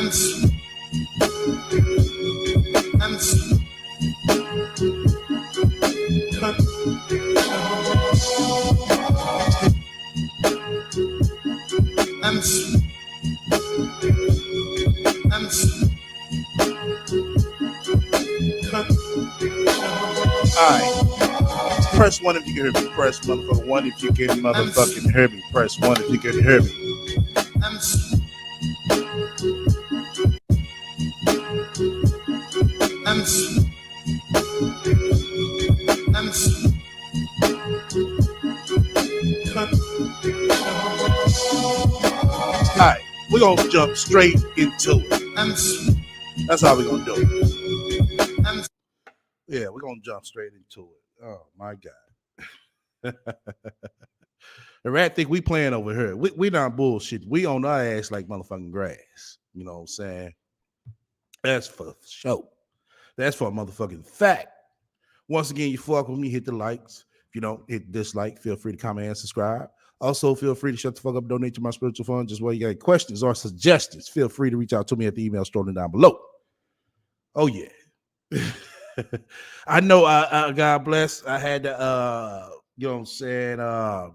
Press 1 if you can hear me. Press motherfucking 1 if you can motherfucking hear me. Press 1 if you can hear me. Alright, we're gonna jump straight into it. That's how we're gonna do it. Yeah, we're gonna jump straight into it. Oh my God. The rat think we playing over here. We not bullshit. We on our ass like motherfucking grass. You know what I'm saying? That's for sure. That's for a motherfucking fact. Once again, you fuck with me, hit the likes. If you don't hit dislike, feel free to comment and subscribe. Also, feel free to shut the fuck up, donate to my spiritual fund. Just while you got questions or suggestions, feel free to reach out to me at the email scrolling down below. Oh yeah. I know God bless. I had to you know what I'm saying,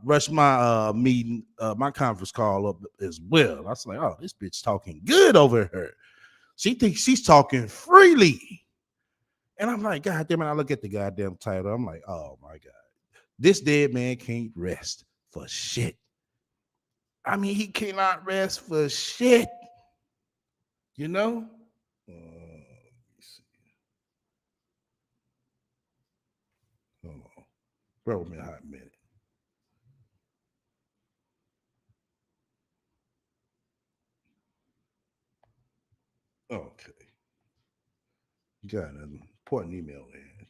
rush my meeting, my conference call up as well. I was like, oh, this bitch talking good over her. She thinks she's talking freely. And I'm like, God damn it, I look at the goddamn title. I'm like, oh my God. This dead man can't rest for shit. I mean, he cannot rest for shit. You know? Let me see. Hold on. Bear with me a hot minute. Okay. You got an important email in.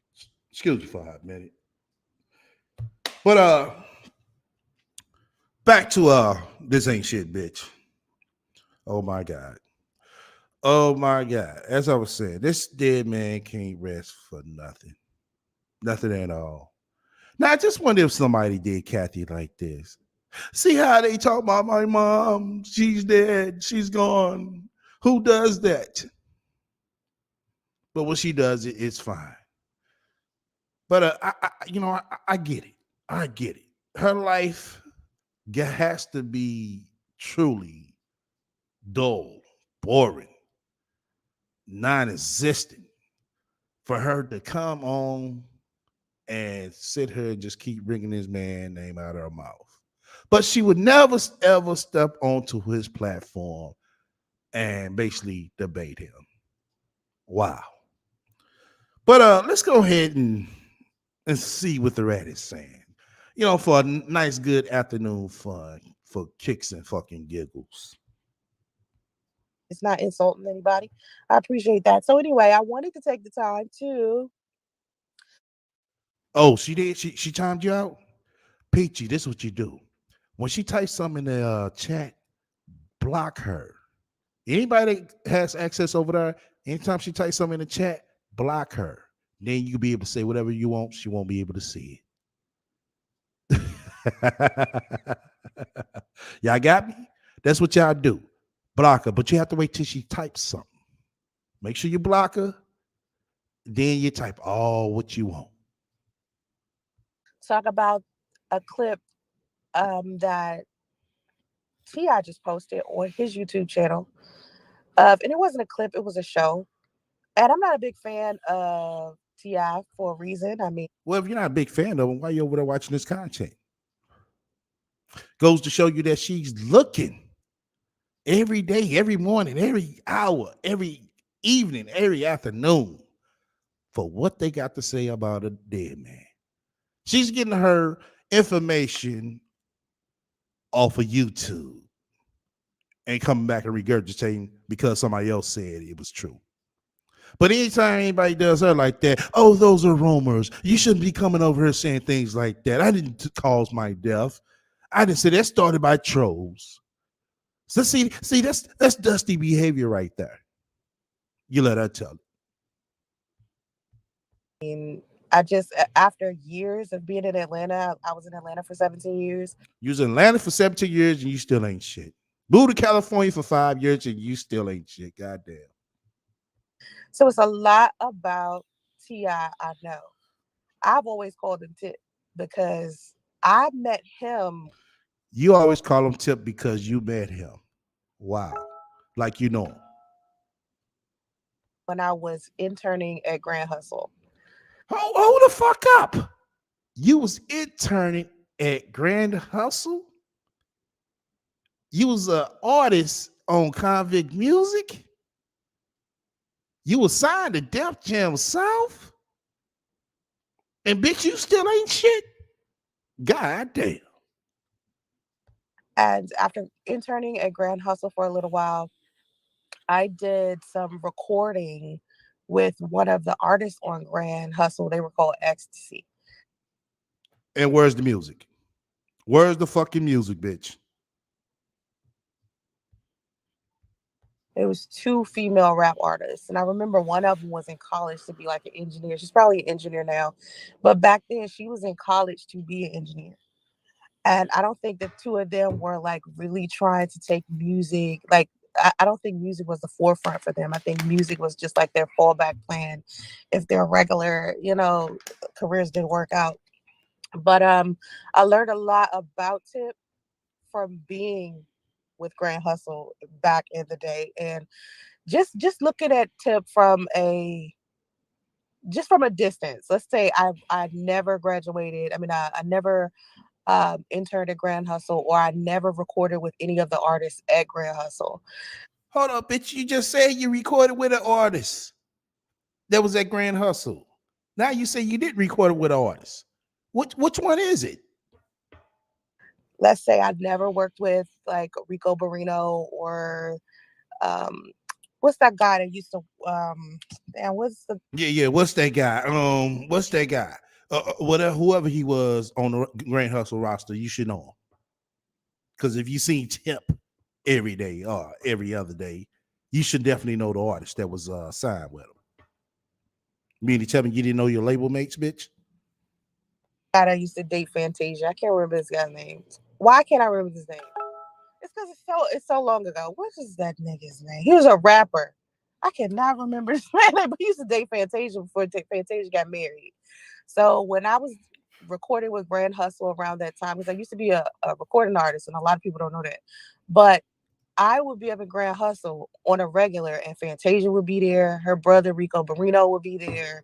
Excuse me for a hot minute. But back to this ain't shit, bitch. Oh my God. Oh my God. As I was saying, this dead man can't rest for nothing. Nothing at all. Now I just wonder if somebody did Kathy like this. See how they talk about my mom? She's dead. She's gone. Who does that? But when she does it, it's fine. But I get it. I get it. Her life has to be truly dull, boring, non-existent for her to come on and sit here and just keep bringing this man's name out of her mouth. But she would never, ever step onto his platform and basically debate him. Wow. But let's go ahead and see what the rat is saying. You know, for a nice, good afternoon fun, for kicks and fucking giggles. It's not insulting anybody. I appreciate that. So anyway, I wanted to take the time to. Oh, she did? She timed you out? Peachy, this is what you do. When she types something in the chat, block her. Anybody that has access over there, anytime she types something in the chat, block her. Then you can be able to say whatever you want. She won't be able to see it. Y'all got me? That's what y'all do. Block her, but you have to wait till she types something. Make sure you block her. Then you type all what you want. Talk about a clip that T.I. just posted on his YouTube channel. And it wasn't a clip, it was a show. And I'm not a big fan of T.I. for a reason. I mean, well, if you're not a big fan of him, why are you over there watching this content? Goes to show you that she's looking every day, every morning, every hour, every evening, every afternoon for what they got to say about a dead man. She's getting her information off of YouTube and coming back and regurgitating because somebody else said it was true. But anytime anybody does her like that, oh, those are rumors. You shouldn't be coming over here saying things like that. I didn't cause my death. I didn't say that started by trolls. So see, that's dusty behavior right there. You let her tell it. I just, after years of being in Atlanta, I was in Atlanta for 17 years. You was in Atlanta for 17 years and you still ain't shit. Moved to California for 5 years and you still ain't shit. Goddamn. So it's a lot about Ti. I know. I've always called him Tip because I met him You always call him Tip because you met him. Wow. Like you know him. when I was interning at Grand Hustle. Hold the fuck up. You was interning at Grand Hustle. You was an artist on Convict Music. You was signed to Def Jam South. And bitch, you still ain't shit. God damn. And after interning at Grand Hustle for a little while, I did some recording with one of the artists on Grand Hustle. They were called Ecstasy. And where's the music? Where's the fucking music, bitch? It was two female rap artists. And I remember one of them was in college to be like an engineer. She's probably an engineer now. But back then, she was in college to be an engineer. And I don't think the two of them were like really trying to take music. Like, I don't think music was the forefront for them. I think music was just like their fallback plan if their regular, careers didn't work out. But I learned a lot about Tip from being with Grand Hustle back in the day. And just looking at Tip from a distance. Let's say I never graduated. I mean, I never interned at Grand Hustle, or I never recorded with any of the artists at Grand Hustle. Hold up, bitch. You just said you recorded with an artist that was at Grand Hustle. Now you say you didn't record it with an artist. Which one is it? Let's say I've never worked with like Rico Barrino or um, what's that guy that used to man, what's the Yeah. What's that guy? What's that guy? Whatever, whoever he was on the Grand Hustle roster, you should know him. Because if you seen Tip every day or every other day, you should definitely know the artist that was signed with him. Meaning, tell me you didn't know your label mates, bitch. guy that used to date Fantasia? I can't remember this guy's name. Why can't I remember his name? It's because it's so long ago. What is that nigga's name? He was a rapper. I cannot remember his name, but he used to date Fantasia before Fantasia got married. So when I was recording with Grand Hustle around that time, because I used to be a recording artist, and a lot of people don't know that, but I would be up in Grand Hustle on a regular, and Fantasia would be there. Her brother Rico Barrino would be there,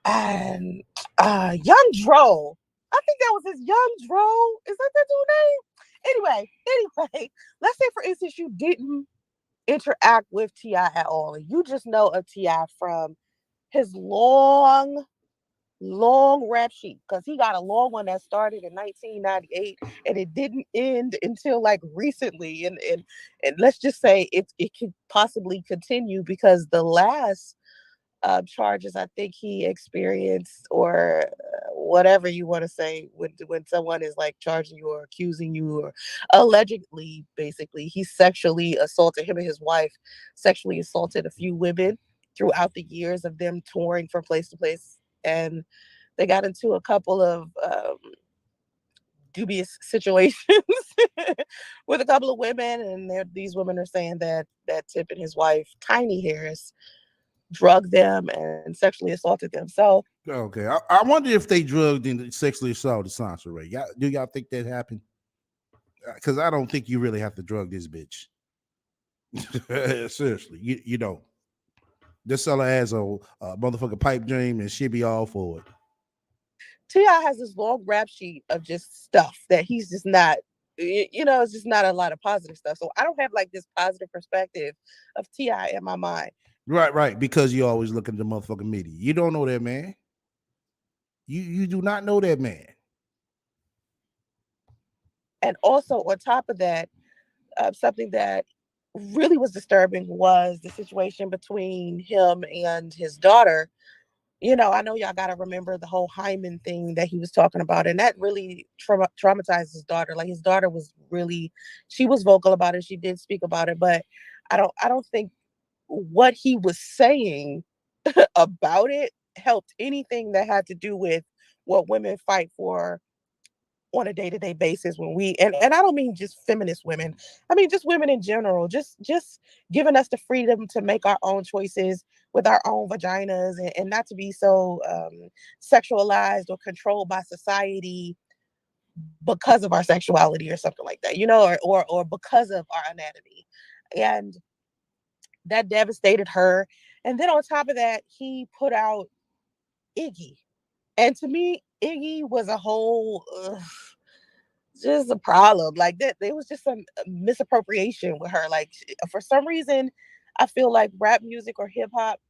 and Young Dro. I think that was his Young Dro. Is that dude's name? Anyway, let's say for instance you didn't interact with Ti at all, and you just know of Ti from his long rap sheet, because he got a long one that started in 1998 and it didn't end until like recently, and let's just say it could possibly continue because the last charges I think he experienced, or whatever you want to say, when someone is like charging you or accusing you or allegedly, basically, he sexually assaulted him and his wife, sexually assaulted a few women throughout the years of them touring from place to place, and they got into a couple of dubious situations with a couple of women, and these women are saying that Tip and his wife, Tiny Harris, drugged them and sexually assaulted them. So Okay, I wonder if they drugged and sexually assaulted Sansa Ray. Do y'all think that happened? Because I don't think you really have to drug this bitch. Seriously, you don't. This seller has a motherfucking pipe dream and she'll be all for it. T.I. has this long rap sheet of just stuff that he's just not, it's just not a lot of positive stuff. So I don't have like this positive perspective of T.I. in my mind. Right. Because you always look at the motherfucking media. You don't know that man. You do not know that man. And also on top of that, something that really was disturbing was the situation between him and his daughter. I know y'all got to remember the whole Hyman thing that he was talking about, and that really traumatized his daughter. Like, his daughter was really, she was vocal about it. She did speak about it, but I don't think what he was saying about it helped anything that had to do with what women fight for on a day-to-day basis when and I don't mean just feminist women. I mean just women in general, just giving us the freedom to make our own choices with our own vaginas, and not to be so sexualized or controlled by society because of our sexuality or something like that, or because of our anatomy. And that devastated her. And then on top of that, he put out Iggy. And to me, Iggy was a whole just a problem. Like that, there was just some misappropriation with her. Like for some reason, I feel like rap music or hip hop.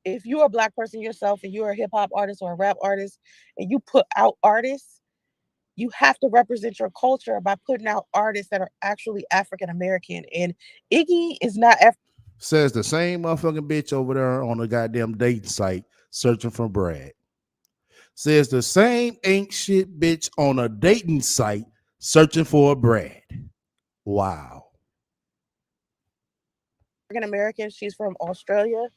If you're a black person yourself and you're a hip hop artist or a rap artist, and you put out artists, you have to represent your culture by putting out artists that are actually African American. And Iggy is not Says the same motherfucking bitch over there on the goddamn dating site searching for Brad. Says the same ain't shit bitch on a dating site searching for a Brad. Wow. African American. She's from Australia,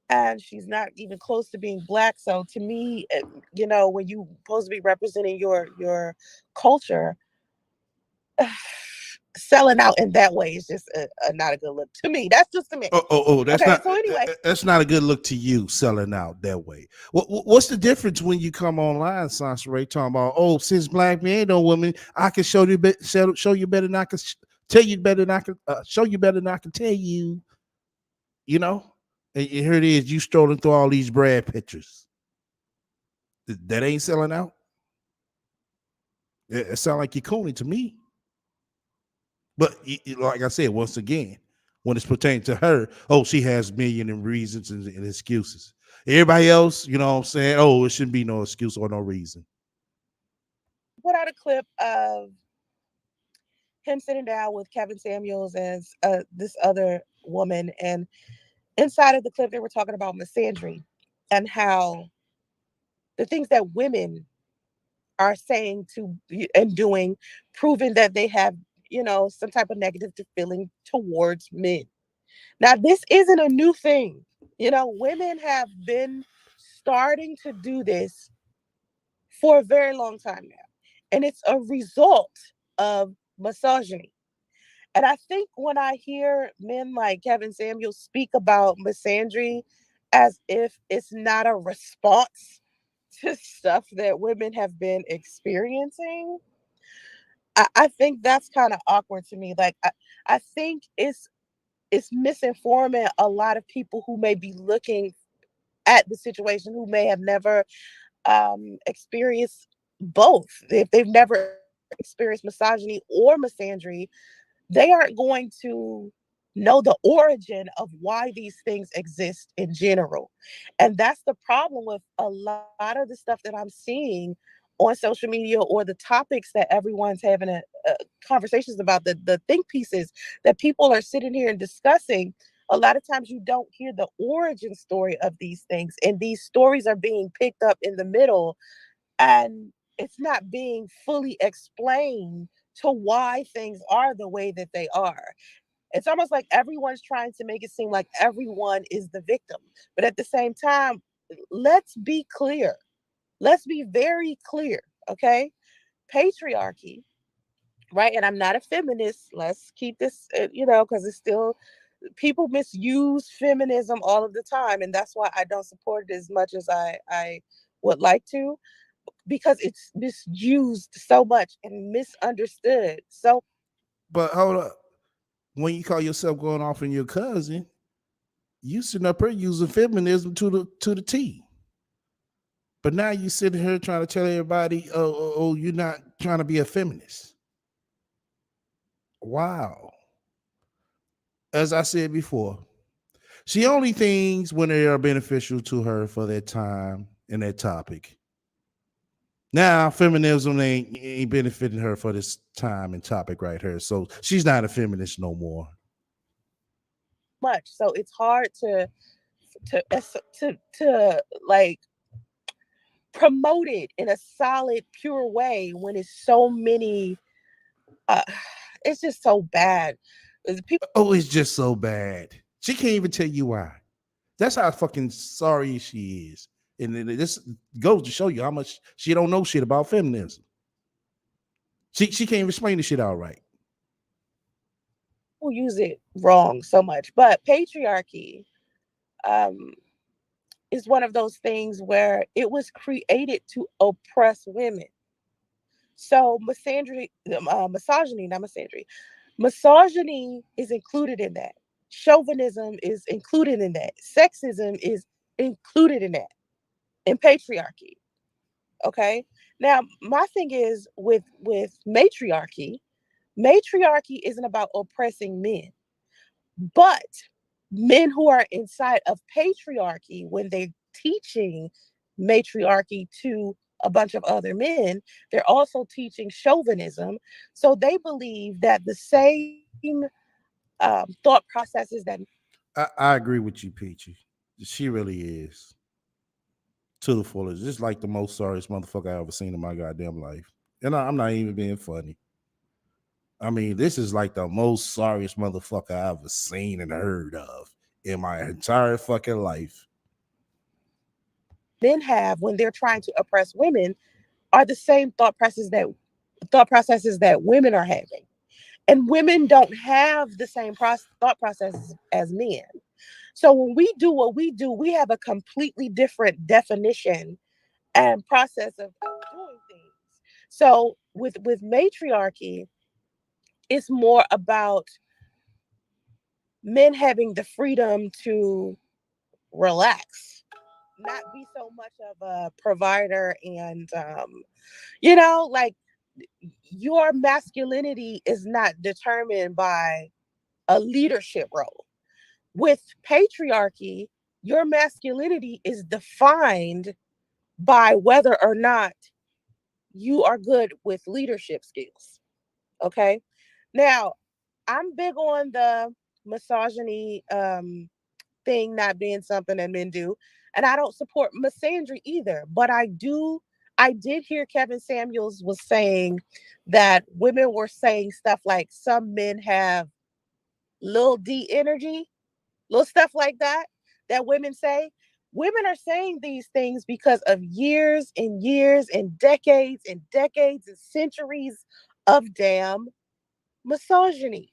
and she's not even close to being black. So to me, when you supposed to be representing your culture, selling out in that way is just not a good look to me. That's just to me. That's Okay, not so anyway, that's not a good look to you selling out that way. What's the difference when you come online, Sansa Ray, talking about, oh, since black men ain't no woman, I can show you show you better than I can tell you better than I can show you better than I can tell you. You know, and here it is, you strolling through all these Brad pictures. That ain't selling out. It sounds like you're cooning to me. But like I said, once again, when it's pertaining to her, oh, she has million and reasons and excuses. Everybody else, you know what I'm saying? Oh, it shouldn't be no excuse or no reason. put out a clip of him sitting down with Kevin Samuels and this other woman, and inside of the clip, they were talking about misandry and how the things that women are saying to and doing, proving that they have, some type of negative feeling towards men. Now, this isn't a new thing. Women have been starting to do this for a very long time now. And it's a result of misogyny. And I think when I hear men like Kevin Samuels speak about misandry as if it's not a response to stuff that women have been experiencing, I think that's kind of awkward to me. Like I think it's misinforming a lot of people who may be looking at the situation, who may have never experienced both. If they've never experienced misogyny or misandry, they aren't going to know the origin of why these things exist in general. And that's the problem with a lot of the stuff that I'm seeing on social media, or the topics that everyone's having conversations about, the think pieces that people are sitting here and discussing. A lot of times you don't hear the origin story of these things, and these stories are being picked up in the middle, and it's not being fully explained to why things are the way that they are. It's almost like everyone's trying to make it seem like everyone is the victim. But at the same time, let's be clear. Let's be very clear, okay? Patriarchy, right? And I'm not a feminist. Let's keep this, because it's still, people misuse feminism all of the time. And that's why I don't support it as much as I would like to, because it's misused so much and misunderstood. So But hold up. When you call yourself going off on your cousin, you sitting up here using feminism to the T. But now you sitting here trying to tell everybody, oh, you're not trying to be a feminist. Wow. As I said before, she only things when they are beneficial to her for that time and that topic. Now, feminism ain't benefiting her for this time and topic right here. So she's not a feminist no more. much. So it's hard to like promote it in a solid, pure way when it's so many. Uh, it's just so bad. People Oh, it's just so bad. She can't even tell you why. That's how fucking sorry she is. And this goes to show you how much she don't know shit about feminism. She can't even explain the shit all right. People use it wrong so much, but patriarchy um, is one of those things where it was created to oppress women. So misandry, misogyny, not misandry, misogyny is included in that. Chauvinism is included in that. Sexism is included in that. And patriarchy. Okay. Now, my thing is with matriarchy. Matriarchy isn't about oppressing men, but men who are inside of patriarchy, when they're teaching matriarchy to a bunch of other men, they're also teaching chauvinism. So they believe that the same thought processes that I agree with you, Peachy. She really is to the fullest. Just like the most sorriest motherfucker I ever seen in my goddamn life. And I'm not even being funny. I mean, this is like the most sorriest motherfucker I ever seen and heard of in my entire fucking life. men have when they're trying to oppress women are the same thought processes that women are having. And women don't have the same thought processes as men. So when we do what we do, we have a completely different definition and process of doing things. So with matriarchy, it's more about men having the freedom to relax, not be so much of a provider, and like your masculinity is not determined by a leadership role. With patriarchy, your masculinity is defined by whether or not you are good with leadership skills. Okay. Now, I'm big on the misogyny thing not being something that men do. And I don't support misandry either. But I did hear Kevin Samuels was saying that women were saying stuff like some men have little D energy, little stuff like that, that women say. Women are saying these things because of years and years and decades and centuries of damn misogyny.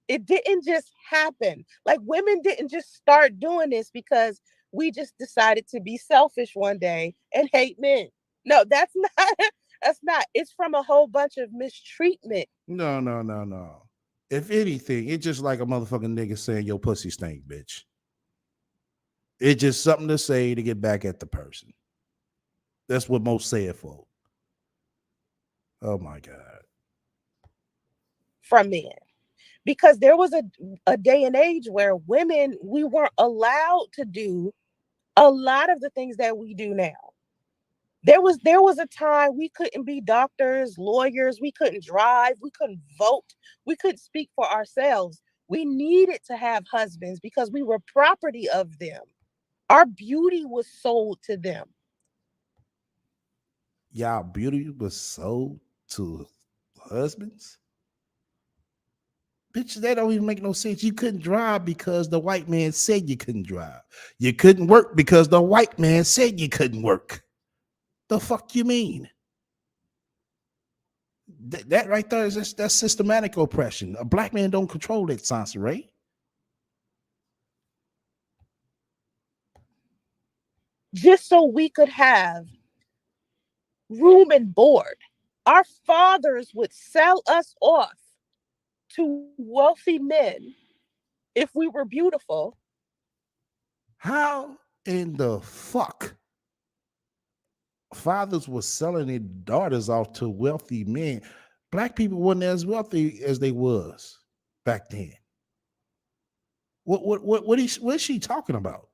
It didn't just happen. Like women didn't just start doing this because we just decided to be selfish one day and hate men. No, that's not that's not. It's from a whole bunch of mistreatment. No, no, no, no. If anything, it's just like a motherfucking nigga saying your pussy stink, bitch. It's just something to say to get back at the person. That's what most say it for. Oh my God. From men. Because there was a day and age where women, we weren't allowed to do a lot of the things that we do now. There was a time we couldn't be doctors, lawyers, we couldn't drive, we couldn't vote, we couldn't speak for ourselves. We needed to have husbands because we were property of them. Our beauty was sold to them. Y'all beauty was sold to husbands? Bitch, that don't even make no sense. You couldn't drive because the white man said you couldn't drive. You couldn't work because the white man said you couldn't work. The fuck you mean? That right there is that's systematic oppression. A black man don't control that, Sansa Ray. Just so we could have room and board. Our fathers would sell us off to wealthy men if we were beautiful. How in the fuck fathers were selling their daughters off to wealthy men? Black people weren't as wealthy as they was back then. What is she talking about?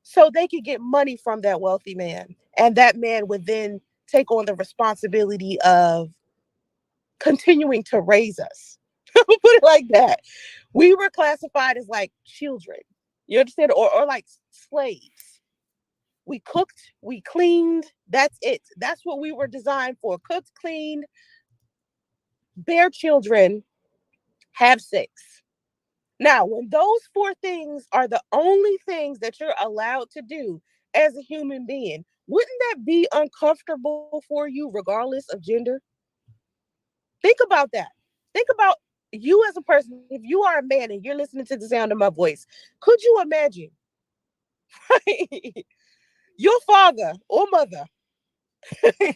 So they could get money from that wealthy man. And that man would then take on the responsibility of continuing to raise us. Put it like that. We were classified as like children. You understand? Or like slaves. We cooked, we cleaned. That's it. That's what we were designed for. Cooked, cleaned, bear children, have sex. Now, when those four things are the only things that you're allowed to do as a human being, Wouldn't that be uncomfortable for you, regardless of gender? Think about that. Think about you as a person. If you are a man and you're listening to the sound of my voice, could you imagine your father or mother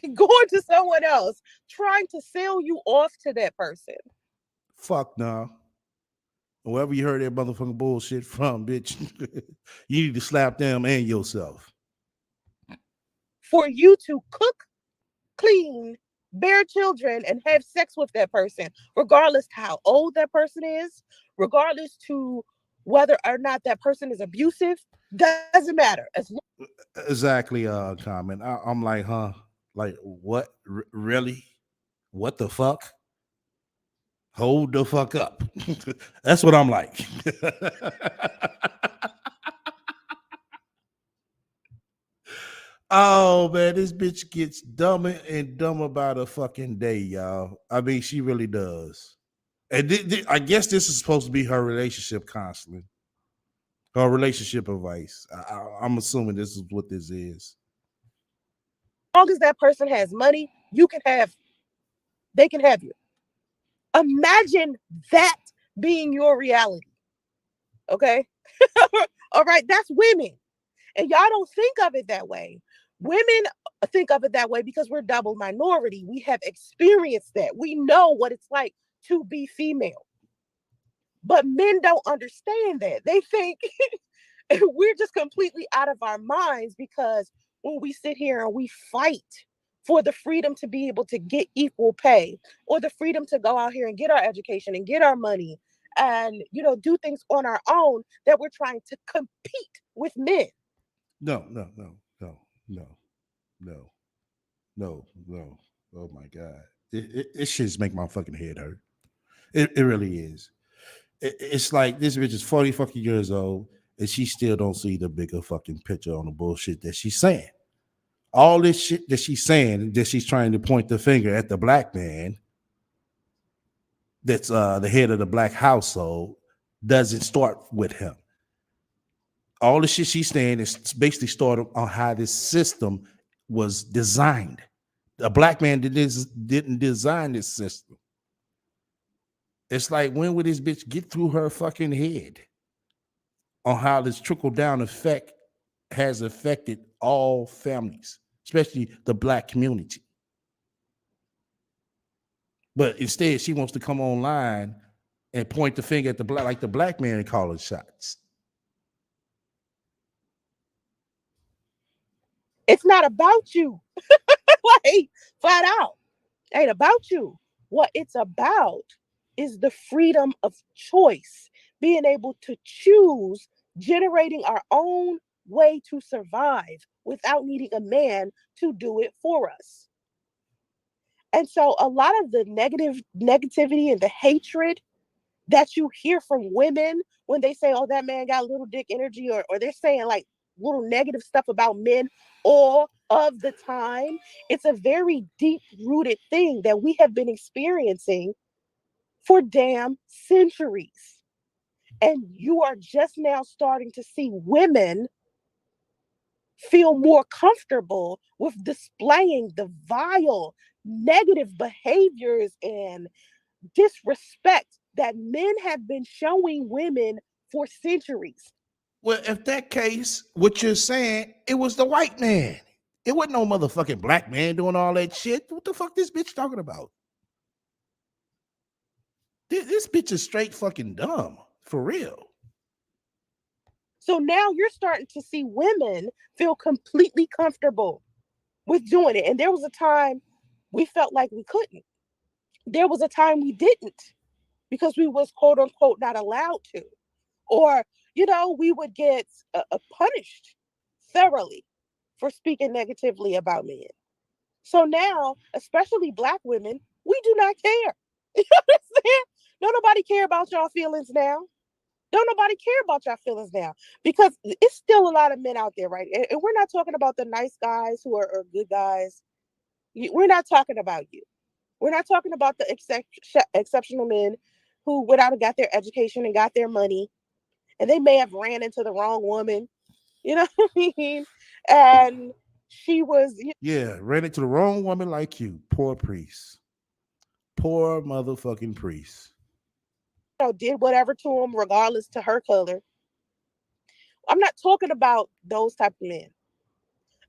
going to someone else trying to sell you off to that person Fuck no. Wherever you heard that motherfucking bullshit from, bitch, you need to slap them and yourself. for you to cook, clean, bear children, and have sex with that person, regardless how old that person is, regardless to whether or not that person is abusive, doesn't matter. As long Exactly, comment. I'm like, huh? Like, what? Really? What the fuck? Hold the fuck up. That's what I'm like. Oh man, this bitch gets dumber and dumber by the fucking day, y'all. I mean, she really does. And I guess this is supposed to be her relationship counseling, her relationship advice. I'm assuming this is what this is. as that person has money, you can have, they can have you. Imagine that being your reality. Okay. All right. That's women. And y'all don't think of it that way. Women think of it that way because we're double minority. We have experienced that. We know what it's like to be female. But men don't understand that. They think we're just completely out of our minds because when we sit here and we fight for the freedom to be able to get equal pay or the freedom to go out here and get our education and get our money and do things on our own, that we're trying to compete with men. No, no, no, no, no, no, no, no. Oh my god, it should just make my fucking head hurt. It really is. It's like this bitch is 40 fucking years old and she still don't see the bigger fucking picture on the bullshit that she's saying. All this shit that she's saying, that she's trying to point the finger at the black man that's the head of the black household, doesn't start with him. All the shit she's saying is basically started on how this system was designed. A black man didn't design this system. It's like, when would this bitch get through her fucking head on how this trickle down effect has affected all families, especially the black community? But instead, she wants to come online and point the finger at the black, like the black man calling shots. It's not about you. Like, flat out. Ain't about you. What it's about is the freedom of choice, being able to choose, generating our own way to survive without needing a man to do it for us. And so a lot of the negativity and the hatred that you hear from women when they say, oh, that man got little dick energy, or they're saying like little negative stuff about men all of the time, it's a very deep rooted thing that we have been experiencing for damn centuries. And you are just now starting to see women feel more comfortable with displaying the vile negative behaviors and disrespect that men have been showing women for centuries. Well, if that case, what you're saying, it was the white man. It wasn't no motherfucking black man doing all that shit. What the fuck this bitch talking about? This bitch is straight fucking dumb. For real. So now you're starting to see women feel completely comfortable with doing it. And there was a time we felt like we couldn't. There was a time we didn't because we was quote unquote not allowed to. Or, we would get punished thoroughly for speaking negatively about men. So now, especially black women, we do not care. You understand? Don't nobody care about y'all feelings now. Don't nobody care about y'all feelings now because it's still a lot of men out there, right? And we're not talking about the nice guys who are good guys. We're not talking about you. We're not talking about the exceptional men who went out and got their education and got their money, and they may have ran into the wrong woman. You know what I mean? And She was, Yeah, ran into the wrong woman like you. Poor priest. Poor motherfucking priest. did whatever to him, regardless to her color. I'm not talking about those type of men.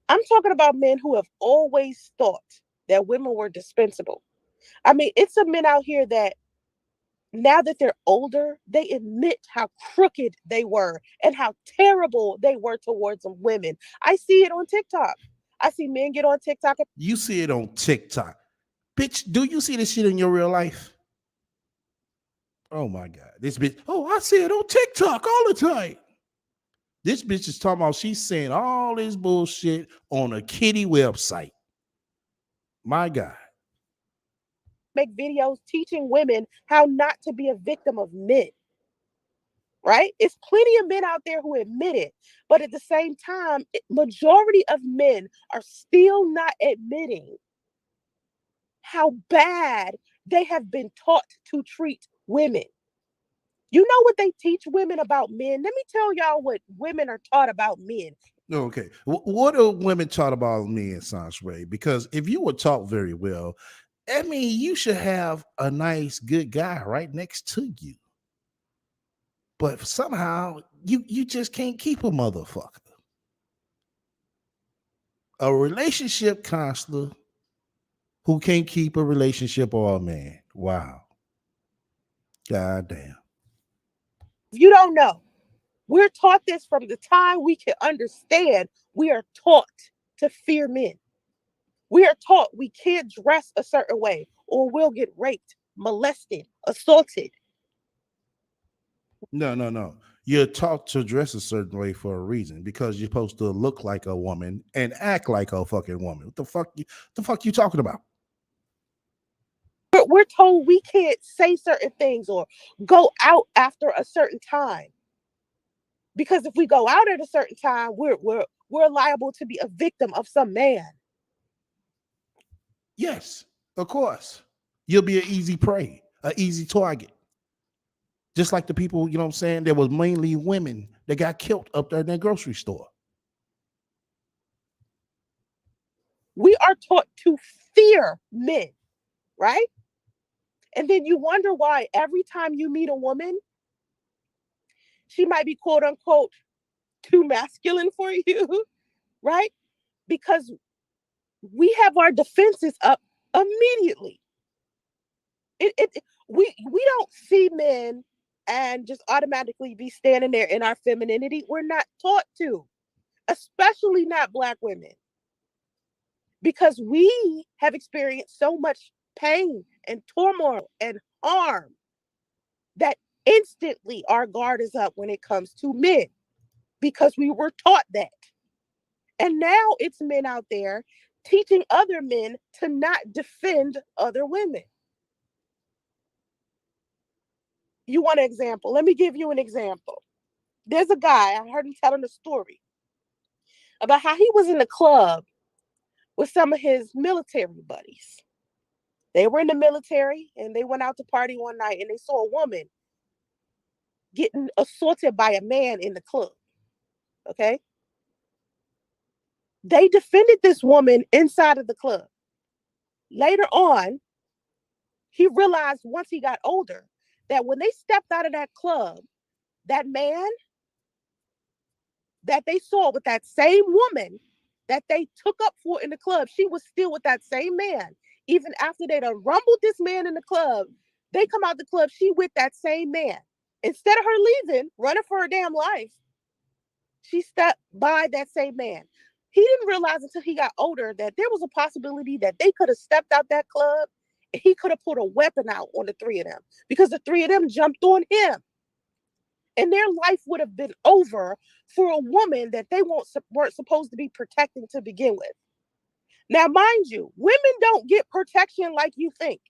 I'm talking about men who have always thought that women were dispensable. I mean, it's some men out here that now that they're older, they admit how crooked they were and how terrible they were towards women. I see it on TikTok. I see men get on TikTok. You see it on TikTok. Bitch, do you see this shit in your real life? Oh my God. This bitch, oh, I see it on TikTok all the time. This bitch is talking about she's saying all this bullshit on a kitty website. My God. Make videos teaching women how not to be a victim of men, right? It's plenty of men out there who admit it, but at the same time, majority of men are still not admitting how bad they have been taught to treat women. You know what they teach women about men? Let me tell y'all what women are taught about men. Okay. What are women taught about men, Sanshray? Because if you were taught very well, I mean, you should have a nice, good guy right next to you. But somehow you just can't keep a motherfucker. A relationship counselor who can't keep a relationship or a man. Wow. God damn. If you don't know, we're taught this from the time we can understand. We are taught to fear men. We are taught we can't dress a certain way or we'll get raped, molested, assaulted. No, no, no. You're taught to dress a certain way for a reason because you're supposed to look like a woman and act like a fucking woman. What the fuck you talking about? We're told we can't say certain things or go out after a certain time because if we go out at a certain time, we're liable to be a victim of some man. Yes, of course. You'll be an easy prey, an easy target. Just like the people, you know what I'm saying? There was mainly women that got killed up there in that grocery store. We are taught to fear men, right? And then you wonder why every time you meet a woman, she might be quote unquote too masculine for you, right? Because we have our defenses up immediately. We don't see men and just automatically be standing there in our femininity. We're not taught to, especially not black women, because we have experienced so much pain and turmoil and harm that instantly our guard is up when it comes to men because we were taught that. And now it's men out there teaching other men to not defend other women. You want an example? Let me give you an example. There's a guy, I heard him telling a story about how he was in the club with some of his military buddies. They were in the military and they went out to party one night and they saw a woman getting assaulted by a man in the club. Okay. They defended this woman inside of the club. Later on, he realized once he got older that when they stepped out of that club, that man that they saw with that same woman that they took up for in the club, she was still with that same man. Even after they'd rumbled this man in the club, they come out the club, she with that same man. Instead of her leaving, running for her damn life, she stepped by that same man. He didn't realize until he got older that there was a possibility that they could have stepped out that club and he could have put a weapon out on the three of them because the three of them jumped on him and their life would have been over for a woman that they weren't supposed to be protecting to begin with. Now, mind you, women don't get protection like you think,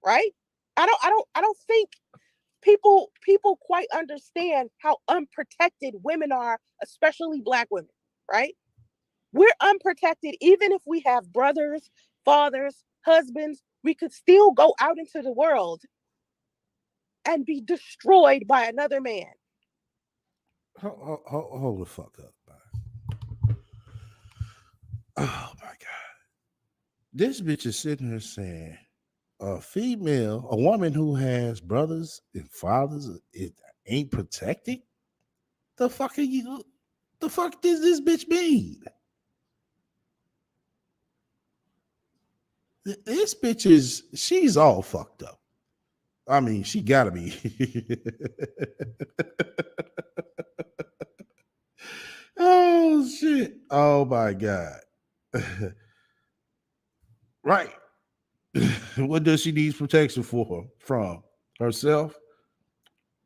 right? I don't think people quite understand how unprotected women are, especially black women, right? We're unprotected even if we have brothers, fathers, husbands, we could still go out into the world and be destroyed by another man. Hold the fuck up. Oh my God. This bitch is sitting here saying a woman who has brothers and fathers, it ain't protected. The fuck are you? The fuck does this bitch mean? This bitch she's all fucked up. I mean, she gotta be. Oh shit. Oh my God. Right. What does she need protection for? From herself?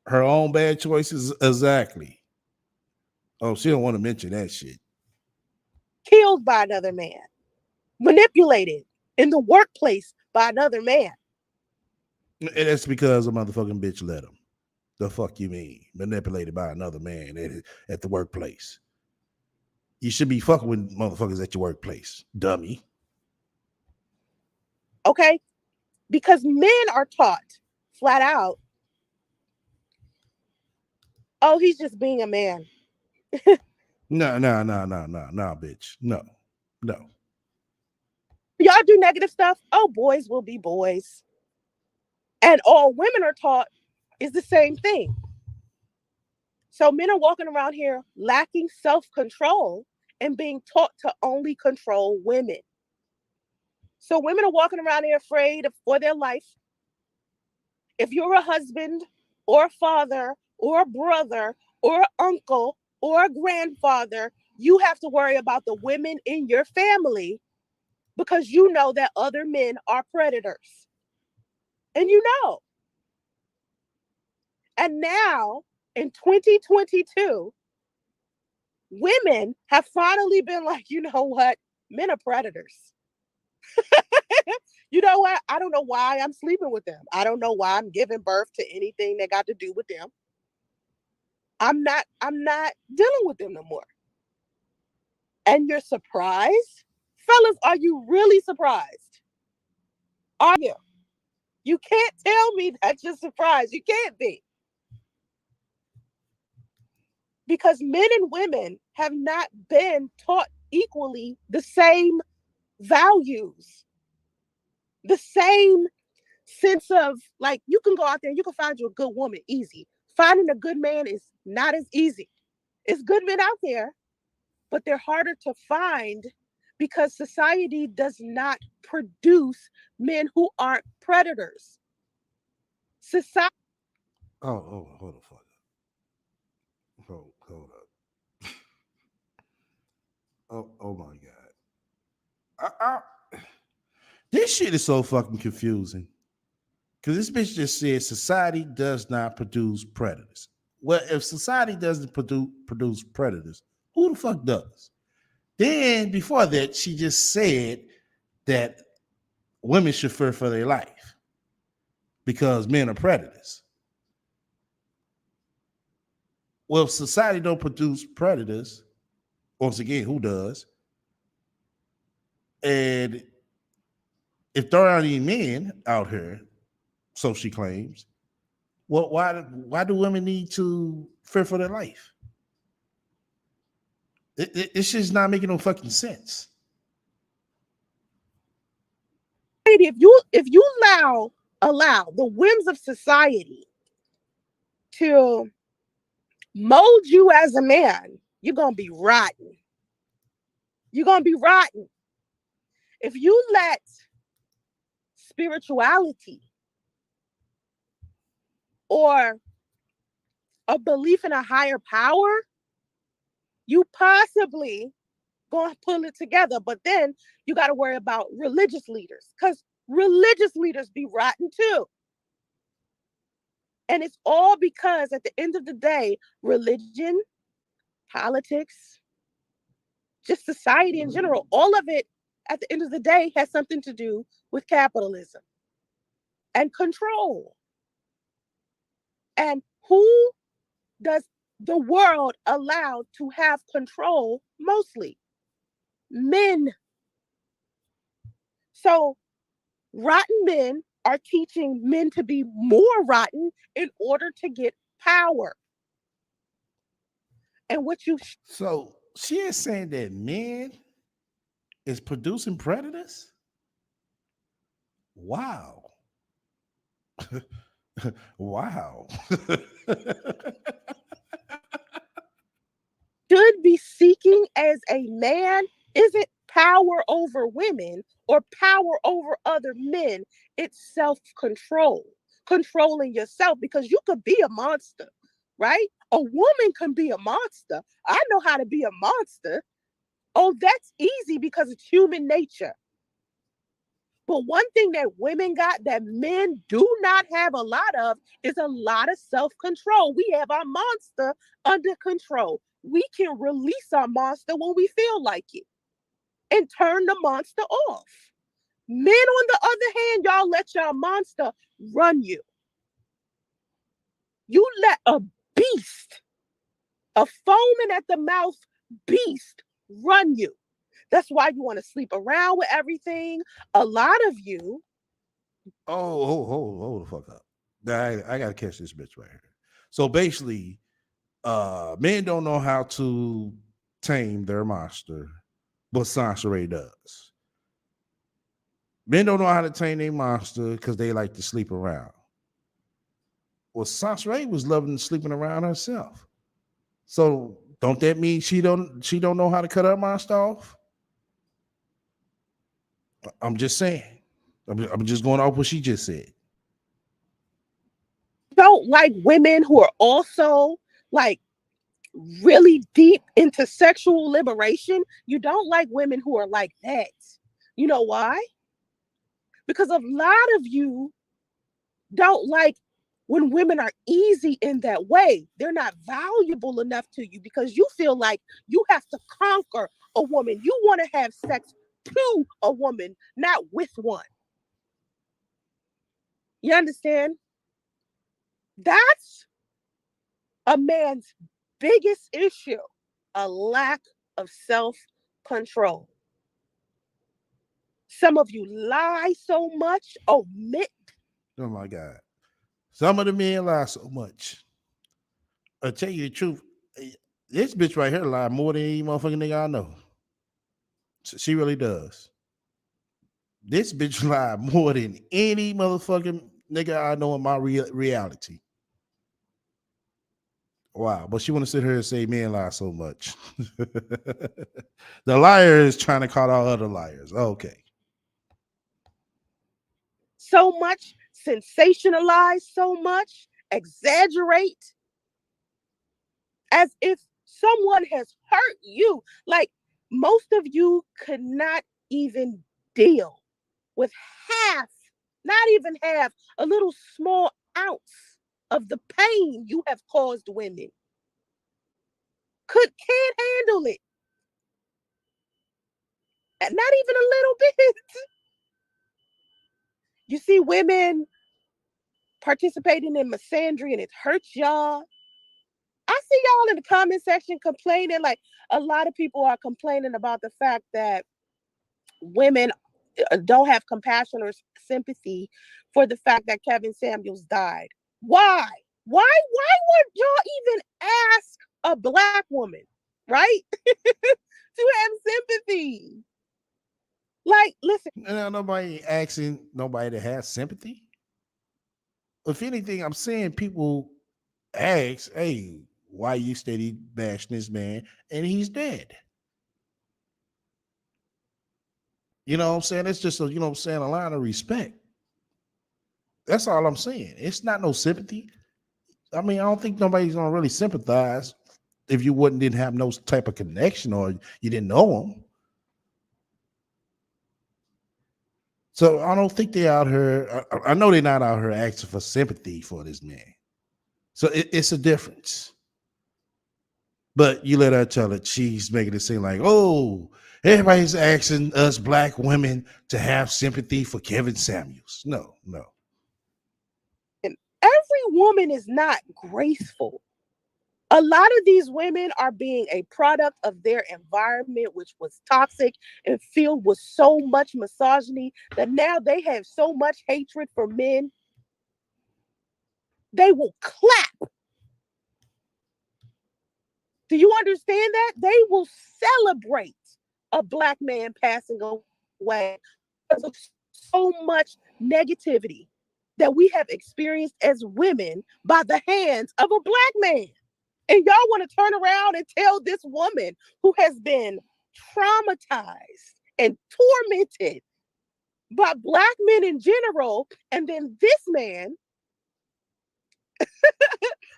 Her own bad choices? Exactly. Oh, she don't want to mention that shit. Killed by another man, manipulated in the workplace by another man. And that's because a motherfucking bitch let him. The fuck you mean? Manipulated by another man at the workplace. You should be fucking with motherfuckers at your workplace, dummy. Okay? Because men are taught flat out, oh, he's just being a man. No, bitch. No, no. Y'all do negative stuff. Oh, boys will be boys. And all women are taught is the same thing. So men are walking around here lacking self control and being taught to only control women. So women are walking around here afraid for their life. If you're a husband or a father or a brother or an uncle or a grandfather, you have to worry about the women in your family because you know that other men are predators. And you know. And now in 2022, women have finally been like, you know what? Men are predators. You know what? I don't know why I'm sleeping with them. I don't know why I'm giving birth to anything that got to do with them. I'm not dealing with them no more. And you're surprised? Fellas, are you really surprised? Are you? You can't tell me that you're surprised. You can't be. Because men and women have not been taught equally the same values, the same sense of like you can go out there and you can find you a good woman easy. Finding a good man is not as easy. It's good men out there, but they're harder to find because society does not produce men who aren't predators. Society. Hold the fuck up. Hold up. Oh my God. This shit is so fucking confusing. Because this bitch just said society does not produce predators. Well, if society doesn't produce predators, who the fuck does? Then before that, she just said that women should fear for their life because men are predators. Well, if society don't produce predators, once again, who does? And if there aren't any men out here, so she claims, well, why do women need to fear for their life? It's just not making no fucking sense. If you allow the whims of society to mold you as a man, you're gonna be rotten. You're gonna be rotten. If you let spirituality or a belief in a higher power, you possibly gonna pull it together. But then you got to worry about religious leaders because religious leaders be rotten too. And it's all because at the end of the day, religion, politics, just society in general, all of it at the end of the day has something to do with capitalism and control. And who does the world allow to have control mostly? Men. So rotten men are teaching men to be more rotten in order to get power. And what you So she is saying that men is producing predators. Wow. Wow. Should be seeking as a man isn't power over women or power over other men. It's self control, controlling yourself because you could be a monster, right? A woman can be a monster. I know how to be a monster. Oh, that's easy because it's human nature. But one thing that women got that men do not have a lot of is a lot of self control. We have our monster under control. We can release our monster when we feel like it and turn the monster off. Men, on the other hand, y'all let your monster run you. You let a beast, a foaming at the mouth beast, run you. That's why you want to sleep around with everything. A lot of you, Hold the fuck up. I gotta catch this bitch right here. So basically, men don't know how to tame their monster, but Sansa Ray does. Men don't know how to tame their monster because they like to sleep around. Well, Sansa Ray was loving sleeping around herself. So don't that mean she don't know how to cut her monster off? I'm just saying. I'm just going off what she just said. don't like women who are also like really deep into sexual liberation. You don't like women who are like that. You know why? Because a lot of you don't like when women are easy in that way. They're not valuable enough to you because you feel like you have to conquer a woman. You want to have sex to a woman, not with one. You understand? That's a man's biggest issue, a lack of self control. Some of you lie so much, omit. Oh my God. Some of the men lie so much. I tell you the truth, this bitch right here lie more than any motherfucking nigga I know. She really does. This bitch lie more than any motherfucking nigga I know in my reality. Wow, but she want to sit here and say men lie so much. The liar is trying to call out other liars. Okay. So much, sensationalize so much, exaggerate as if someone has hurt you. Like most of you could not even deal with half, not even half, a little small ounce of the pain you have caused women. Can't handle it. Not even a little bit. You see women participating in misandry and it hurts y'all. I see y'all in the comment section complaining. Like a lot of people are complaining about the fact that women don't have compassion or sympathy for the fact that Kevin Samuels died. Why? Why would y'all even ask a black woman, right? To have sympathy? Like, listen, Nobody asking nobody to have sympathy. If anything, I'm saying people ask, hey, why you steady bashing this man and he's dead? You know what I'm saying? It's just you know what I'm saying, a line of respect. That's all I'm saying. It's not no sympathy. I mean, I don't think nobody's gonna really sympathize if you wouldn't didn't have no type of connection or you didn't know him. So I don't think they're out here. I know they're not out here asking for sympathy for this man. So it's a difference. But you let her tell it. She's making it seem like, oh, everybody's asking us black women to have sympathy for Kevin Samuels. No, no. every woman is not graceful. A lot of these women are being a product of their environment, which was toxic and filled with so much misogyny that now they have so much hatred for men. They will clap. Do you understand that? They will celebrate a black man passing away because of so much negativity that we have experienced as women by the hands of a black man. And y'all want to turn around and tell this woman who has been traumatized and tormented by black men in general, and then this man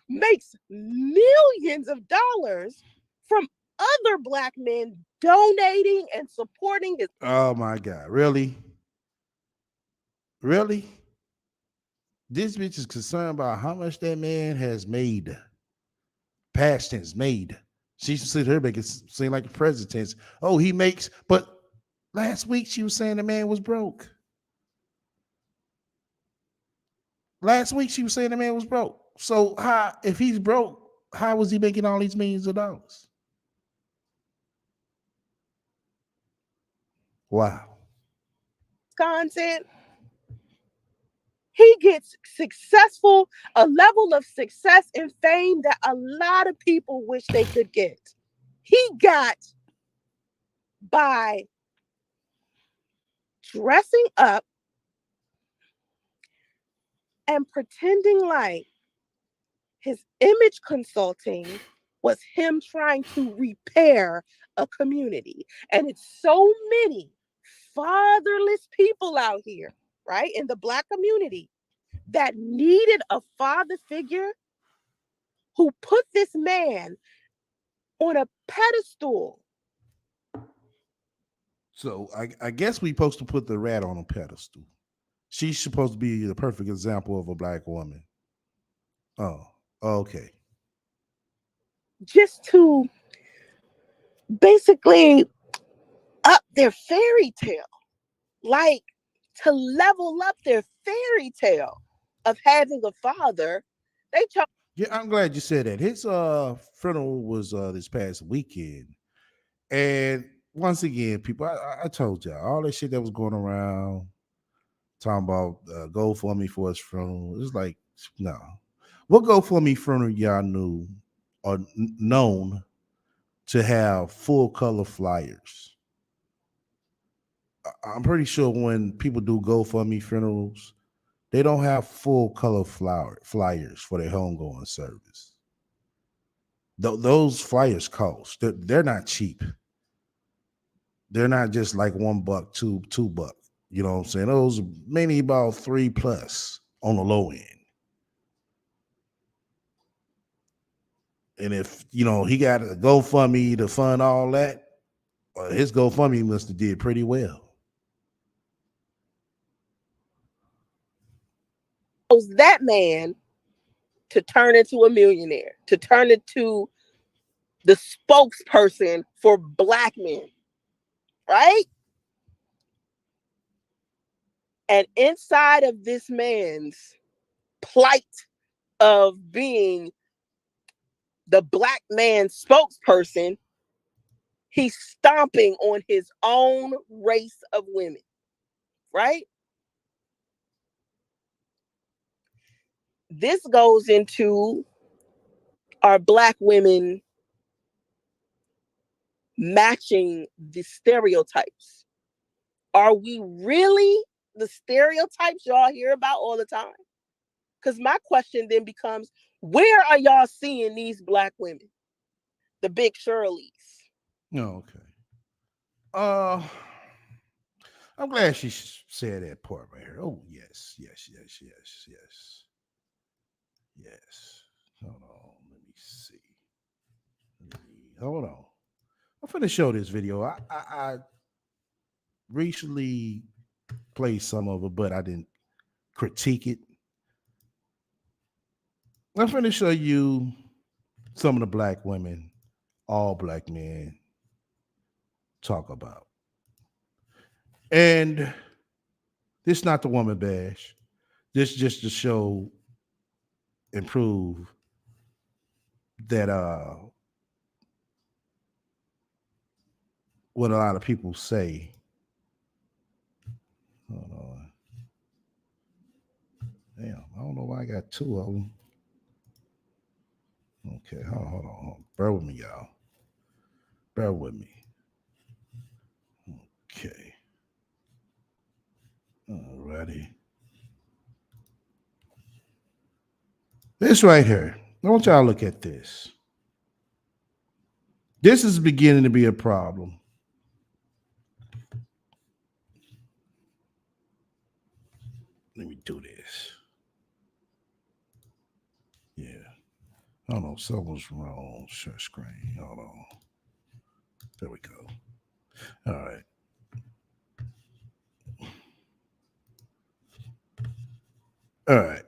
makes millions of dollars from other black men donating and supporting his. Oh my God. Really? Really? This bitch is concerned about how much that man has made. Past tense, made. She should sit here make it seem like the present tense. Oh, he makes, but last week she was saying the man was broke. Last week she was saying the man was broke. So how, if he's broke, how was he making all these millions of dollars? Wow. Content, he gets successful, a level of success and fame that a lot of people wish they could get. He got by dressing up and pretending like his image consulting was him trying to repair a community. And it's so many fatherless people out here, right, in the black community that needed a father figure who put this man on a pedestal. So I guess we supposed to put the rat on a pedestal. She's supposed to be the perfect example of a black woman. Oh, okay. Just to basically up their fairy tale, like to level up their fairy tale of having a father. They chose. Yeah, I'm glad you said that. His funeral was this past weekend. And once again, people, I told y'all all that shit that was going around talking about GoFundMe for his funeral. It's like, no. What GoFundMe funeral y'all knew or known to have full color flyers? I'm pretty sure when people do GoFundMe funerals, they don't have full color flyers for their homegoing service. Those flyers cost. They're not cheap. They're not just like $1, $2. You know what I'm saying? Those maybe about 3 plus on the low end. And if he got a GoFundMe to fund all that, his GoFundMe must have did pretty well. That man to turn into a millionaire, to turn into the spokesperson for black men, right? And inside of this man's plight of being the black man's spokesperson, he's stomping on his own race of women, right? This goes into our black women matching the stereotypes. Are we really the stereotypes y'all hear about all the time? Because my question then becomes, where are y'all seeing these black women? The big Shirleys. Oh, okay. Uh, I'm glad she said that part right here. Oh, yes, yes, yes, yes, yes, yes. Hold on. Let me see. Hold on. I'm finna show this video. I recently played some of it, but I didn't critique it. I'm finna show you some of the black women all black men talk about. And this is not the woman bash. This just to show and prove that what a lot of people say. Hold on. Damn, I don't know why I got two of them. Okay, hold on. Bear with me, y'all. Bear with me. Okay. Alrighty. This right here. I want y'all to look at this. This is beginning to be a problem. Let me do this. Yeah. Hold on. Something's wrong. Share screen. Hold on. There we go. All right. All right.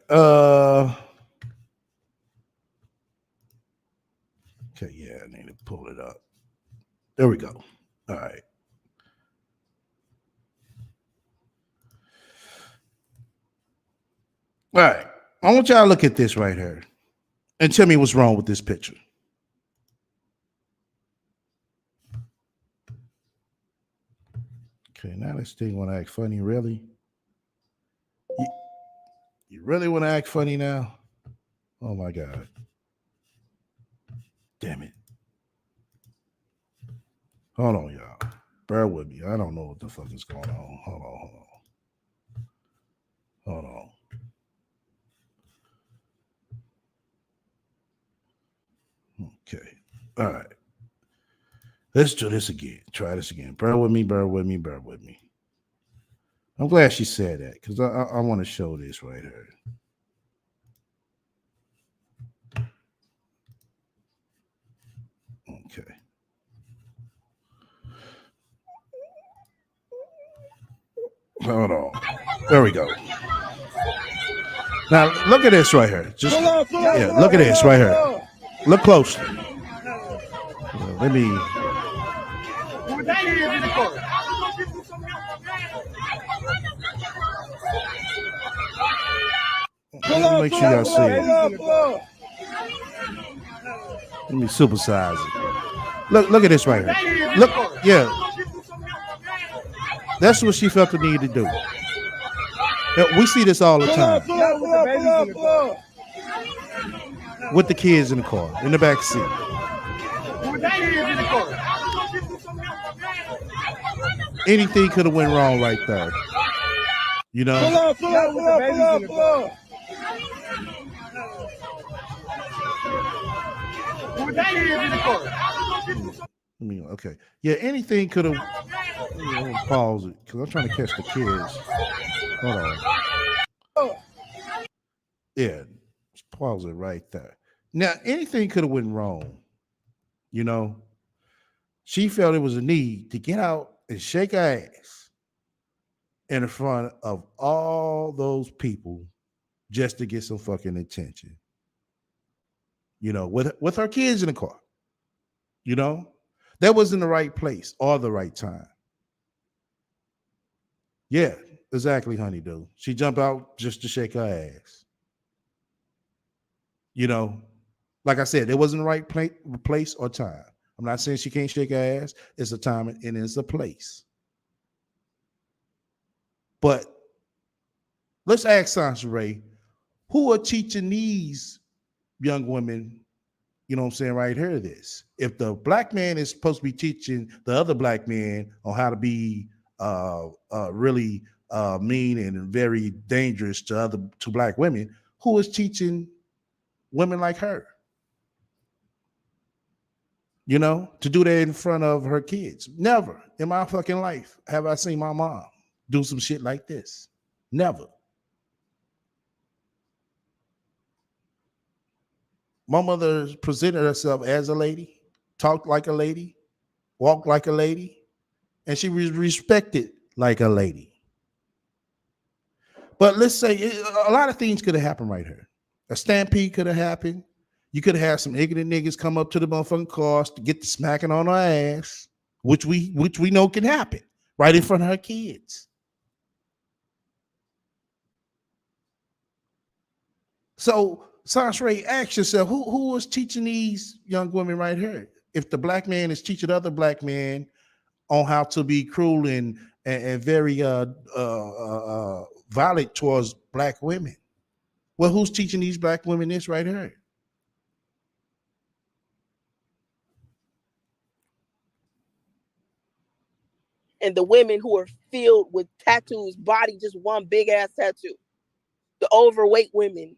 Okay, yeah, I need to pull it up. There we go. All right. All right. I want y'all to look at this right here and tell me what's wrong with this picture. Okay, now this thing want to act funny, really? You really want to act funny now? Oh my God. Damn it. Hold on, y'all. Bear with me. I don't know what the fuck is going on. Hold on. Hold on. Okay. All right. Let's do this again. Try this again. Bear with me. I'm glad she said that because I want to show this right here. Okay. Hold on. There we go. Now look at this right here. Just look at this right here. Look closely. Let me. Make sure y'all see it. Let me supersize it. Look at this right here. Look, yeah. That's what she felt the need to do. We see this all the time. With the kids in the car, in the back seat. Anything could have went wrong right there. You know? Okay. Yeah, anything could have. Pause it because I'm trying to catch the kids. Hold on. Yeah, pause it right there. Now, anything could have went wrong. You know, she felt it was a need to get out and shake her ass in front of all those people just to get some fucking attention. You know, with her kids in the car. You know, that wasn't the right place or the right time. Yeah, exactly, honeydew. She jumped out just to shake her ass. You know, like I said, it wasn't the right place or time. I'm not saying she can't shake her ass. It's a time and it's a place. But let's ask Sansa, who are teaching these young women, you know what I'm saying, right here, this? If the black man is supposed to be teaching the other black man on how to be really mean and very dangerous to black women, who is teaching women like her? You know, to do that in front of her kids. Never in my fucking life have I seen my mom do some shit like this. Never. My mother presented herself as a lady, talked like a lady, walked like a lady, and she was respected like a lady. But let's say a lot of things could have happened right here. A stampede could have happened. You could have had some ignorant niggas come up to the motherfucking cars to get the smacking on her ass, which we know can happen right in front of her kids. So, Sansa, ask yourself, who is teaching these young women right here? If the black man is teaching other black men on how to be cruel and very violent towards black women, well, who's teaching these black women this right here? and the women who are filled with tattoos, body just one big ass tattoo. The overweight women,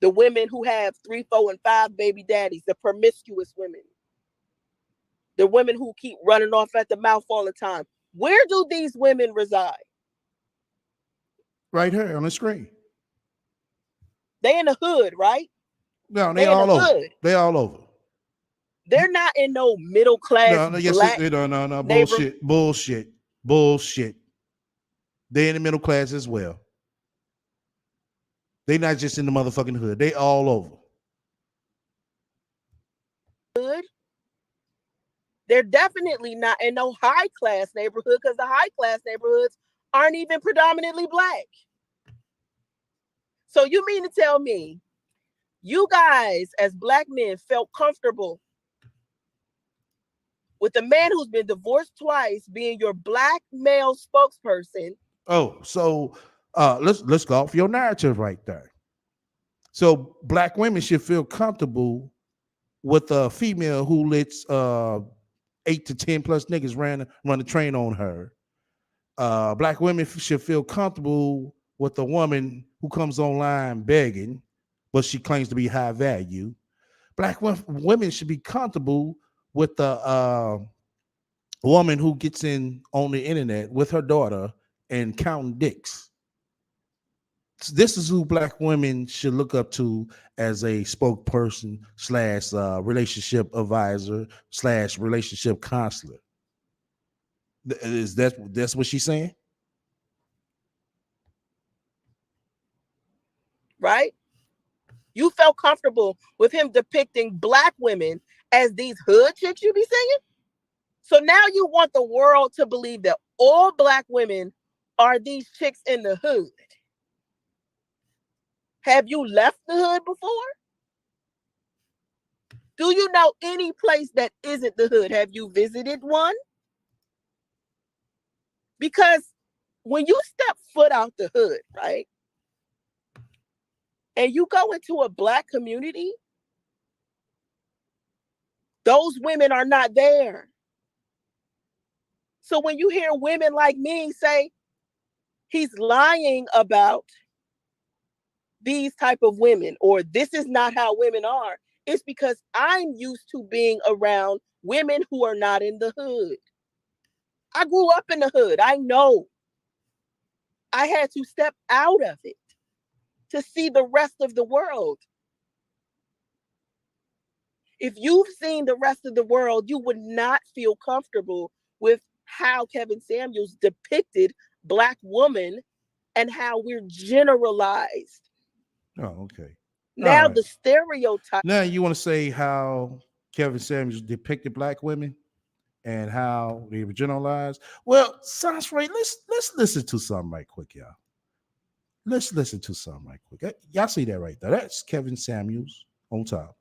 the women who have 3, 4, and 5 baby daddies, the promiscuous women, the women who keep running off at the mouth all the time. Where do these women reside? Right here on the screen. They in the hood, right? No, they They in the all over. hood. They all over. They're not in no middle class No, yes, black no, neighborhood. bullshit. They're in the middle class as well. They not just in the motherfucking hood. They all over. They're definitely not in no high class neighborhood because the high class neighborhoods aren't even predominantly black. So you mean to tell me you guys as black men felt comfortable with a man who's been divorced twice being your black male spokesperson? Oh, so let's go off your narrative right there. So black women should feel comfortable with a female who lets 8 to 10 plus niggas run a train on her. Black women should feel comfortable with a woman who comes online begging, but she claims to be high value. Black women should be comfortable with a woman who gets in on the internet with her daughter and counting dicks. This is who black women should look up to as a spokesperson slash relationship advisor slash relationship counselor. Is that's what she's saying? Right? You felt comfortable with him depicting black women as these hood chicks you be singing? So now you want the world to believe that all black women are these chicks in the hood. Have you left the hood before? Do you know any place that isn't the hood? Have you visited one? Because when you step foot out the hood, right, and you go into a black community, those women are not there. So when you hear women like me say he's lying about these type of women, or this is not how women are, it's because I'm used to being around women who are not in the hood. I grew up in the hood. I know. I had to step out of it to see the rest of the world. If you've seen the rest of the world, you would not feel comfortable with how Kevin Samuels depicted black women and how we're generalized. Oh, okay. Now the stereotype. Now you want to say how Kevin Samuels depicted black women and how they were generalized? Well, sounds right. Let's listen to something right quick, y'all. Let's listen to something right quick. Y'all see that right there? That's Kevin Samuels on top,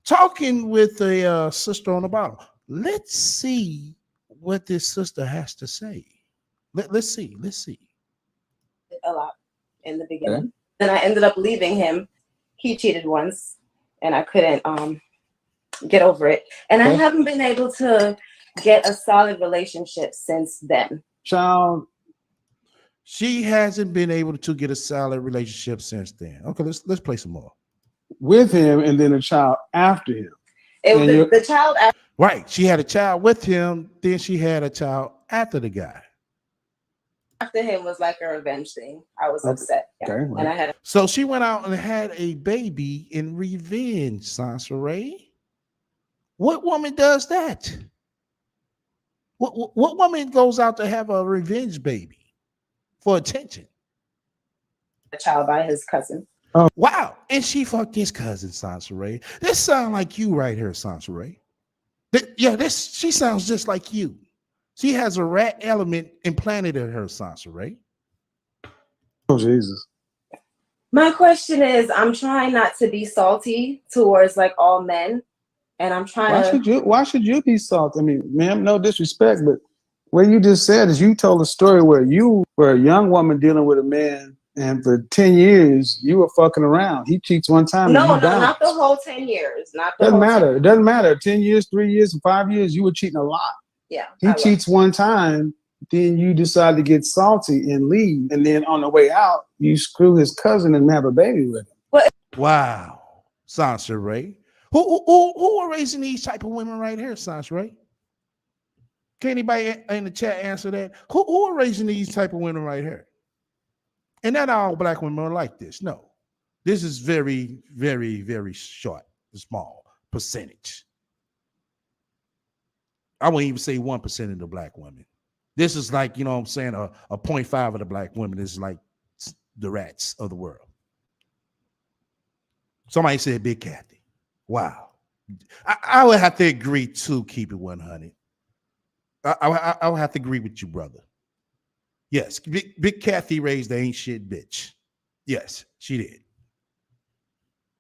talking with a sister on the bottom. Let's see what this sister has to say. Let's see. A lot in the beginning. Okay. Then I ended up leaving him. He cheated once, and I couldn't get over it. And I haven't been able to get a solid relationship since then. Child, she hasn't been able to get a solid relationship since then. Okay, let's play some more. With him, and then a child after him. The child after. Right, she had a child with him, then she had a child after the guy. After him was like a revenge thing. I was upset. Yeah. Okay, right. And I had. So she went out and had a baby in revenge, Sansaray. What woman does that? What woman goes out to have a revenge baby for attention? A child by his cousin. Oh wow! And she fucked his cousin, Sansaray. This sounds like you right here, Sansaray. She sounds just like you. She has a rat element implanted in her, Sansaray. Oh Jesus! My question is, I'm trying not to be salty towards like all men, and I'm trying. Why should you be salty? I mean, ma'am, no disrespect, but what you just said is you told a story where you were a young woman dealing with a man, and for 10 years you were fucking around. He cheats one time. No, not the whole 10 years. Not the doesn't whole matter. 10 It doesn't matter. 10 years, 3 years, 5 years, you were cheating a lot. Yeah. He cheats one time, then you decide to get salty and leave, and then on the way out, you screw his cousin and have a baby with him. Wow, Sansa Ray. Who are raising these type of women right here, Sansa Ray? Can anybody in the chat answer that? Who are raising these type of women right here? And not all black women are like this. No, this is very, very, very short, small percentage. I won't even say 1% of the black women. This is like, you know what I'm saying, a 0.5 of the black women is like the rats of the world. Somebody said Big Kathy. Wow. I would have to agree to keep it 100. I would have to agree with you, brother. Yes, Big Kathy raised the ain't shit bitch. Yes, she did.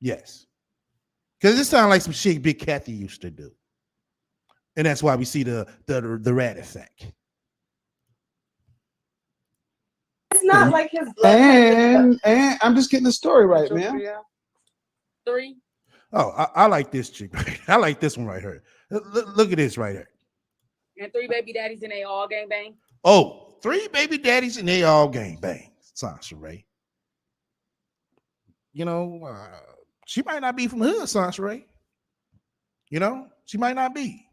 Yes. Because it sounds like some shit Big Kathy used to do. And that's why we see the rat effect. It's not like his blood. And I'm just getting the story right, man. 3. Oh, I like this chick. I like this one right here. Look at this right here. And 3 baby daddies and they all gang bang. Oh, 3 baby daddies and they all gang bang. Sansa Ray. You know, she might not be from hood, Sansa Ray. You know, she might not be.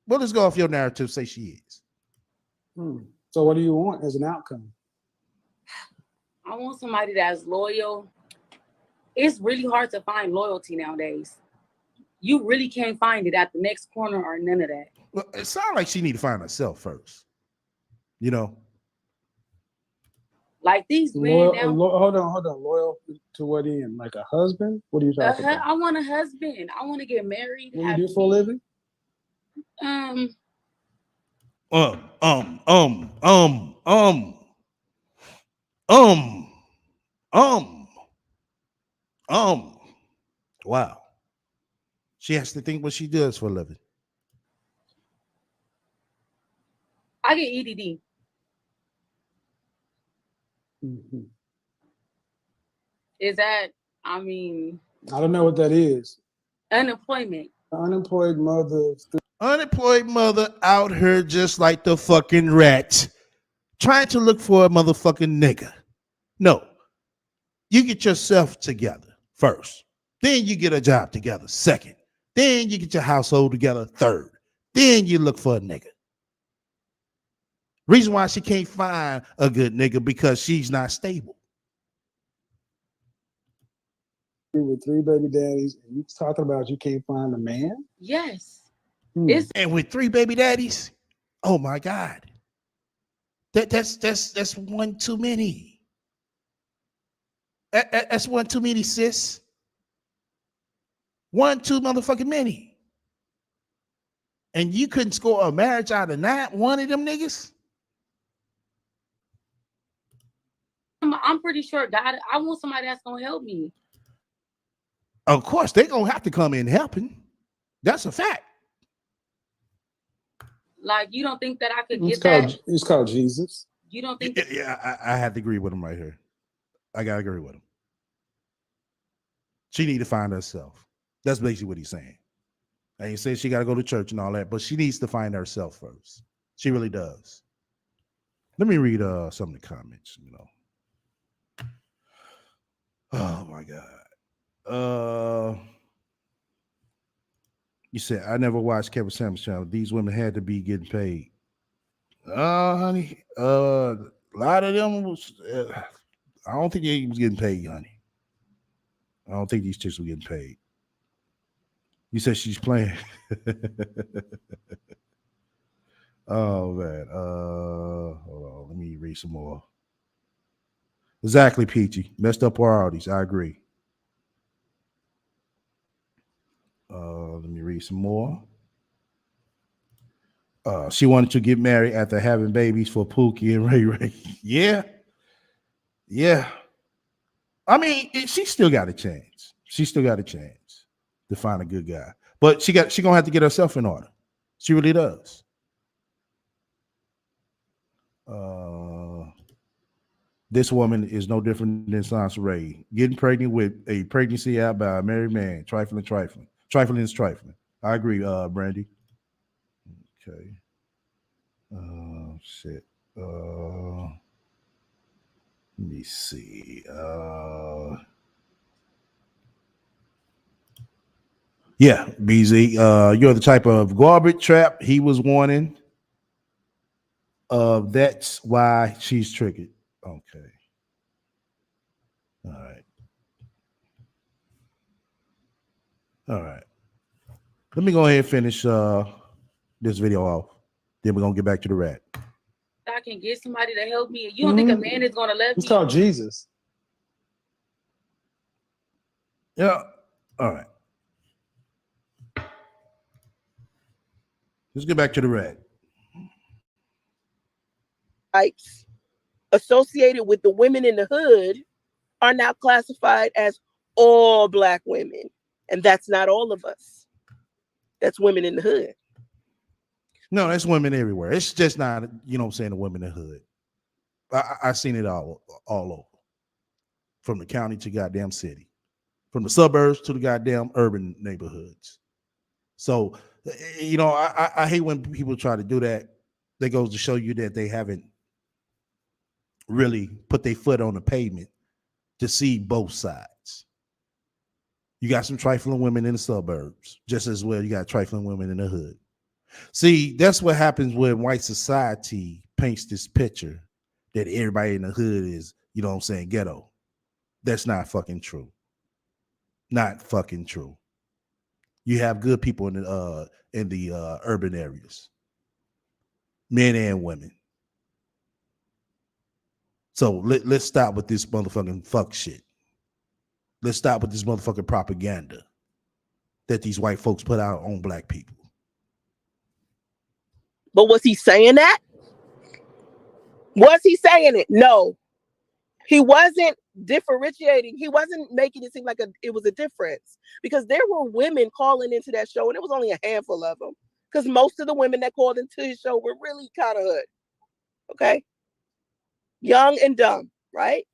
Well, let's go off your narrative. Say she is. So what do you want as an outcome? I want somebody that's loyal. It's really hard to find loyalty nowadays. You really can't find it at the next corner or none of that. Well, it sounds like she need to find herself first. You know, like these men now. Hold on. Loyal to what end? Like a husband? What are you talking about? I want a husband. I want to get married. What do you do for a living? Wow. She has to think what she does for a living. I get EDD. Mm-hmm. Is that, I mean, I don't know what that is. Unemployment. Unemployed mother. Unemployed mother out here just like the fucking rat, trying to look for a motherfucking nigga. No. You get yourself together first. Then you get a job together second. Then you get your household together third. Then you look for a nigga. Reason why she can't find a good nigga because she's not stable. With 3 baby daddies, and you talking about you can't find a man? Yes. And with 3 baby daddies, oh my God. That's one too many. That's one too many, sis. One too motherfucking many. And you couldn't score a marriage out of one of them niggas? I'm pretty sure God, I want somebody that's gonna help me. Of course, they're gonna have to come in helping. That's a fact. Like, you don't think that I could get that? It's called Jesus. You don't think? Yeah, I have to agree with him right here. I gotta agree with him. She need to find herself. That's basically what he's saying. And he says she got to go to church and all that, but she needs to find herself first. She really does. Let me read some of the comments. You know. Oh my God. You said I never watched Kevin Samuels channel. These women had to be getting paid. Honey. A lot of them was. I don't think they was getting paid, honey. I don't think these chicks were getting paid. You said she's playing. Oh man. Hold on. Let me read some more. Exactly, Peachy. Messed up priorities. I agree. Let me read some more. She wanted to get married after having babies for Pookie and Ray Ray. Yeah. I mean, she still got a chance. She still got a chance to find a good guy. But she gonna have to get herself in order. She really does. This woman is no different than Sansa Ray. Getting pregnant with a pregnancy out by a married man. Trifling. Trifling is trifling. I agree, Brandy. Okay. Oh shit. Let me see. Yeah, BZ. You're the type of garbage trap he was warning. That's why she's triggered. Okay. All right. All right. Let me go ahead and finish this video off. Then we're gonna get back to the rat. I can get somebody to help me. You don't think a man is gonna let It's me? called Jesus. Yeah. All right. Let's get back to the rat. Types associated with the women in the hood are now classified as all Black women. And that's not all of us. That's women in the hood. No, that's women everywhere. It's just not, you know what I'm saying, the women in the hood. I seen it all over. From the county to goddamn city. From the suburbs to the goddamn urban neighborhoods. So, you know, I hate when people try to do that. That goes to show you that they haven't really put their foot on the pavement to see both sides. You got some trifling women in the suburbs, just as well you got trifling women in the hood. See, that's what happens when white society paints this picture that everybody in the hood is, you know what I'm saying, ghetto. That's not fucking true. Not fucking true. You have good people in the urban areas, men and women. So let's stop with this motherfucking fuck shit. Let's stop with this motherfucking propaganda that these white folks put out on Black people. But was he saying that? Was he saying it? No. He wasn't differentiating. He wasn't making it seem like it was a difference, because there were women calling into that show, and it was only a handful of them, because most of the women that called into his show were really kind of hood. Okay. Young and dumb, right?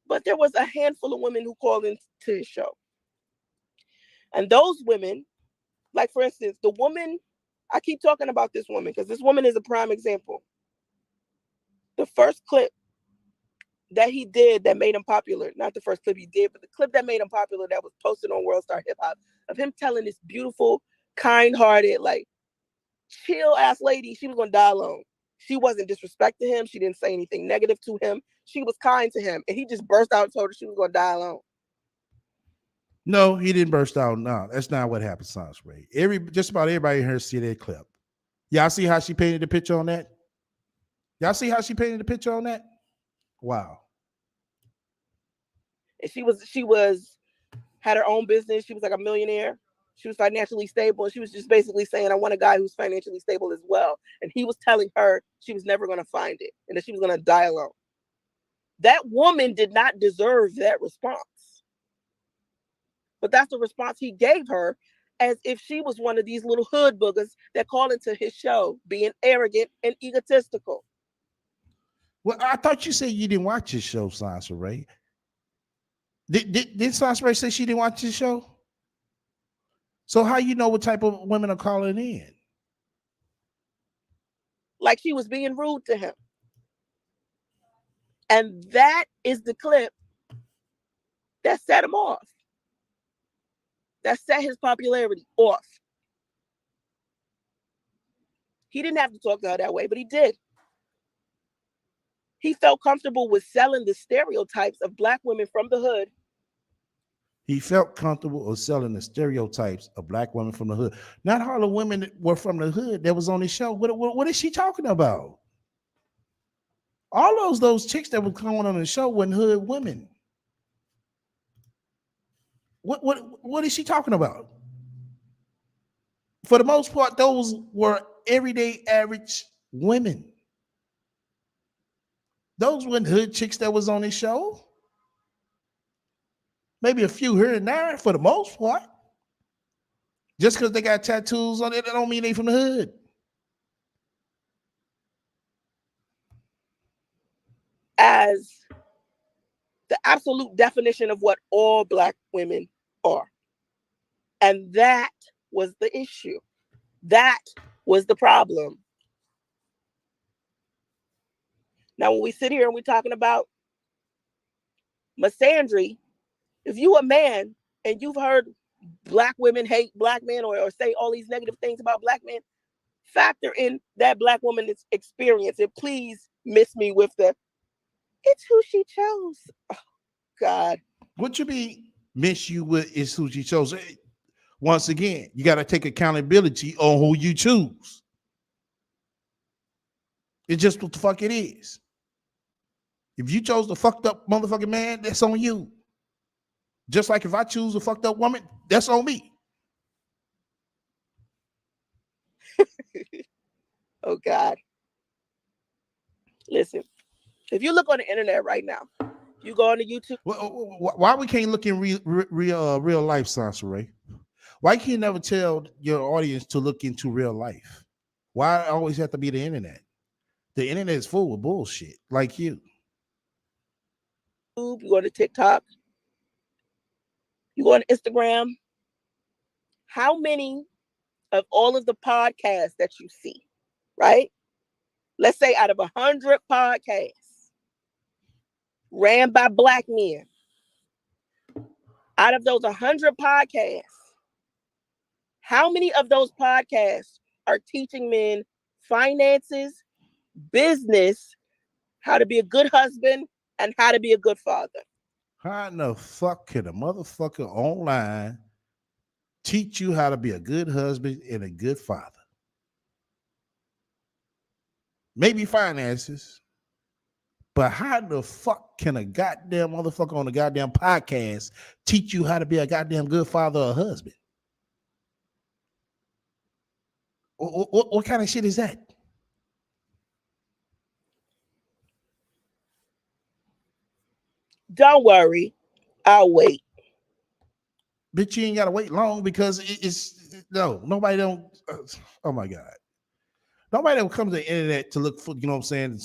But there was a handful of women who called into his show. And those women, like for instance, the woman, I keep talking about this woman because this woman is a prime example. The first clip that he did that made him popular, not the first clip he did, but the clip that made him popular that was posted on World Star Hip Hop, of him telling this beautiful, kind-hearted, like chill ass lady she was gonna die alone. She wasn't disrespecting him. She didn't say anything negative to him. She was kind to him, and he just burst out and told her she was gonna die alone. No, he didn't burst out. No, that's not what happened, Sans Ray. Just about everybody in here see that clip. Y'all see how she painted the picture on that? Y'all see how she painted the picture on that? Wow. And she had her own business. She was like a millionaire. She was financially stable. And she was just basically saying, I want a guy who's financially stable as well. And he was telling her she was never going to find it and that she was going to die alone. That woman did not deserve that response. But that's the response he gave her, as if she was one of these little hood boogers that called into his show being arrogant and egotistical. Well, I thought you said you didn't watch his show, Sans Ray. Did Sans Ray say she didn't watch his show? So how you know what type of women are calling in? Like she was being rude to him. And that is the clip that set him off. That set his popularity off. He didn't have to talk to her that way, but he did. He felt comfortable with selling the stereotypes of Black women from the hood. He felt comfortable with selling the stereotypes of Black women from the hood. Not all the women that were from the hood that was on his show. What is she talking about? All those chicks that were coming on the show weren't hood women. What is she talking about? For the most part, those were everyday average women. Those weren't hood chicks that was on his show. Maybe a few here and there for the most part. Just because they got tattoos on it, that don't mean they from the hood. As the absolute definition of what all Black women are. And that was the issue. That was the problem. Now, when we sit here and we're talking about misandry, if you a man and you've heard black women hate black men or say all these negative things about black men, factor in that black woman's experience and please miss me with the, it's who she chose. Oh, God. What you mean miss you with is who she chose? Once again, you got to take accountability on who you choose. It's just what the fuck it is. If you chose the fucked up motherfucking man, that's on you. Just like if I choose a fucked up woman, that's on me. Oh, God. Listen, if you look on the internet right now, you go on to YouTube. Why we can't look in real life, Sansa? Why can't you never tell your audience to look into real life? Why it always have to be the internet? The internet is full of bullshit like you. You go to TikTok, you go on Instagram. How many of all of the podcasts that you see, right? Let's say out of 100 podcasts ran by black men, out of those 100 podcasts, how many of those podcasts are teaching men finances, business, how to be a good husband, and how to be a good father? How in the fuck can a motherfucker online teach you how to be a good husband and a good father? Maybe finances, but how the fuck can a goddamn motherfucker on a goddamn podcast teach you how to be a goddamn good father or husband? What kind of shit is that? Don't worry, I'll wait. Bitch, you ain't gotta wait long because nobody don't. Oh my god, nobody don't come to the internet to look for, you know what I'm saying,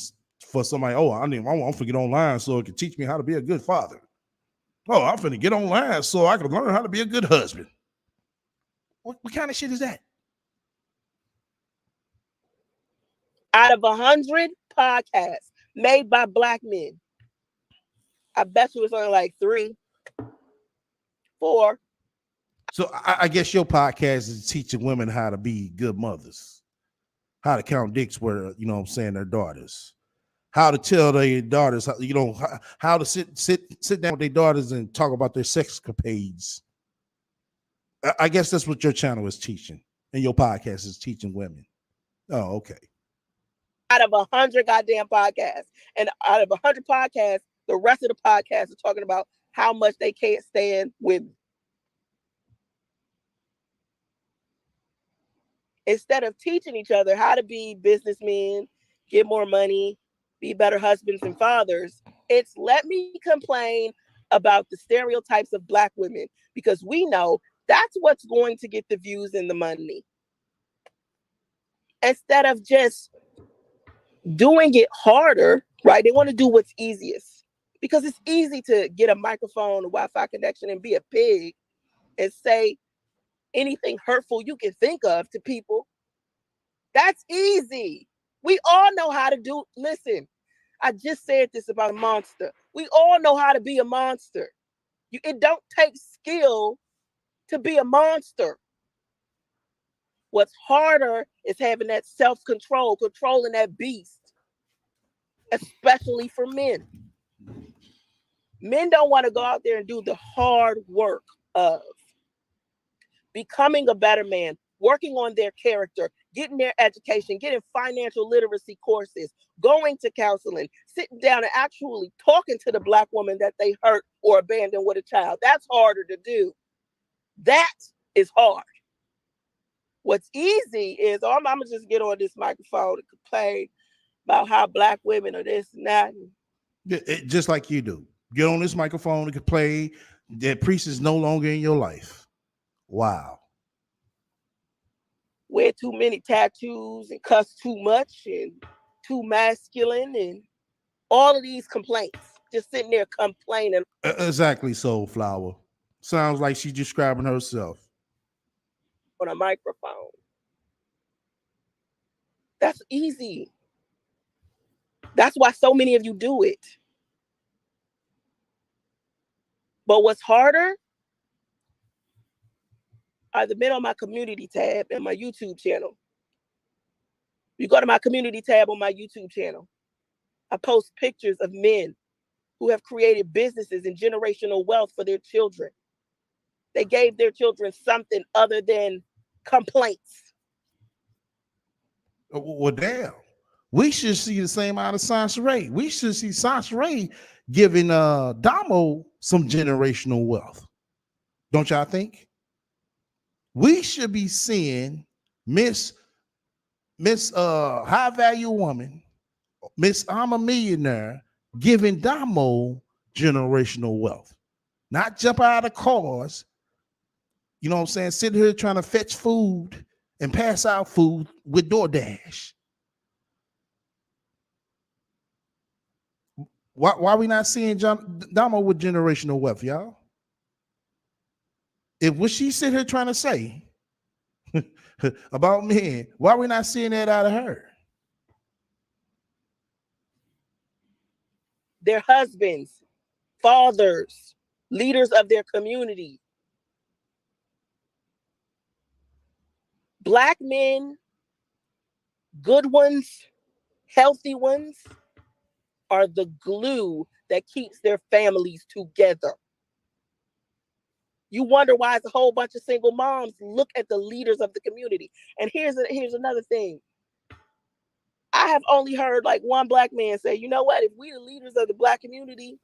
for somebody. Oh, I want to get online so it can teach me how to be a good father. Oh, I'm finna get online so I can learn how to be a good husband. What kind of shit is that? Out of 100 podcasts made by black men, I bet you it's only like 3, 4. So I guess your podcast is teaching women how to be good mothers, how to count dicks where, you know what I'm saying, their daughters, how to tell their daughters, how to sit down with their daughters and talk about their sexcapades. I guess that's what your channel is teaching, and your podcast is teaching women. Oh, okay. Out of 100 goddamn podcasts, and out of 100 podcasts, the rest of the podcasts are talking about how much they can't stand women. Instead of teaching each other how to be businessmen, get more money, be better husbands and fathers, it's let me complain about the stereotypes of black women, because we know that's what's going to get the views and the money. Instead of just doing it harder, right? They want to do what's easiest, because it's easy to get a microphone, a Wi-Fi connection, and be a pig and say anything hurtful you can think of to people. That's easy. We all know how to do. Listen, I just said this about a monster. We all know how to be a monster. It don't take skill to be a monster. What's harder is having that self-control, controlling that beast, especially for men. Men don't want to go out there and do the hard work of becoming a better man, working on their character, getting their education, getting financial literacy courses, going to counseling, sitting down and actually talking to the black woman that they hurt or abandoned with a child. That's harder to do. That is hard. What's easy is, oh, I'm gonna just get on this microphone and complain about how black women are this and that. Just like you do. Get on this microphone and complain that priest is no longer in your life. Wow. Wear too many tattoos and cuss too much and too masculine and all of these complaints. Just sitting there complaining. Exactly, Soul Flower. Sounds like she's describing herself On a microphone. That's easy. That's why so many of you do it. But what's harder are the men on my community tab and my YouTube channel. You go to my community tab on my YouTube channel, I post pictures of men who have created businesses and generational wealth for their children. They gave their children something other than complaints. Well, damn. We should see the same out of Sansaray. We should see Sansaray giving Damo some generational wealth. Don't y'all think? We should be seeing Miss High Value Woman, Miss I'm a Millionaire, giving Damo generational wealth. Not jump out of cars, you know what I'm saying, sitting here trying to fetch food and pass out food with DoorDash. Why are we not seeing Damo with generational wealth, y'all? If what she sit here trying to say about men, why are we not seeing that out of her? Their husbands, fathers, leaders of their community. Black men, good ones, healthy ones, are the glue that keeps their families together. You wonder why it's a whole bunch of single moms. Look at the leaders of the community. And here's another thing. I have only heard like one Black man say, you know what, if we the leaders of the Black community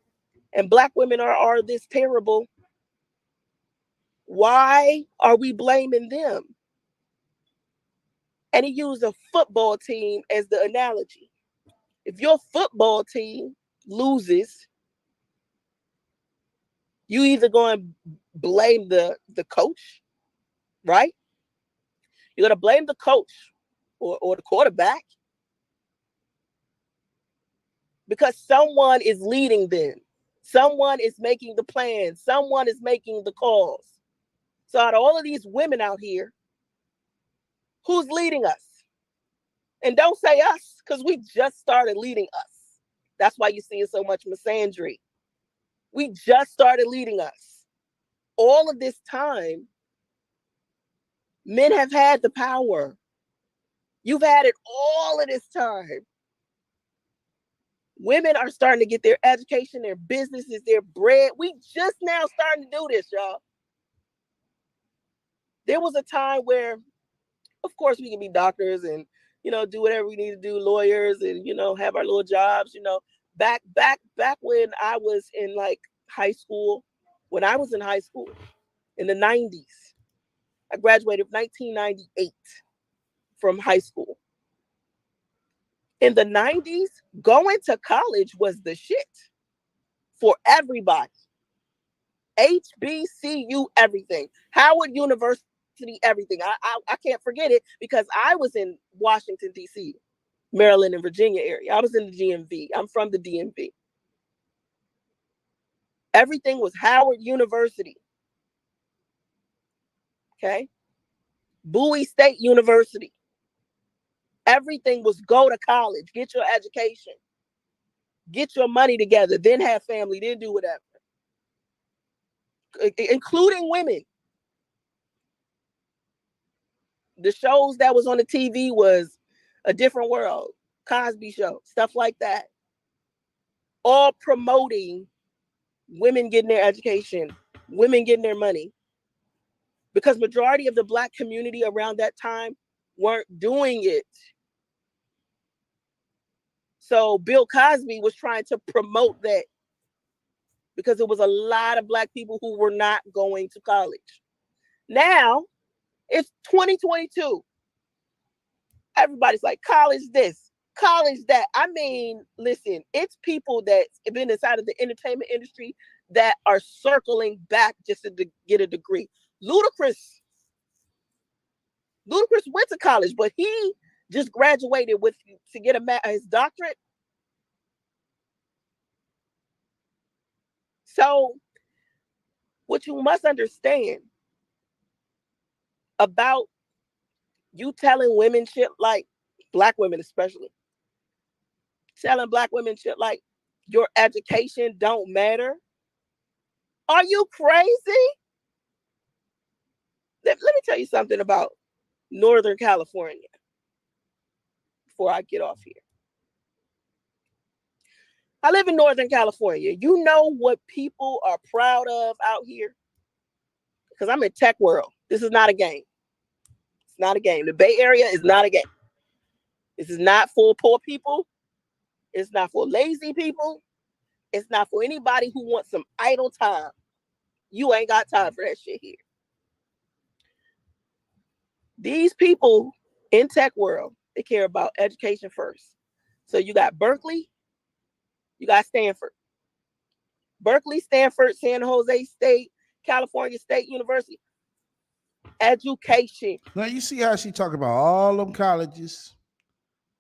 and Black women are this terrible, why are we blaming them? And he used a football team as the analogy. If your football team loses, you either going to blame the coach, right? You're going to blame the coach or the quarterback because someone is leading them. Someone is making the plans. Someone is making the calls. So out of all of these women out here, who's leading us? And don't say us, because we just started leading us. That's why you're seeing so much misandry. We just started leading us. All of this time, men have had the power. You've had it all of this time. Women are starting to get their education, their businesses, their bread. We just now starting to do this, y'all. There was a time where, of course, we can be doctors and, you know, do whatever we need to do, lawyers, and, you know, have our little jobs, you know. Back when I was in like high school, in the 90s, I graduated 1998 from high school. In the 90s, going to college was the shit for everybody. HBCU, everything. Howard University, everything. I can't forget it because I was in Washington, D.C., Maryland and Virginia area. I was in the DMV. I'm from the DMV. Everything was Howard University. Okay. Bowie State University. Everything was go to college, get your education, get your money together, then have family, then do whatever. Including women. The shows that was on the TV was A Different World, Cosby Show, stuff like that. All promoting women getting their education, women getting their money. Because majority of the Black community around that time weren't doing it. So Bill Cosby was trying to promote that because there was a lot of Black people who were not going to college. Now, it's 2022. Everybody's like, college this, college that. I mean, listen, it's people that's been inside of the entertainment industry that are circling back just to get a degree. Ludacris went to college, but he just graduated to get his doctorate. So what you must understand about you telling women shit, like Black women especially, telling black women shit like your education don't matter. Are you crazy? Let me tell you something about Northern California before I get off here. I live in Northern California. You know what people are proud of out here? Because I'm in tech world. This is not a game. It's not a game. The Bay Area is not a game. This is not for poor people. It's not for lazy people. It's not for anybody who wants some idle time. You ain't got time for that shit here. These people in tech world, they care about education first. So you got Berkeley, you got Stanford. Berkeley, Stanford, San Jose State, California State University. Education. Now you see how she talked about all them colleges,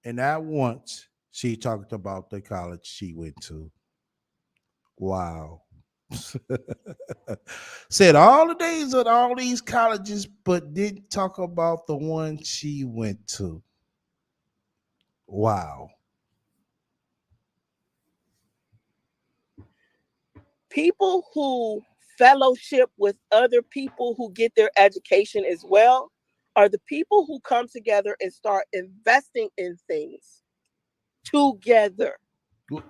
and not once she talked about the college she went to. Wow. Said all the days at all these colleges, but didn't talk about the one she went to. Wow. People who fellowship with other people who get their education as well are the people who come together and start investing in things together.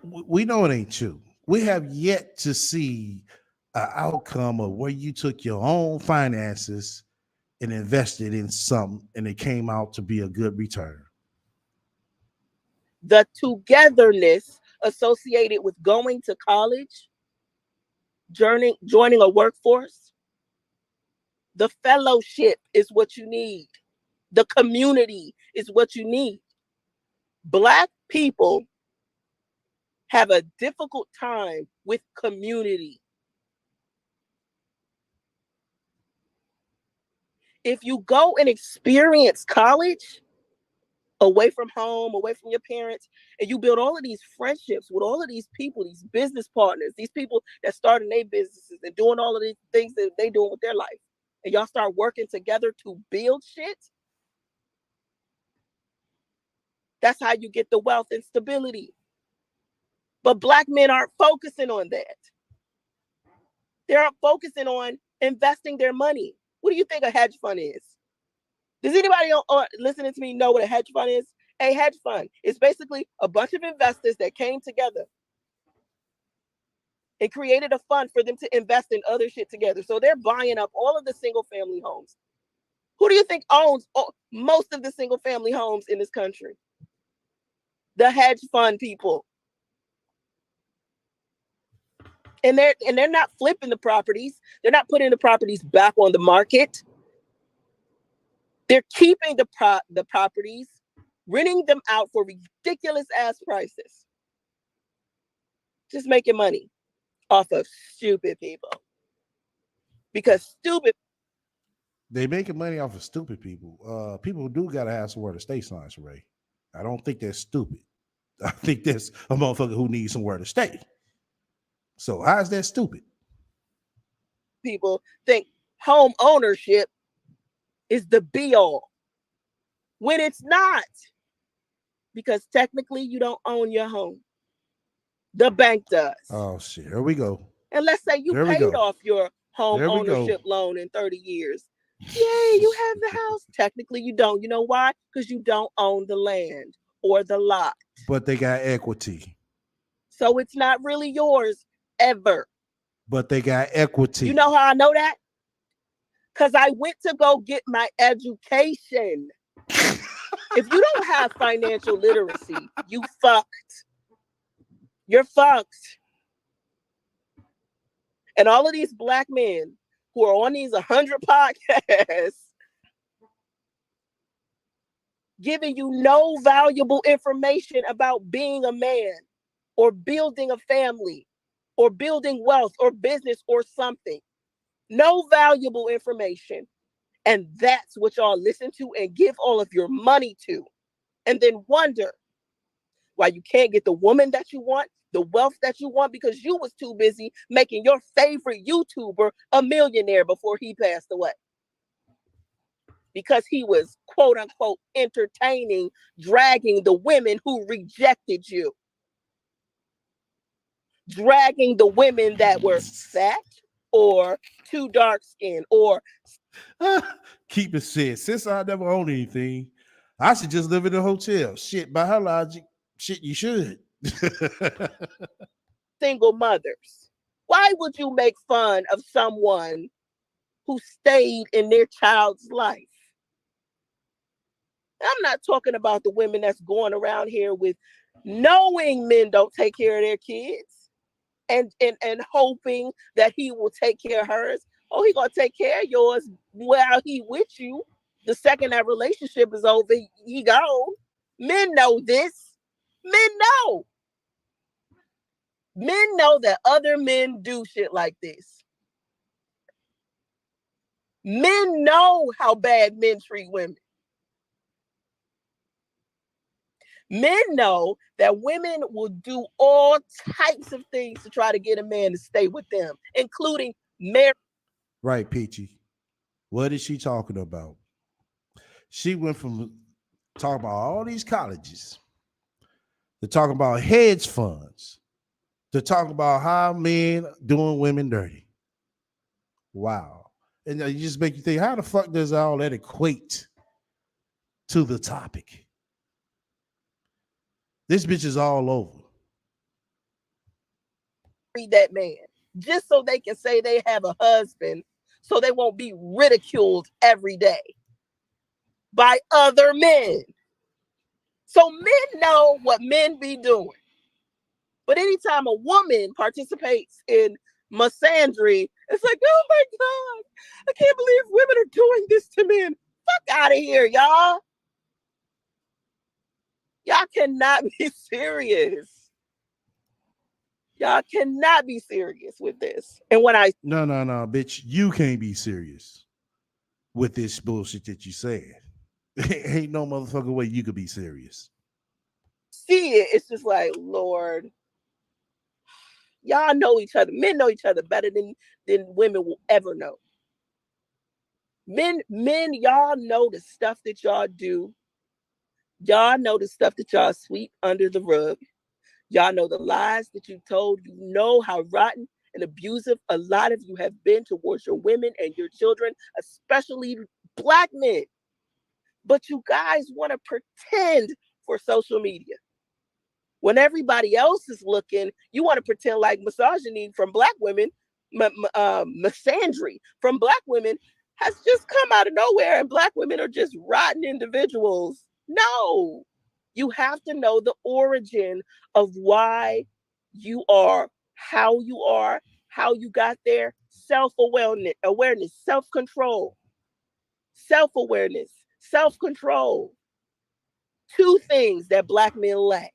We know it ain't true. We have yet to see an outcome of where you took your own finances and invested in something and it came out to be a good return. The togetherness associated with going to college, joining a workforce, the fellowship is what you need. The community is what you need. Black people have a difficult time with community. If you go and experience college away from home, away from your parents, and you build all of these friendships with all of these people, these business partners, these people that starting their businesses and doing all of these things that they doing with their life, and y'all start working together to build shit, that's how you get the wealth and stability. But Black men aren't focusing on that. They aren't focusing on investing their money. What do you think a hedge fund is? Does anybody listening to me know what a hedge fund is? A hedge fund is basically a bunch of investors that came together and created a fund for them to invest in other shit together. So they're buying up all of the single family homes. Who do you think owns most of the single family homes in this country? The hedge fund people. And they're not flipping the properties. They're not putting the properties back on the market. They're keeping the properties, renting them out for ridiculous ass prices. Just making money off of stupid people. Because stupid. They making money off of stupid people. People do gotta have somewhere to stay, Science Ray. I don't think that's stupid. I think that's a motherfucker who needs somewhere to stay. So how is that stupid? People think home ownership is the be all when it's not, because technically you don't own your home. The bank does. Oh shit, here we go. And let's say you paid off your home ownership loan in 30 years. Yay, you have the house. Technically you don't. You know why? Because you don't own the land or the lot. But they got equity. So it's not really yours ever. But they got equity. You know how I know that? Because I went to go get my education. If you don't have financial literacy, you fucked. You're fucked. And all of these Black men who are on these 100 podcasts giving you no valuable information about being a man or building a family or building wealth or business or something. No valuable information. And that's what y'all listen to and give all of your money to. And then wonder why you can't get the woman that you want, the wealth that you want, because you was too busy making your favorite YouTuber a millionaire before he passed away. Because he was, quote unquote, entertaining, dragging the women who rejected you. dragging the women that were fat or too dark skinned or Keep it said. Since I never own anything, I should just live in a hotel. Shit, by her logic, shit, you should. single mothers. Why would you make fun of someone who stayed in their child's life? I'm not talking about the women that's going around here with knowing men don't take care of their kids and hoping that he will take care of hers. Oh, he gonna take care of yours while he with you. The second that relationship is over, he gone. Men know this. Men know. Men know that other men do shit like this. Men know how bad men treat women. Men know that women will do all types of things to try to get a man to stay with them, including marriage. Right, Peachy. What is she talking about? She went from talking about all these colleges to talking about hedge funds to talk about how men doing women dirty. Wow. And you just make you think, how the fuck does all that equate to the topic? This bitch is all over. That man, just so they can say they have a husband, so they won't be ridiculed every day by other men. So men know what men be doing. But anytime a woman participates in misandry, it's like, oh my God, I can't believe women are doing this to men. Fuck out of here, y'all. Y'all cannot be serious. Y'all cannot be serious with this. And when I No, bitch, you can't be serious with this bullshit that you said. Ain't no motherfucking way you could be serious. see it, it's just like, Lord, y'all know each other. Men know each other better than women will ever know. Men, y'all know the stuff that y'all do. Y'all know the stuff that y'all sweep under the rug. Y'all know the lies that you told. You know how rotten and abusive a lot of you have been towards your women and your children, especially Black men. But you guys want to pretend for social media. When everybody else is looking, you want to pretend like misogyny from Black women, misandry from Black women has just come out of nowhere and Black women are just rotten individuals. No, you have to know the origin of why you are, how you got there, awareness, self-control, self-awareness, self-control. Two things that Black men lack.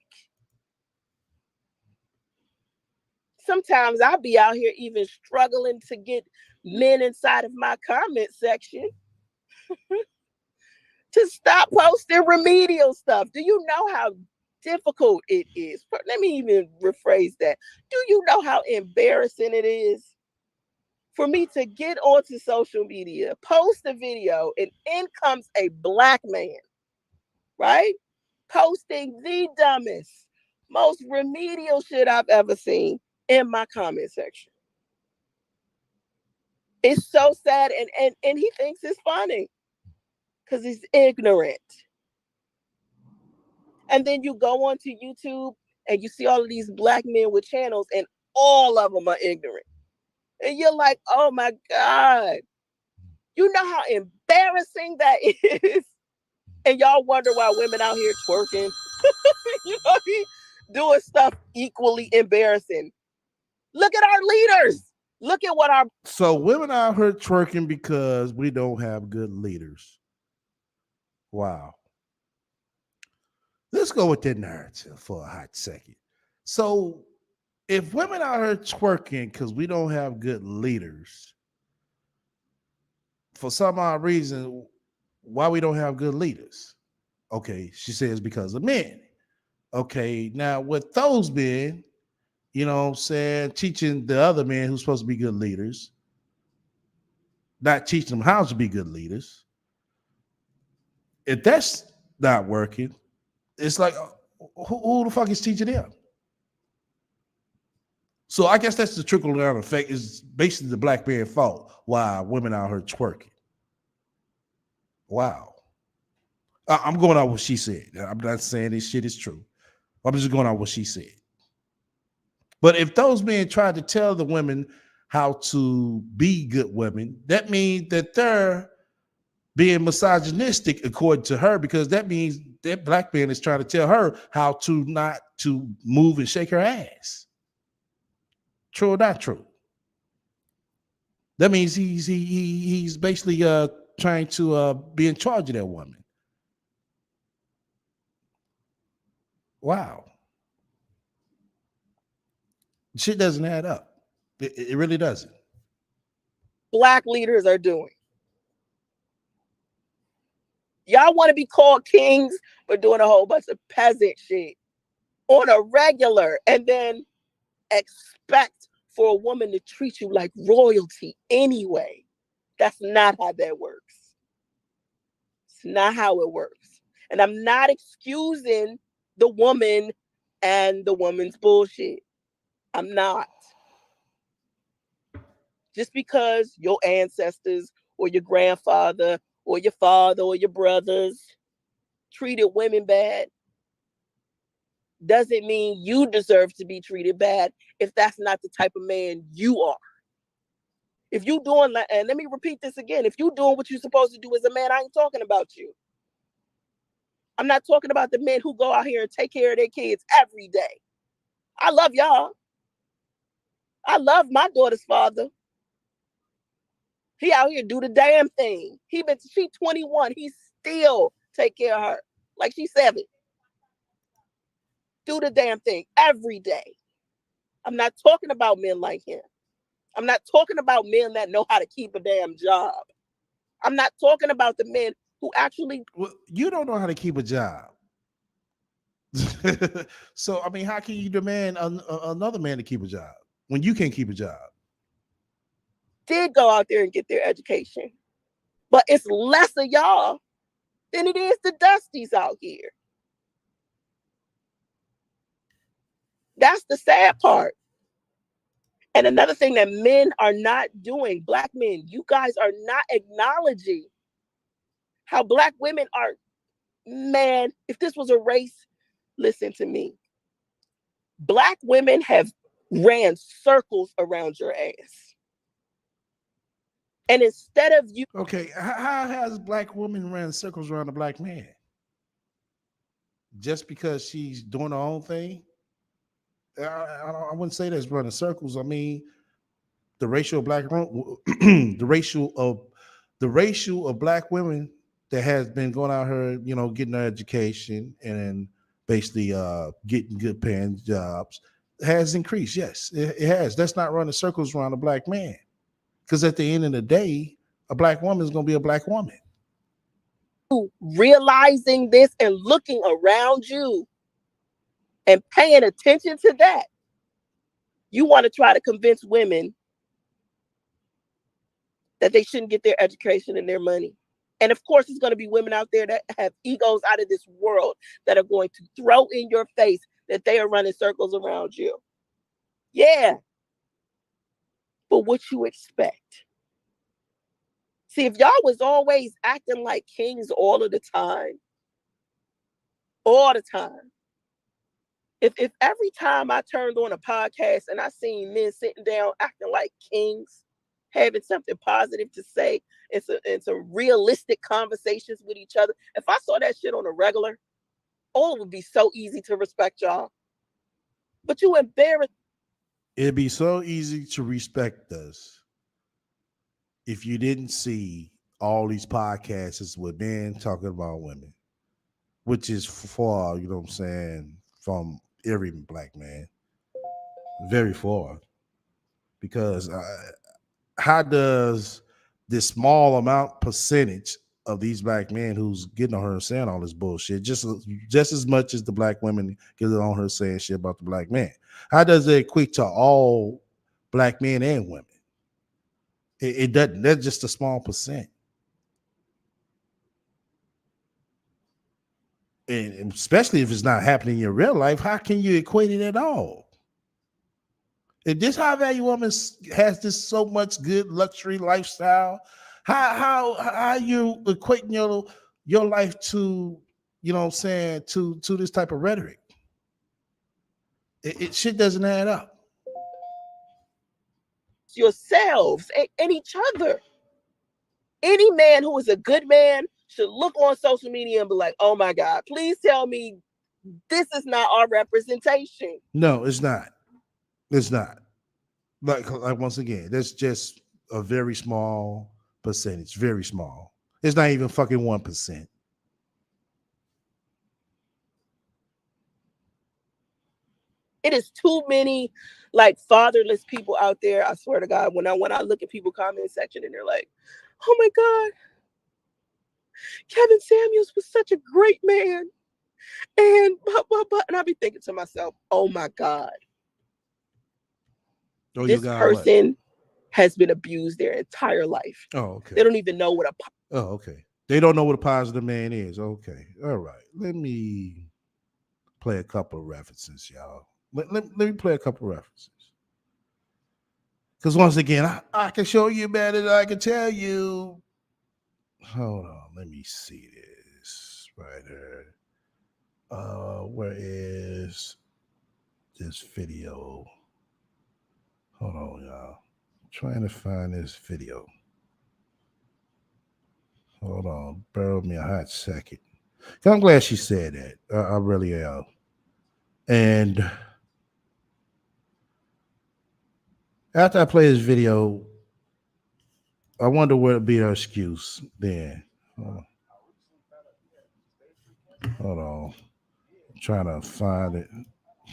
Sometimes I'll be out here even struggling to get men inside of my comment section to stop posting remedial stuff. Do you know how difficult it is? Let me even rephrase that. Do you know how embarrassing it is for me to get onto social media, post a video, and in comes a Black man, right? Posting the dumbest, most remedial shit I've ever seen in my comment section. It's so sad, and he thinks it's funny because he's ignorant. And then you go onto YouTube and you see all of these Black men with channels, and all of them are ignorant. And you're like, oh my God. You know how embarrassing that is? And y'all wonder why women out here twerking. You know, doing stuff equally embarrassing. Look at our leaders. Look at what our... So women out here twerking because we don't have good leaders. Wow. Let's go with that narrative for a hot second. So if women out here twerking because we don't have good leaders, for some odd reason, why we don't have good leaders? Okay, she says because of men. Okay, now with those men, you know what I'm saying, teaching the other men who's supposed to be good leaders, not teaching them how to be good leaders. If that's not working, it's like, who the fuck is teaching them? So I guess that's the trickle down effect. Is basically the black man fault why women out here twerking. Wow. I'm going out what she said. I'm not saying this shit is true. I'm just going out what she said. But if those men tried to tell the women how to be good women, that means that they're being misogynistic according to her, because that means that black man is trying to tell her how to not to move and shake her ass. True or not true? That means he's basically trying to be in charge of that woman. Wow. Shit doesn't add up. It really doesn't. Black leaders are doing. Y'all want to be called kings, but doing a whole bunch of peasant shit on a regular, and then expect for a woman to treat you like royalty anyway. That's not how that works. It's not how it works. And I'm not excusing the woman and the woman's bullshit. I'm not. Just because your ancestors or your grandfather or your father or your brothers treated women bad doesn't mean you deserve to be treated bad if that's not the type of man you are. If you doing, and let me repeat this again, if you doing what you're supposed to do as a man, I ain't talking about you. I'm not talking about the men who go out here and take care of their kids every day. I love y'all. I love my daughter's father. He out here do the damn thing. She 21. He still take care of her like she's 7. Do the damn thing every day. I'm not talking about men like him. I'm not talking about men that know how to keep a damn job. I'm not talking about the men who actually. Well, you don't know how to keep a job. So, I mean, how can you demand another man to keep a job when you can't keep a job? Did go out there and get their education. But it's less of y'all than it is the Dusties out here. That's the sad part. And another thing that men are not doing, black men, you guys are not acknowledging how black women are. Man, if this was a race, listen to me. Black women have ran circles around your ass. And instead of you. Okay, how has black woman ran circles around a black man? Just because she's doing her own thing? I wouldn't say that's running circles. I mean, the ratio of black the ratio of black women that has been going out here, getting their education and basically getting good paying jobs has increased. Yes, it has. That's not running circles around a black man, because at the end of the day, a black woman is going to be a black woman. Realizing this and looking around you and paying attention to that, you want to try to convince women that they shouldn't get their education and their money. And of course, it's going to be women out there that have egos out of this world that are going to throw in your face that they are running circles around you. Yeah. But what you expect? See, if y'all was always acting like kings all of the time, if every time I turned on a podcast and I seen men sitting down acting like kings, having something positive to say, and some realistic conversations with each other, if I saw that shit on a regular, it would be so easy to respect y'all. But you embarrass. It'd be so easy to respect us if you didn't see all these podcasts with men talking about women, which is far, you know what I'm saying, from every black man. Very far. Because how does this small amount percentage of these black men who's getting on her and saying all this bullshit, just as much as the black women get on her saying shit about the black man, how does it equate to all black men and women? It doesn't. That's just a small percent. And especially if it's not happening in your real life, how can you equate it at all? If this high value woman has this so much good luxury lifestyle, how you equating your life to, you know what I'm saying, to this type of rhetoric? It shit doesn't add up. Yourselves and each other. Any man who is a good man should look on social media and be like, oh my God, please tell me this is not our representation. No, it's not. It's not. Like once again, that's just a very small percentage. Very small. It's not even fucking 1%. It is too many like fatherless people out there. I swear to God, when I look at people comment section and they're like, oh my God, Kevin Samuels was such a great man. And and I'll be thinking to myself, oh my God, Oh, this person has been abused their entire life. Oh, okay. They don't even know what a okay. They don't know what a positive man is. Okay. All right. Let me play a couple of references, y'all. Let me play a couple of references. Because once again, I can show you better than I can tell you. Hold on. Let me see this right here. Where is this video? Hold on, y'all. I'm trying to find this video. Hold on. Bear with me a hot second. I'm glad she said that. I really am. And after I play this video, I wonder what would be her excuse then. Hold on. I'm trying to find it.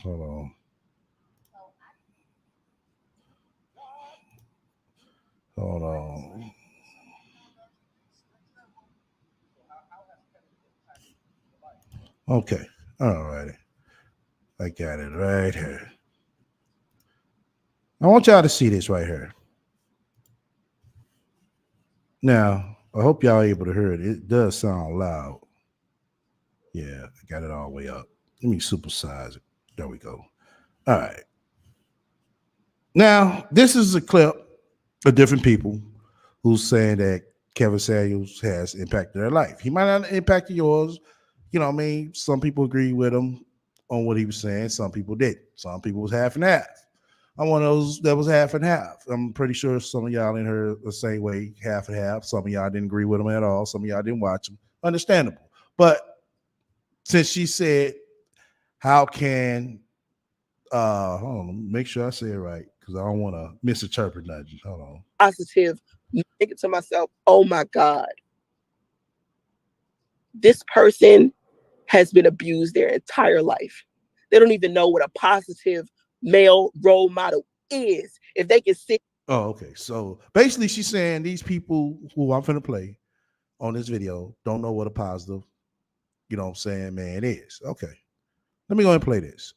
Hold on. Hold on. Okay. All righty. I got it right here. I want y'all to see this right here. Now, I hope y'all are able to hear it. It does sound loud. Yeah, I got it all the way up. Let me supersize it. There we go. All right. Now, this is a clip of different people who's saying that Kevin Samuels has impacted their life. He might not have impacted yours. You know what I mean? Some people agree with him on what he was saying. Some people didn't. Some people was half and half. I'm one of those that was half and half. I'm pretty sure some of y'all in here the same way, half and half. Some of y'all didn't agree with him at all. Some of y'all didn't watch him. Understandable. But since she said, how can hold on, make sure I say it right because I don't want to misinterpret nothing. Hold on. positive, thinking to myself, oh my God, this person has been abused their entire life. They don't even know what a positive male role model is. If they can sit. Oh, okay. So basically, she's saying these people who I'm finna play on this video don't know what a positive, you know what I'm saying, man is. Okay. Let me go and play this.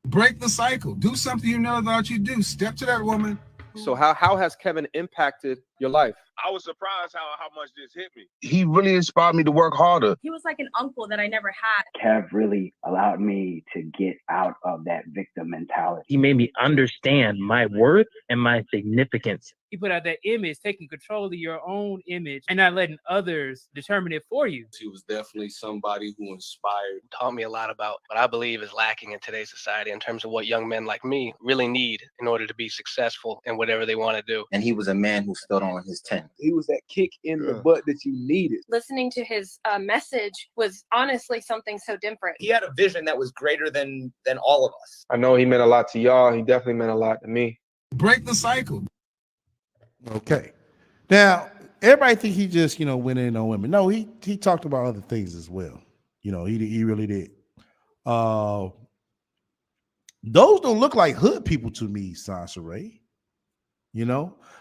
Break the cycle. Do something you never thought you'd do. Step to that woman. So how has Kevin impacted your life? I was surprised how much this hit me. He really inspired me to work harder. He was like an uncle that I never had. Kev really allowed me to get out of that victim mentality. He made me understand my worth and my significance. He put out that image, taking control of your own image and not letting others determine it for you. He was definitely somebody who inspired. Taught me a lot about what I believe is lacking in today's society in terms of what young men like me really need in order to be successful in whatever they want to do. And he was a man who stood on his 10. He was that kick in the butt that you needed. Listening to his message was honestly something so different. He had a vision that was greater than all of us. I know he meant a lot to y'all. He definitely meant a lot to me. Break the cycle. Okay. Now, everybody think he just, went in on women. No, he talked about other things as well. He really did. Those don't look like hood people to me, Sansa Ray.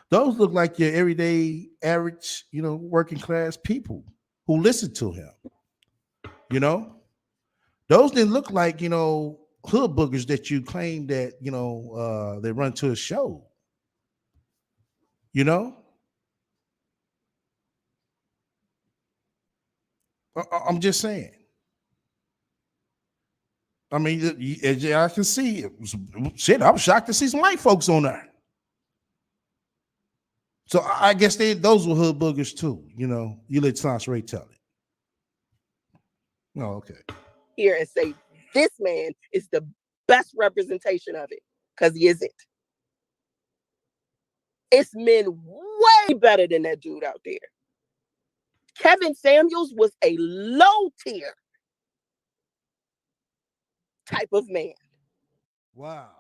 Those look like your everyday, average, working class people who listen to him. Those didn't look like, hood boogers that you claim that, they run to a show. I'm just saying. I mean, as I can see, shit, I'm shocked to see some white folks on there. So I guess those were hood boogers too. You know, you let Sansaray tell it. Oh, okay. Here and say this man is the best representation of it, because he isn't. It's men way better than that dude out there. Kevin Samuels was a low tier type of man. Wow.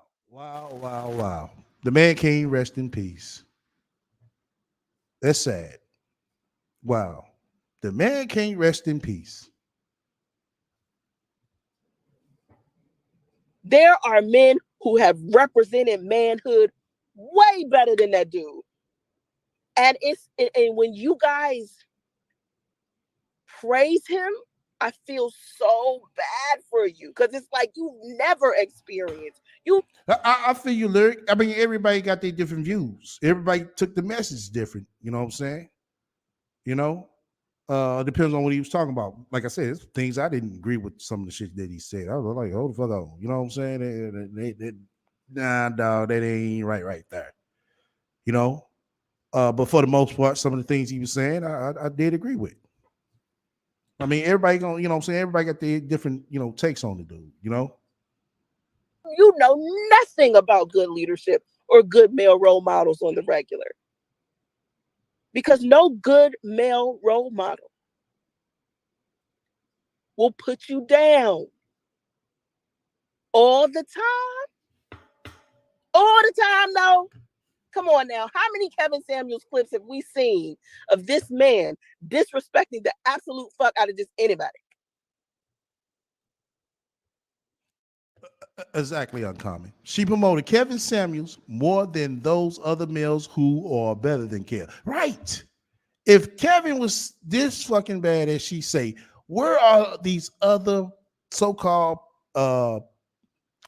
The man can't rest in peace. That's sad. Wow. The man can't rest in peace. There are men who have represented manhood way better than that dude. And when you guys praise him, I feel so bad for you, because it's like you've never experienced. I feel you, Lyric. I mean, everybody got their different views. Everybody took the message different. You know what I'm saying? You know, depends on what he was talking about. Like I said, it's things I didn't agree with some of the shit that he said. I was like, hold the fuck on. You know what I'm saying? Nah, dog, that ain't right there. You know, but for the most part, some of the things he was saying, I did agree with. I mean, everybody gonna, you know what I'm saying? Everybody got their different, takes on the dude, you know? You know nothing about good leadership or good male role models on the regular. Because no good male role model will put you down all the time. All the time, though. Come on now. How many Kevin Samuels clips have we seen of this man disrespecting the absolute fuck out of just anybody? Exactly, Uncommon. She promoted Kevin Samuels more than those other males who are better than Kevin. Right. If Kevin was this fucking bad as she say, where are these other so-called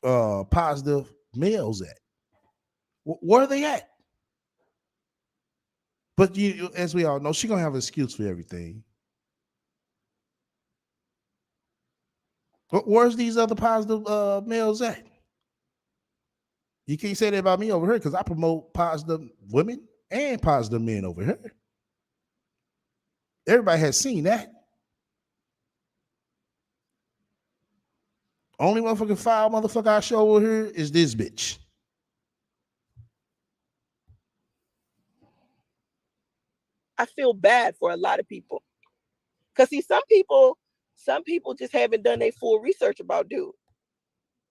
positive males at? Where are they at? But as we all know, she's gonna have an excuse for everything. Where's these other positive males at? You can't say that about me over here, because I promote positive women and positive men over here. Everybody has seen that. Only motherfucking foul motherfucker I show over here is this bitch. I feel bad for a lot of people. Because see, some people just haven't done their full research about dude.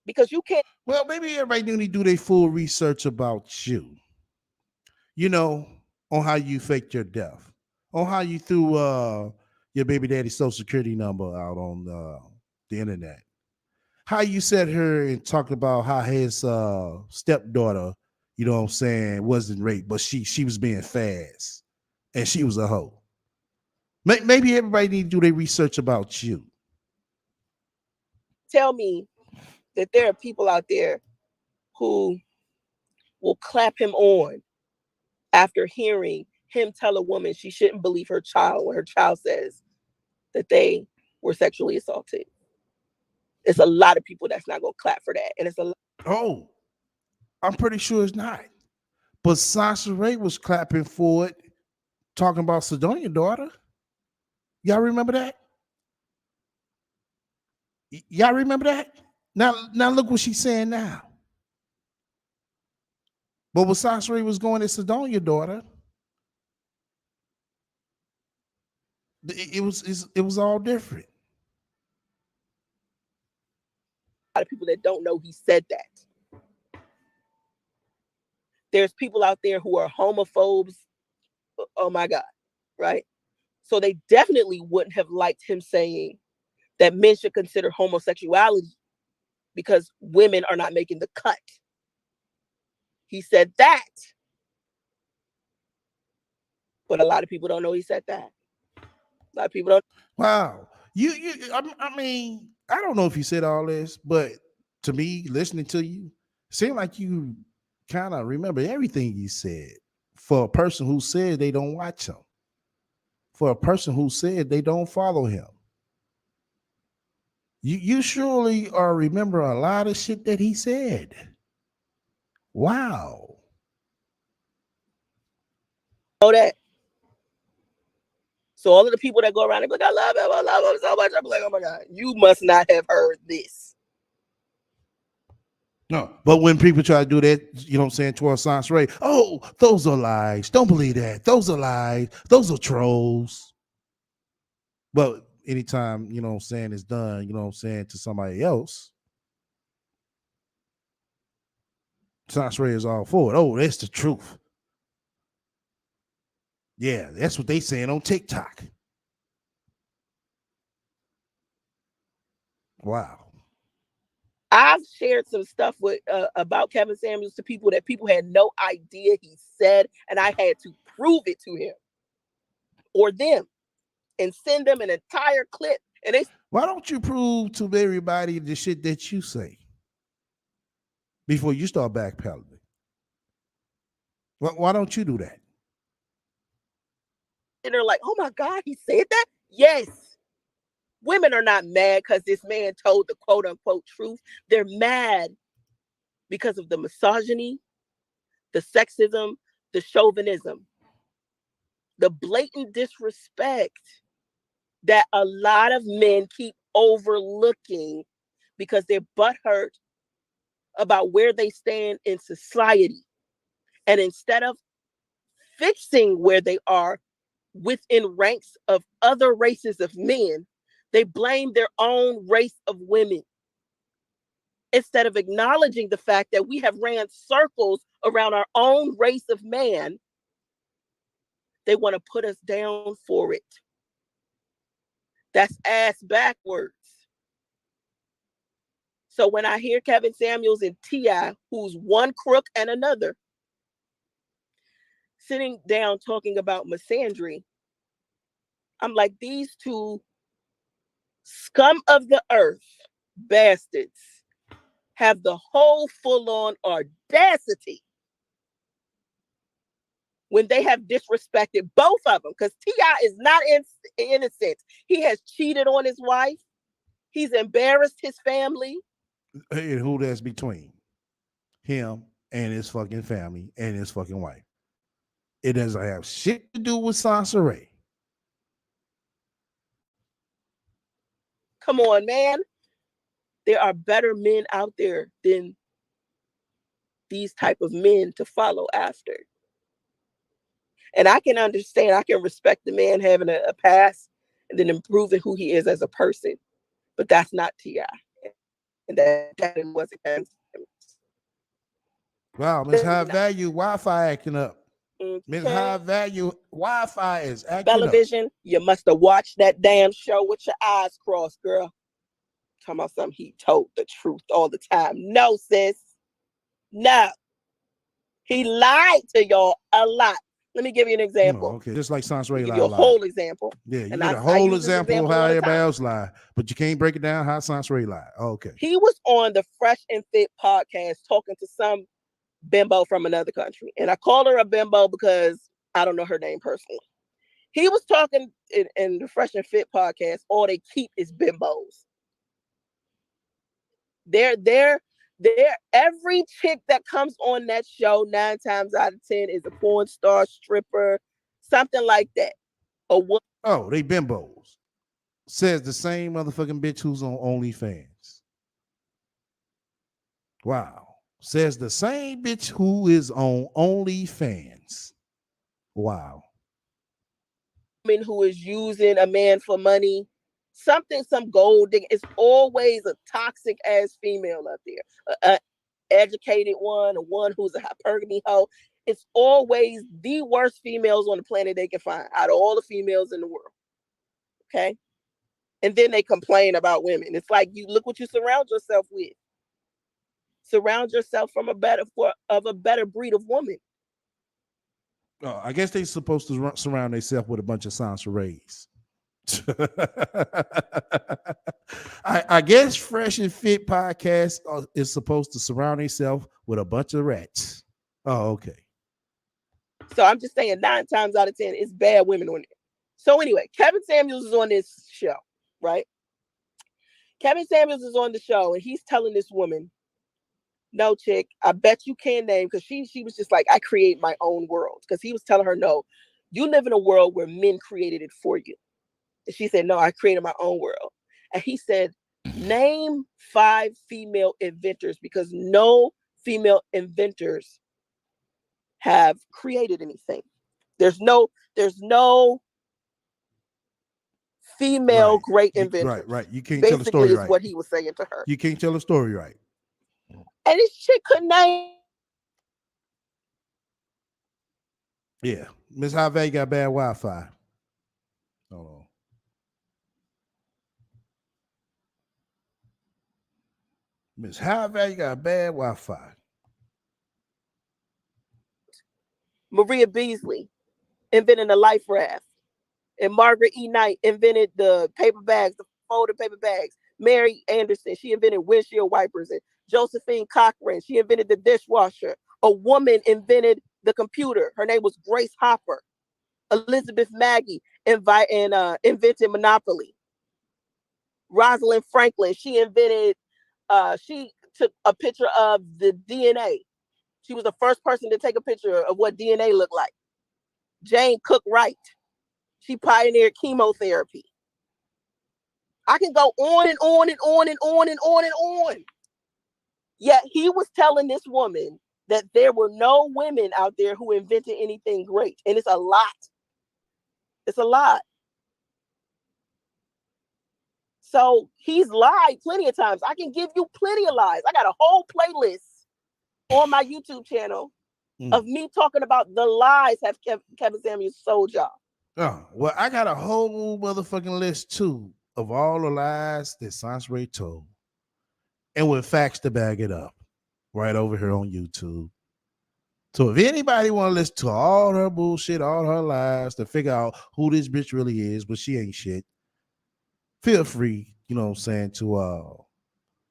Because you can't. Well, maybe everybody need to do their full research about you. You know, on how you faked your death, on how you threw your baby daddy's social security number out on the internet, how you sat here and talked about how his stepdaughter, you know what I'm saying, wasn't raped, but she was being fast and she was a hoe. Maybe everybody need to do their research about you. Tell me that there are people out there who will clap him on after hearing him tell a woman she shouldn't believe her child when her child says that they were sexually assaulted. It's a lot of people that's not gonna clap for that, and it's a lot. Oh, I'm pretty sure it's not. But Sansaray was clapping for it, talking about Sidonia's daughter. Y'all remember that? Y'all remember that? Now look what she's saying now. But when Sansaray was going to Sidonia's daughter, it was all different. A lot of people that don't know he said that. There's people out there who are homophobes. Oh my God, right? So they definitely wouldn't have liked him saying that men should consider homosexuality because women are not making the cut. He said that. But a lot of people don't know he said that. A lot of people don't. Wow. I mean, I don't know if you said all this, but to me, listening to you, seemed like you kind of remember everything you said. For a person who said they don't watch him, for a person who said they don't follow him. You surely remember a lot of shit that he said. Wow. Know that. So all of the people that go around and be like, I love him so much. I'm like, oh my God, you must not have heard this. No, but when people try to do that, you know what I'm saying, towards Sanseray, oh, those are lies. Don't believe that. Those are lies. Those are trolls. But anytime, you know what I'm saying, it's done, you know what I'm saying, to somebody else, Sanseray is all for it. Oh, that's the truth. Yeah, that's what they saying on TikTok. Wow. I've shared some stuff with about Kevin Samuels to people that people had no idea he said, and I had to prove it to him or them and send them an entire clip. And they, why don't you prove to everybody the shit that you say before you start backpedaling? Why don't you do that? And they're like, oh my God, he said that? Yes. Women are not mad because this man told the quote unquote truth. They're mad because of the misogyny, the sexism, the chauvinism, the blatant disrespect that a lot of men keep overlooking because they're butthurt about where they stand in society. And instead of fixing where they are within ranks of other races of men, they blame their own race of women. Instead of acknowledging the fact that we have ran circles around our own race of man, they want to put us down for it. That's ass backwards. So when I hear Kevin Samuels and T.I., who's one crook and another, sitting down talking about misandry, I'm like, these two scum of the earth bastards have the whole full-on audacity when they have disrespected both of them, because T.I. is not innocent. He has cheated on his wife. He's embarrassed his family. And who that's between him and his fucking family and his fucking wife? It doesn't have shit to do with Sanseray. Come on, man. There are better men out there than these type of men to follow after. And I can understand, I can respect the man having a past and then improving who he is as a person. But that's not T.I. And that wasn't him. Wow, Miss High Value Wi-Fi acting up. Miss High Value Wi-Fi is acting Television, up. you must have watched that damn show with your eyes crossed, girl. Talking about something he told the truth all the time. No, sis. No. He lied to y'all a lot. Let me give you an example. Okay, just like Sanseray give lied. You a whole example. Yeah, you and get a whole example of how everybody else lied, but you can't break it down how Sanseray lied. Okay. He was on the Fresh and Fit podcast talking to some bimbo from another country. And I call her a bimbo because I don't know her name personally. He was talking in the Fresh and Fit podcast, all they keep is bimbos. They're every chick that comes on that show 9 times out of 10 is a porn star, stripper, something like that. Oh, they bimbos. Says the same motherfucking bitch who's on OnlyFans. Wow. Says the same bitch who is on OnlyFans. Wow. Woman who is using a man for money, some gold digging. It's always a toxic ass female up there. An educated one, one who's a hypergamy hoe. It's always the worst females on the planet they can find out of all the females in the world. Okay. And then they complain about women. It's like, you look what you surround yourself with. Surround yourself of a better breed of woman. Oh, I guess they're supposed to surround themselves with a bunch of Sanserays. I guess Fresh and Fit podcast is supposed to surround itself with a bunch of rats. Oh, okay. So I'm just saying 9 times out of 10, it's bad women on there. So anyway, Kevin Samuels is on this show, right? Kevin Samuels is on the show and he's telling this woman, no, chick, I bet you can name, because she was just like, I create my own world. Because he was telling her, no, you live in a world where men created it for you. And she said, no, I created my own world. And he said, name 5 female inventors, because no female inventors have created anything. There's no female great inventors. Right. You can't basically tell the story is right. what he was saying to her. You can't tell the story right. And this chick couldn't name. Yeah. Miss Harvey got bad Wi-Fi. Hold on. Miss Harvey got bad Wi-Fi. Maria Beasley invented the life raft. And Margaret E. Knight invented the paper bags, the folded paper bags. Mary Anderson, she invented windshield wipers. And Josephine Cochran, she invented the dishwasher. A woman invented the computer. Her name was Grace Hopper. Elizabeth Maggie invented Monopoly. Rosalind Franklin, she took a picture of the DNA. She was the first person to take a picture of what DNA looked like. Jane Cook Wright, she pioneered chemotherapy. I can go on and on and on and on and on and on. Yet he was telling this woman that there were no women out there who invented anything great. And it's a lot. It's a lot. So he's lied plenty of times. I can give you plenty of lies. I got a whole playlist on my YouTube channel of me talking about the lies have Kevin Samuels sold y'all. Oh, well, I got a whole motherfucking list too of all the lies that Sanjay told, and with facts to back it up, right over here on YouTube. So if anybody want to listen to all her bullshit, all her lies, to figure out who this bitch really is, but she ain't shit, feel free, you know what I'm saying, to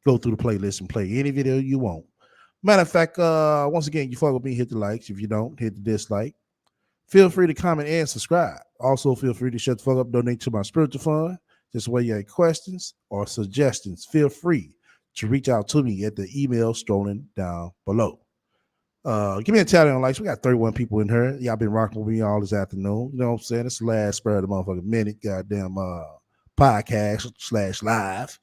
go through the playlist and play any video you want. Matter of fact, once again, you fuck with me, hit the likes. If you don't, hit the dislike. Feel free to comment and subscribe. Also, feel free to shut the fuck up, donate to my spiritual fund. This way you have questions or suggestions. Feel free to reach out to me at the email strolling down below. Give me a tally on likes. We got 31 people in here. Y'all been rocking with me all this afternoon. You know what I'm saying? It's the last spur of the motherfucking minute. Goddamn podcast / live.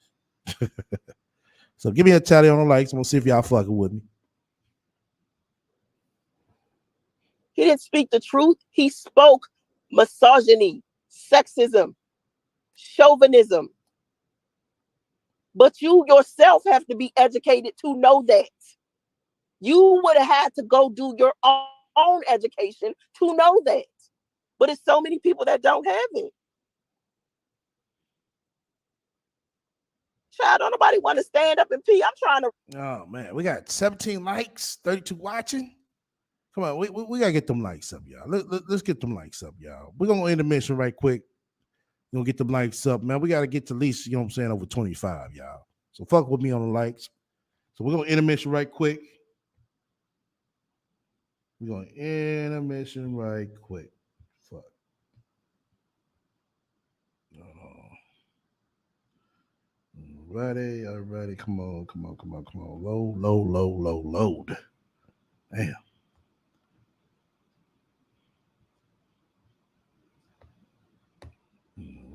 So give me a tally on the likes. I'm gonna see if y'all fucking with me. He didn't speak the truth. He spoke misogyny, sexism, chauvinism. But you yourself have to be educated to know that. You would have had to go do your own education to know that. But it's so many people that don't have it. Child, don't nobody want to stand up and pee. I'm trying to. Oh man, we got 17 likes, 32 watching. Come on, we gotta get them likes up, y'all. Let's get them likes up, y'all. We're gonna end the mission right quick. We're gonna get them likes up, man. We gotta get to at least, you know what I'm saying, over 25, y'all. So fuck with me on the likes. So we're gonna end the mission right quick. We're gonna end the mission right quick. Fuck. Alrighty. Come on. Load. Damn.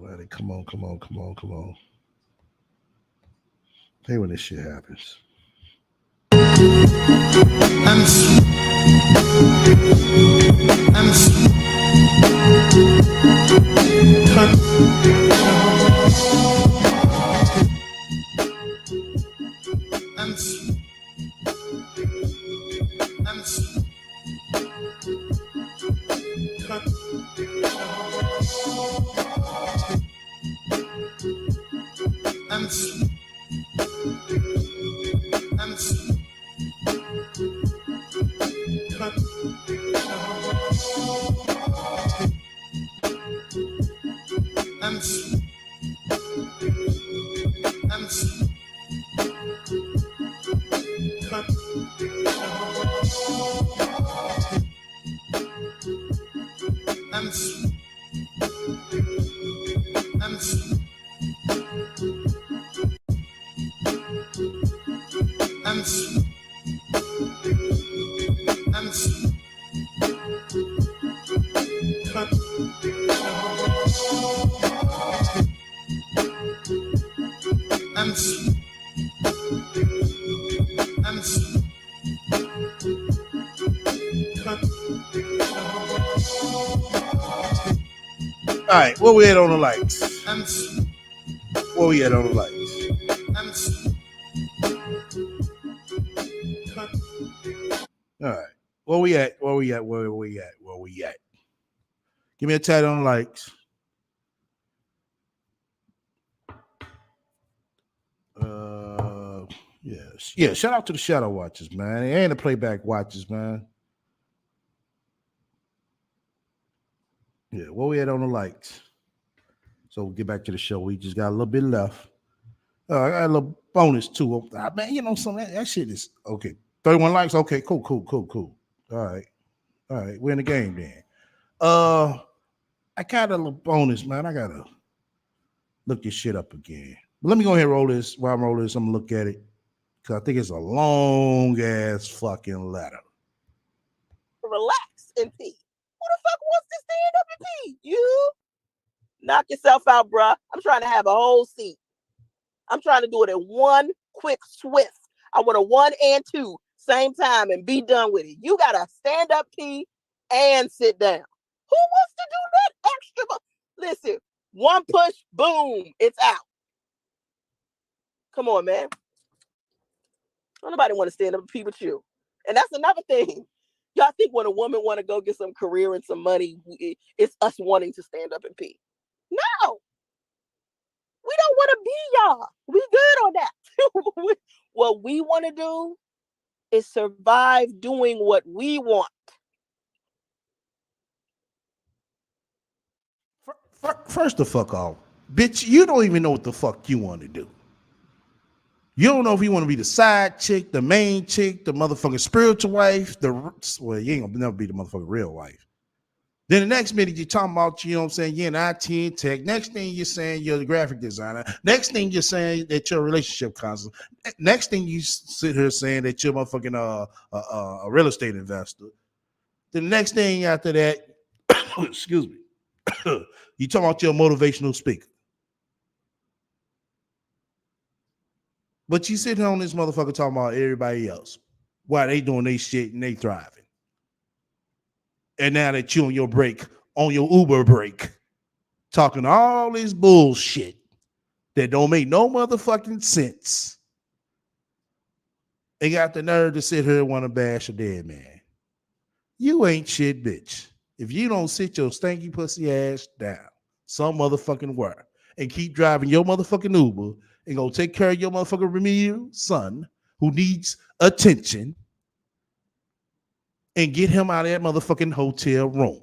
Alrighty, come on. Hey, when this shit happens. I'm sweet. I'm sweet. All right, where we at on the lights? I'm sweet. Where we at on the lights? I'm sweet. All right, where we at? Where we at? Where we at? Where we at? Give me a tag on the lights. Yes. Yeah, shout out to the shadow watchers, man. And the playback watchers, man. Yeah, where we at on the lights? So we'll get back to the show. We just got a little bit left. I got a little bonus too. Man, you know something? That shit is okay. 31 likes. Okay, cool. All right. We're in the game then. I got a little bonus, man. I gotta look this shit up again. But let me go ahead and roll this. While I'm rolling this, I'm gonna look at it. Cause I think it's a long ass fucking letter. Relax and pee. Who the fuck wants to stand up and pee? You knock yourself out, bruh. I'm trying to have a whole seat. I'm trying to do it in one quick swift. I want a 1 and 2 same time and be done with it. You gotta stand up, pee, and sit down. Who wants to do that extra? Listen, one push, boom, it's out. Come on, man. Nobody want to stand up and pee but you. And that's another thing. Y'all think when a woman want to go get some career and some money, it's us wanting to stand up and pee. No. We don't want to be y'all. We good on that. What we want to do is survive doing what we want. First the fuck off. Bitch, you don't even know what the fuck you want to do. You don't know if you want to be the side chick, the main chick, the motherfucking spiritual wife, well, you ain't gonna never be the motherfucking real wife. Then the next minute you're talking about, you know what I'm saying, you're in IT and tech. Next thing you're saying you're the graphic designer. Next thing you're saying that you're a relationship counselor. Next thing you sit here saying that you're motherfucking a real estate investor. The next thing after that, excuse me, you talking about you're a motivational speaker. But you sit here on this motherfucker talking about everybody else. Why they doing their shit and they thriving. And now that you on your break, on your Uber break, talking all this bullshit that don't make no motherfucking sense. They got the nerve to sit here and want to bash a dead man. You ain't shit, bitch. If you don't sit your stanky pussy ass down some motherfucking where and keep driving your motherfucking Uber and go take care of your motherfucking remedial son who needs attention and get him out of that motherfucking hotel room.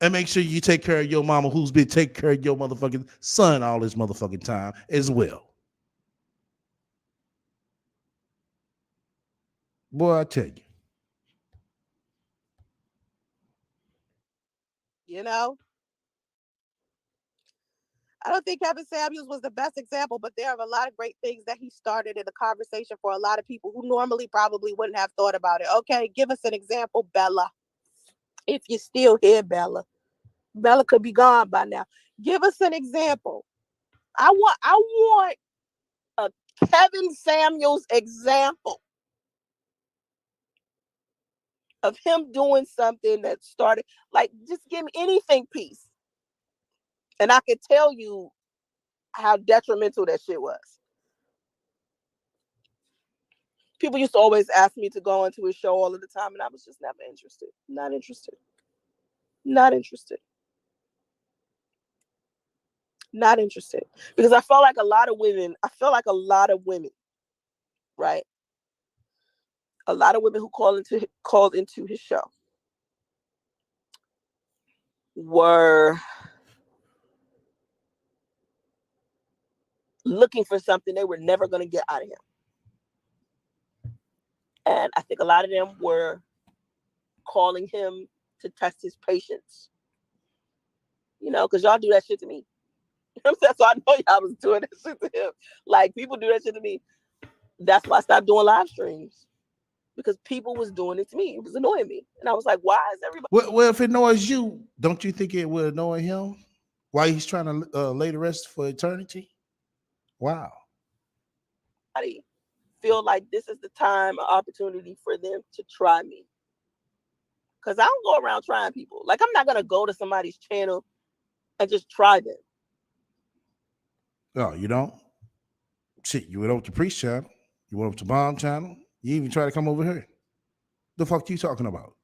And make sure you take care of your mama who's been taking care of your motherfucking son all this motherfucking time as well. Boy, I tell you. You know? I don't think Kevin Samuels was the best example, but there are a lot of great things that he started in the conversation for a lot of people who normally probably wouldn't have thought about it. Okay, give us an example, Bella. If you're still here, Bella. Bella could be gone by now. Give us an example. I want a Kevin Samuels example of him doing something that started, like, just give me anything, peace. And I could tell you how detrimental that shit was. People used to always ask me to go into his show all of the time, and I was just never interested. Not interested. Because I felt like a lot of women, right? A lot of women who called into his show were looking for something they were never going to get out of him. And I think a lot of them were calling him to test his patience. You know, because y'all do that shit to me. So I know y'all was doing that shit to him. Like, people do that shit to me. That's why I stopped doing live streams. because people was doing it to me. It was annoying me. And I was like, why is everybody? Well, if it annoys you, don't you think it would annoy him? Why he's trying to lay to rest for eternity? Wow. Feel like this is the time, an opportunity for them to try me. Because I don't go around trying people. Like, I'm not going to go to somebody's channel and just try them. Oh, you don't? Shit, you went over to Priest channel. You went over to Bomb channel. You even try to come over here. The fuck you talking about?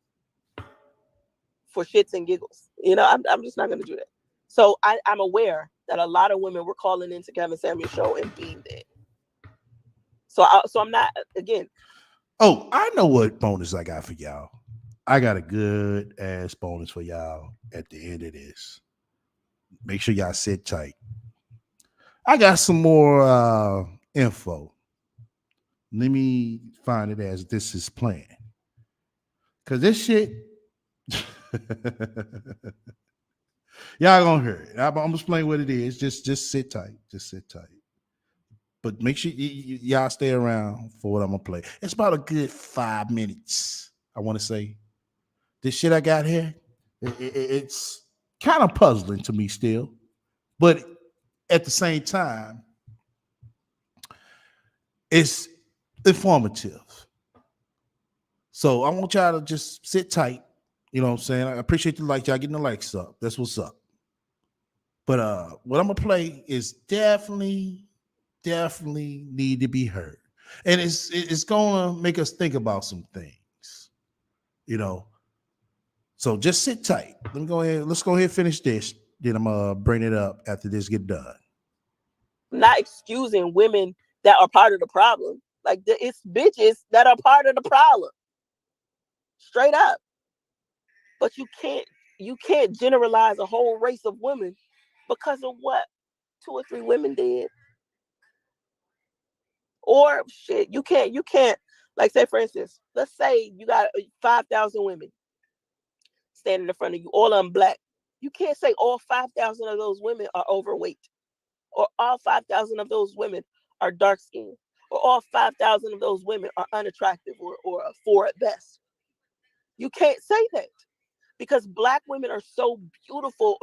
For shits and giggles. You know, I'm just not going to do that. So I'm aware that a lot of women were calling into Kevin Samuel's show and being dead. So I'm not, again. Oh, I know what bonus I got for y'all. I got a good ass bonus for y'all at the end of this. Make sure y'all sit tight. I got some more info. Let me find it as this is playing. Cause this shit, y'all gonna hear it. I'm gonna explain what it is. Just sit tight. Just sit tight. But make sure y'all stay around for what I'm gonna play. It's about a good 5 minutes. I want to say this shit I got here. It's kind of puzzling to me still, but at the same time, it's informative. So I want y'all to just sit tight. You know what I'm saying? I appreciate the likes. Y'all getting the likes up. That's what's up. But what I'm gonna play is definitely need to be heard. And it's gonna make us think about some things, you know. So just sit tight. Let's go ahead and finish this. Then I'm gonna bring it up after this get done. Not excusing women that are part of the problem. Like, it's bitches that are part of the problem. Straight up. But you can't generalize a whole race of women because of what 2 or 3 women did. Or shit, you can't, like, say for instance, let's say you got 5,000 women standing in front of you, all of them black. You can't say all 5,000 of those women are overweight, or all 5,000 of those women are dark skinned, or all 5,000 of those women are unattractive or a 4 at best. You can't say that because black women are so beautiful.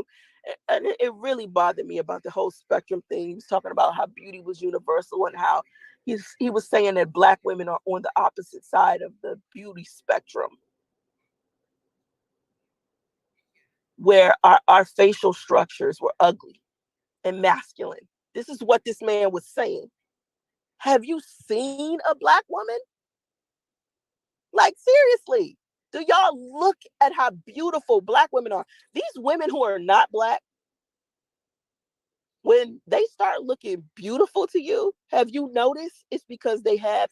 And it really bothered me about the whole spectrum thing. He was talking about how beauty was universal and how he was saying that black women are on the opposite side of the beauty spectrum, where our facial structures were ugly and masculine. This is what this man was saying. Have you seen a black woman? Like, seriously, do y'all look at how beautiful black women are? These women who are not black, when they start looking beautiful to you, have you noticed it's because they have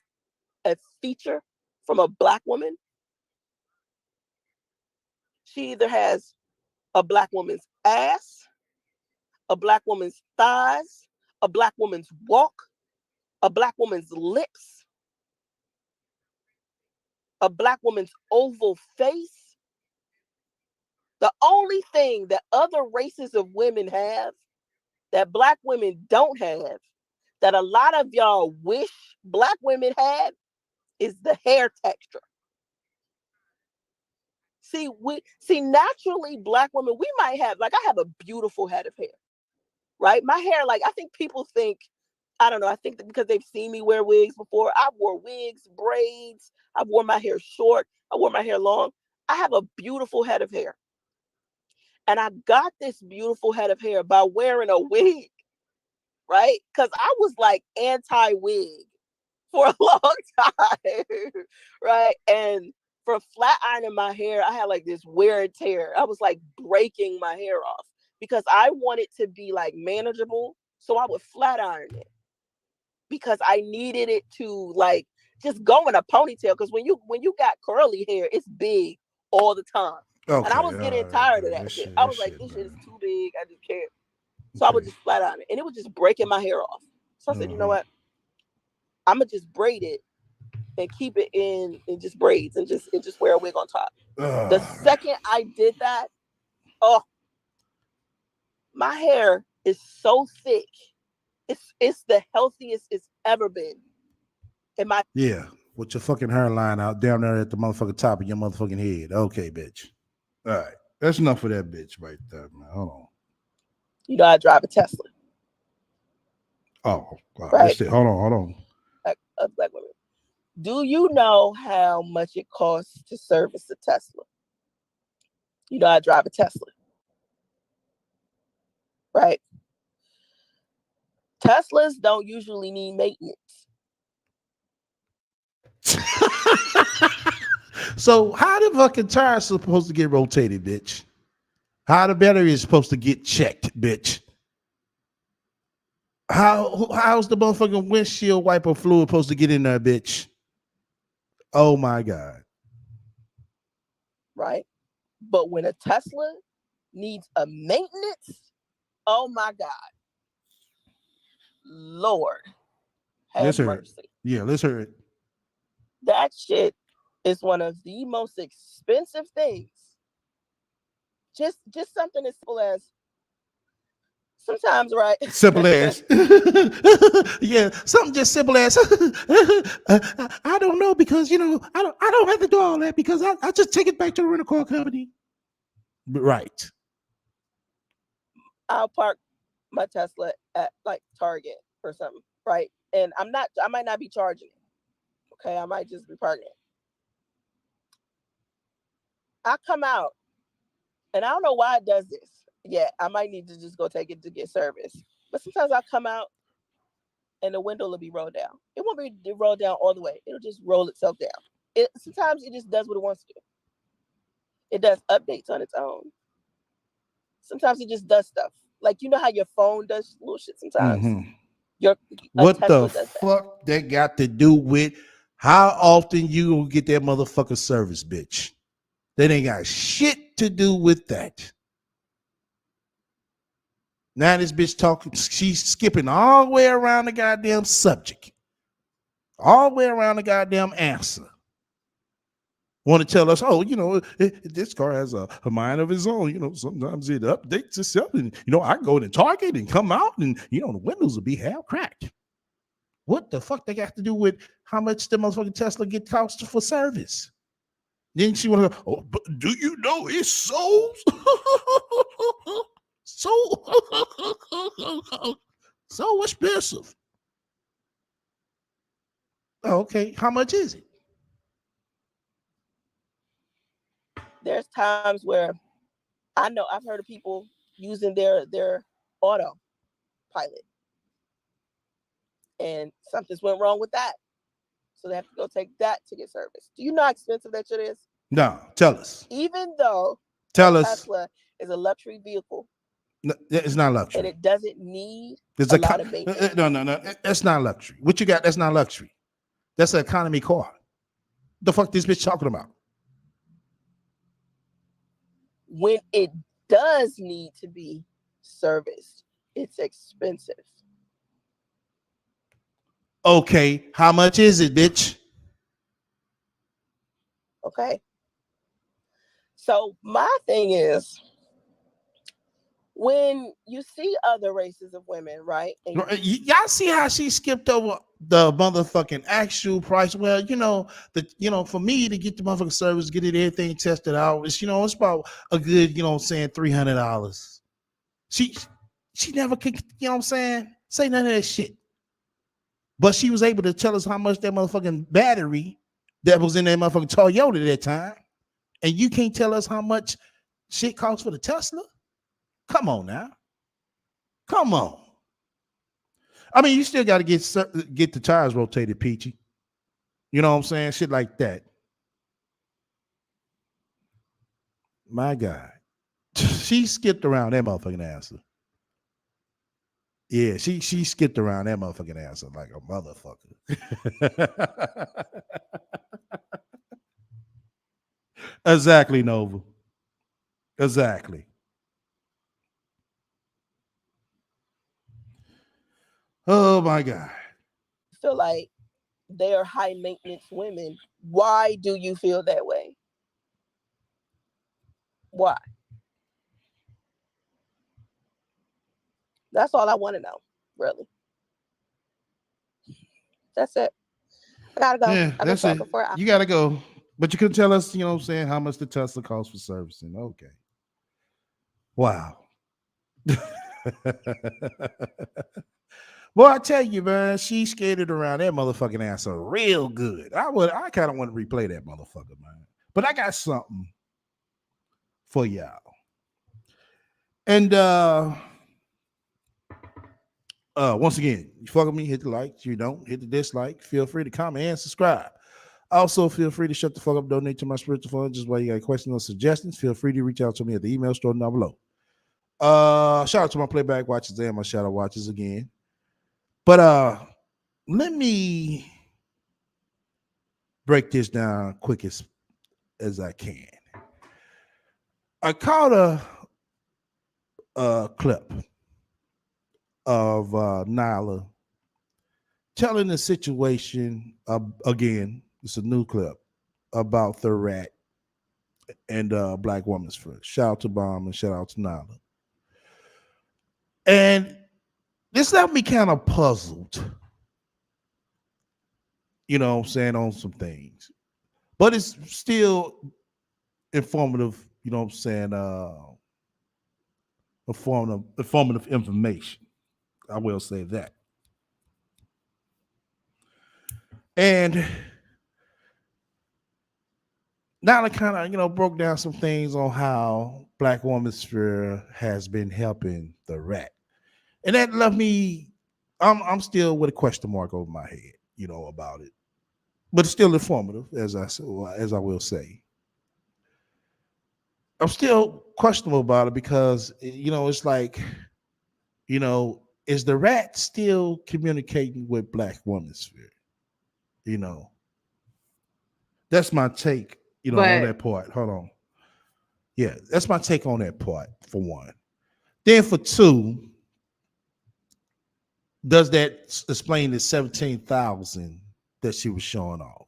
a feature from a black woman? She either has a black woman's ass, a black woman's thighs, a black woman's walk, a black woman's lips, a black woman's oval face. The only thing that other races of women have that black women don't have, that a lot of y'all wish black women had, is the hair texture. See, naturally black women, we might have, like, I have a beautiful head of hair, right? My hair, like, I think people think, I don't know, I think that because they've seen me wear wigs before. I wore wigs, braids, I wore my hair short, I wore my hair long. I have a beautiful head of hair. And I got this beautiful head of hair by wearing a wig, right? Because I was like anti-wig for a long time, right? And for flat ironing my hair, I had like this wear and tear. I was like breaking my hair off because I wanted to be like manageable. So I would flat iron it because I needed it to like just go in a ponytail. Because when you got curly hair, it's big all the time. Okay, and I was getting tired of that shit. I was like, this shit is too big. I just can't. So I would just flat iron it, and it was just breaking my hair off. So I said, you know what? I'm gonna just braid it and keep it in just braids and just wear a wig on top. The second I did that, oh, my hair is so thick. It's the healthiest it's ever been. Yeah. with your fucking hairline out down there at the motherfucking top of your motherfucking head. Okay, bitch. All right. That's enough of that bitch right there, man. Hold on. You know, I drive a Tesla. Oh, wow. Right. Hold on. Like black women. Do you know how much it costs to service a Tesla? You know, I drive a Tesla. Right. Teslas don't usually need maintenance. So how the fucking tires supposed to get rotated, bitch? How the battery is supposed to get checked, bitch? How's the motherfucking windshield wiper fluid supposed to get in there, bitch? Oh my God. Right. But when a Tesla needs a maintenance, oh my God. Lord, have mercy. Yeah, let's hear it. That shit is one of the most expensive things. Just something as simple as sometimes, right? Simple as. Yeah, something just simple as. I don't know because I don't have to do all that because I just take it back to the rental car company. Right. I'll park my Tesla at like Target or something, right? And I might not be charging it. Okay, I might just be parking it. I come out, and I don't know why it does this. Yeah, I might need to just go take it to get service. But sometimes I come out, and the window will be rolled down. It won't be rolled down all the way. It'll just roll itself down. Sometimes it just does what it wants to do. It does updates on its own. Sometimes it just does stuff. Like, you know how your phone does little shit sometimes? What Tesla the fuck that got to do with how often you will get that motherfucker service, bitch? That ain't got shit to do with that. Now this bitch talking, she's skipping all the way around the goddamn subject. All the way around the goddamn answer. Want to tell us, this car has a mind of its own. Sometimes it updates itself. And, I go to Target and come out and, the windows will be half cracked. What the fuck they got to do with how much the motherfucking Tesla get cost for service? Then she want to go, but do you know it's so so expensive? Okay, how much is it? There's times where I know I've heard of people using their auto pilot, and something's went wrong with that, so they have to go take that to get service. Do you know how expensive that shit is? No, tell us. Even though Tesla is a luxury vehicle, no, it's not luxury, and it doesn't need a lot of maintenance. No, that's not luxury. What you got? That's not luxury. That's an economy car. The fuck this bitch talking about? When it does need to be serviced, it's expensive. Okay, how much is it, bitch? Okay. So my thing is, when you see other races of women, right? And y'all see how she skipped over the motherfucking actual price? Well, for me to get the motherfucking service, get it everything tested out, it's about a good, $300. She never could, say none of that shit. But she was able to tell us how much that motherfucking battery that was in that motherfucking Toyota at that time. And you can't tell us how much shit costs for the Tesla? Come on now. Come on. I mean, you still got to get the tires rotated, Peachy. You know what I'm saying? Shit like that. My God. She skipped around that motherfucking answer. Yeah, she skipped around that motherfucking answer like a motherfucker. Exactly, Nova. Exactly. Oh my God. I feel like they are high maintenance women. Why do you feel that way? Why? That's all I want to know, really. That's it. I gotta go. Yeah, I've been that's it. talking for. You gotta go. But you can tell us, you know what I'm saying, how much the Tesla costs for servicing. Okay. Wow. Boy, I tell you, man, she skated around that motherfucking answer real good. I kind of want to replay that motherfucker, man. But I got something for y'all. And once again, you fuck with me, hit the like. You don't, hit the dislike. Feel free to comment and subscribe. Also, feel free to shut the fuck up, donate to my spiritual fund. Just while you got questions or suggestions, feel free to reach out to me at the email store down below. Shout out to my playback watchers and my shadow watchers again. But let me break this down quick as I can. I caught a clip of Nyla telling the situation again. It's a new clip about the rat and Black Woman's First. Shout out to Bomb and shout out to Nyla. And this left me kind of puzzled, you know what I'm saying, on some things. But it's still informative, you know what I'm saying, informative information. I will say that. And now I kind of, you know, broke down some things on how Black Woman's Sphere has been helping the rat. And that left me, I'm still with a question mark over my head, you know, about it. But it's still informative, as I will say. I'm still questionable about it because, you know, it's like, you know, is the rat still communicating with Black Woman's Sphere? You know, that's my take, you know, on that part. Hold on. Yeah, that's my take on that part, for one. Then for two, does that explain the 17,000 that she was showing off?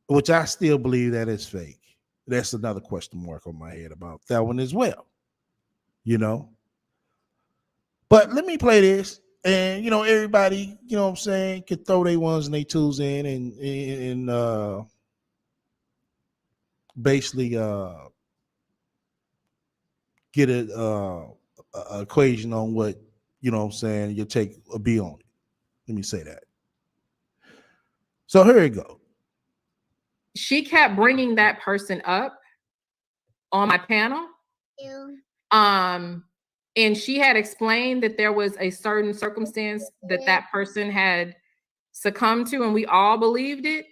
Which I still believe that is fake. That's another question mark on my head about that one as well. You know? But let me play this. And, you know, everybody, you know what I'm saying, could throw their ones and their twos in and basically get a equation on what, you know what I'm saying, your take a be on it. Let me say that. So here we go. She kept bringing that person up on my panel. And she had explained that there was a certain circumstance that person had succumbed to, and we all believed it.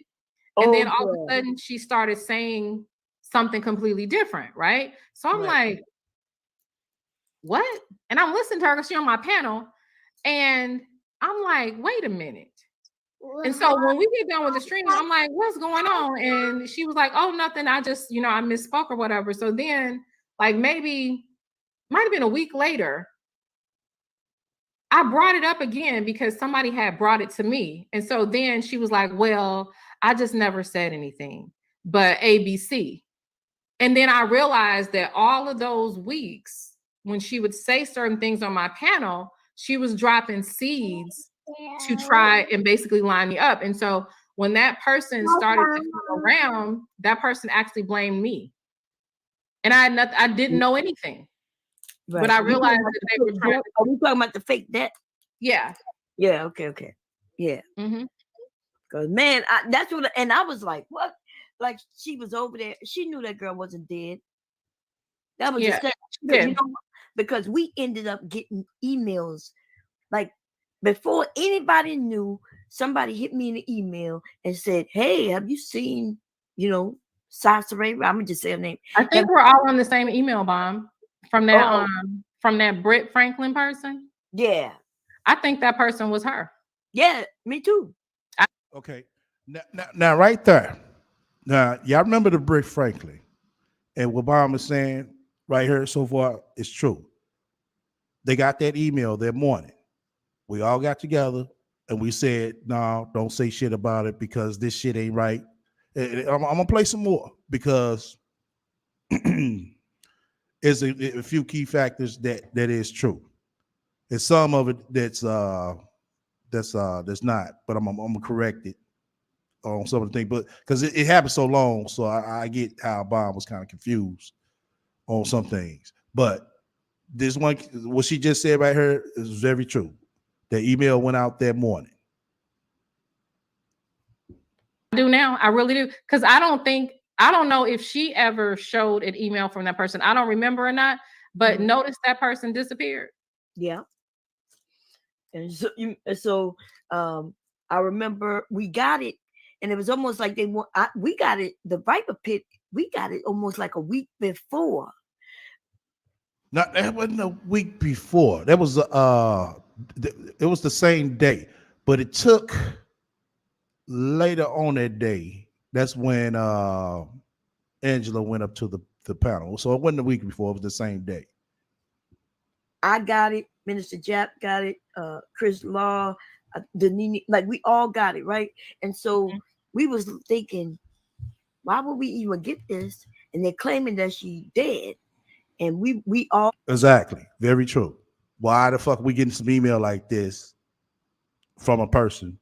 And then all of a sudden she started saying something completely different, right? So I'm like, what? And I'm listening to her because she's on my panel. And I'm like, wait a minute. And so when we get done with the stream, I'm like, what's going on? And she was like, oh, nothing. I just, you know, I misspoke or whatever. So then, like, maybe might have been a week later, I brought it up again because somebody had brought it to me. And so then she was like, well, I just never said anything but ABC. And then I realized that all of those weeks when she would say certain things on my panel, she was dropping seeds to try and basically line me up. And so when that person started to come around, that person actually blamed me. And I didn't know anything. Right. But I realized that they were trying to. Are we talking about the fake debt? Yeah. Yeah. Okay. Yeah. Because man, that's what. And I was like, what? Like she was over there. She knew that girl wasn't dead. That was just you know, because we ended up getting emails like before anybody knew. Somebody hit me in the email and said, "Hey, have you seen, you know, Sasha Ray?" I'm gonna just say her name. I think we're all on the same email bomb from that Britt Franklin person. Yeah. I think that person was her. Yeah, me too. Okay. Now right there. Now, y'all remember the Britt Franklin. And what Bob is saying right here so far is true. They got that email that morning. We all got together and we said, no, don't say shit about it because this shit ain't right. I'm gonna play some more because there's a few key factors that is true. There's some of it that's not, but I'm gonna correct it on some of the things, but because it happened so long, so I get how Bond was kind of confused on some things. But this one, what she just said right here is very true. The email went out that morning. I do now. I really do. Because I don't know if she ever showed an email from that person. I don't remember or not, but notice that person disappeared. Yeah. And so I remember we got it, and it was almost like we got it, the Viper Pit, we got it almost like a week before. No, that wasn't a week before. That was it was the same day, but it took later on that day. That's when Angela went up to the panel. So it wasn't a week before, it was the same day. I got it, Minister Jap got it, Chris Law, Denini, like we all got it, right? And so we was thinking, why would we even get this? And they're claiming that she dead. And we all Exactly. Very true. Why the fuck we getting some email like this from a person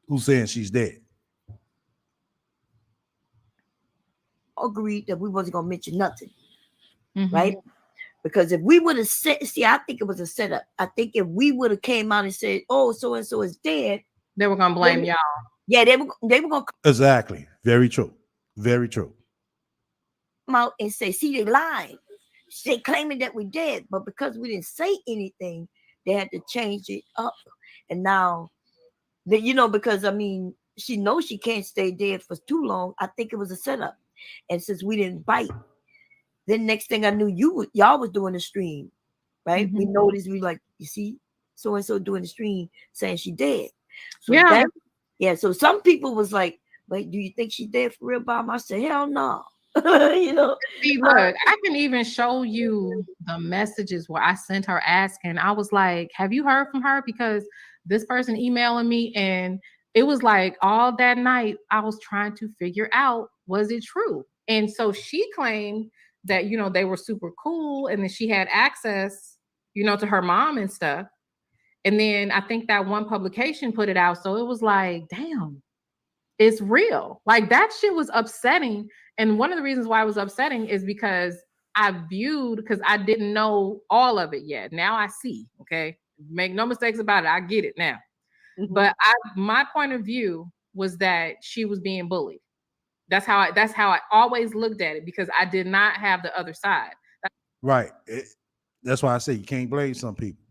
who's saying she's dead? agreed that we wasn't gonna mention nothing, right? Because if we would have said, I think it was a setup. I think if we would have came out and said, "Oh, so and so is dead," they were gonna blame y'all. Yeah, they were gonna Exactly. Very true. Very true. come out and say, "See, they lied. They claiming that we dead," but because we didn't say anything, they had to change it up. And now, because I mean, she knows she can't stay dead for too long. I think it was a setup. And since we didn't bite, then next thing I knew, y'all was doing a stream, right? We noticed, we like, you see, so and so doing the stream saying she dead. So so some people was like, "Wait, do you think she dead for real, Bob?" I said, "Hell no." See, look, I can even show you the messages where I sent her asking. I was like, "Have you heard from her?" Because this person emailing me, and it was like all that night I was trying to figure out, was it true? And so she claimed that, they were super cool and then she had access, to her mom and stuff. And then I think that one publication put it out. So it was like, damn, it's real. Like that shit was upsetting. And one of the reasons why it was upsetting is because because I didn't know all of it yet. Now I see, okay? Make no mistakes about it. I get it now. But my point of view was that she was being bullied. That's how I always looked at it, because I did not have the other side. Right. That's why I say you can't blame some people.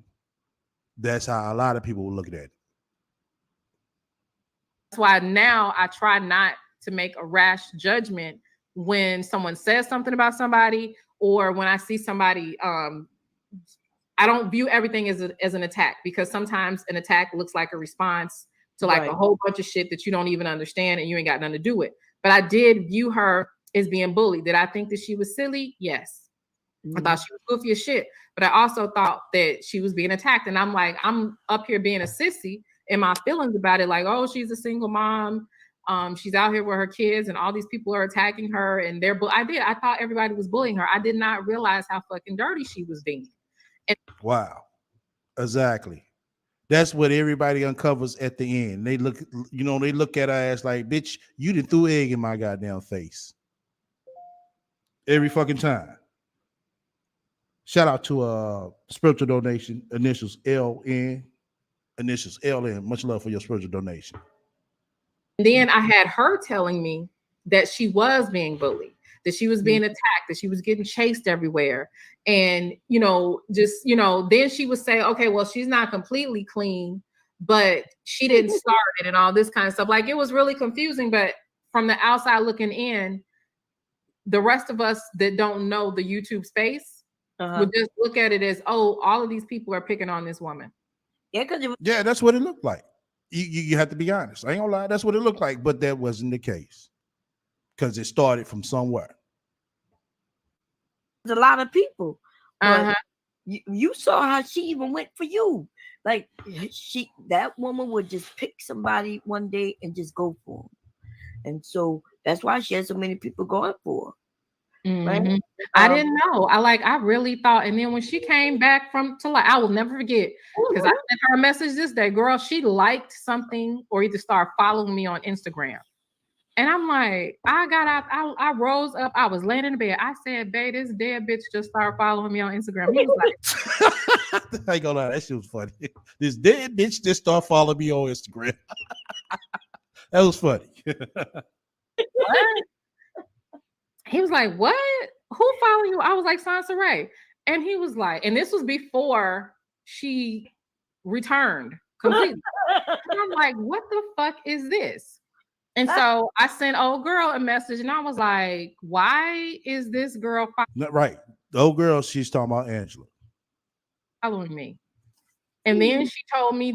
That's how a lot of people will look at it. That's why now I try not to make a rash judgment when someone says something about somebody, or when I see somebody. I don't view everything as an attack, because sometimes an attack looks like a response to like a whole bunch of shit that you don't even understand and you ain't got nothing to do with. But I did view her as being bullied. Did I think that she was silly? Yes. I thought she was goofy as shit, but I also thought that she was being attacked. And I'm like, I'm up here being a sissy in my feelings about it. Like, oh, she's a single mom. She's out here with her kids and all these people are attacking her, and I thought everybody was bullying her. I did not realize how fucking dirty she was being. Wow. Exactly. That's what everybody uncovers at the end. They look at her ass like, bitch, you done threw egg in my goddamn face. Every fucking time. Shout out to spiritual donation, initials LN. Initials LN. Much love for your spiritual donation. And then I had her telling me that she was being bullied, that she was being attacked, that she was getting chased everywhere. And, then she would say, okay, well, she's not completely clean, but she didn't start it and all this kind of stuff. Like, it was really confusing. But from the outside looking in, the rest of us that don't know the YouTube space would just look at it as, oh, all of these people are picking on this woman. Yeah, that's what it looked like. You have to be honest. I ain't gonna lie, that's what it looked like, but that wasn't the case, because it started from somewhere. There's a lot of people, but you saw how she even went for you. Like that woman would just pick somebody one day and just go for them, and so that's why she had so many people going for her. Mhm. I didn't know. I really thought, and then when she came back I will never forget because I sent her a message this day, girl. She liked something or either started following me on Instagram. And I'm like, I got out, I rose up, I was laying in the bed. I said, babe, this dead bitch just started following me on Instagram. He was like, I ain't gonna lie, that shit was funny. This dead bitch just started following me on Instagram. That was funny. what? He was like, what? Who following you? I was like, Sansaray. And he was like, and this was before she returned completely. And I'm like, what the fuck is this? And so I sent old girl a message and I was like, why is this girl Not right. The old girl, she's talking about Angela. following me? And then she told me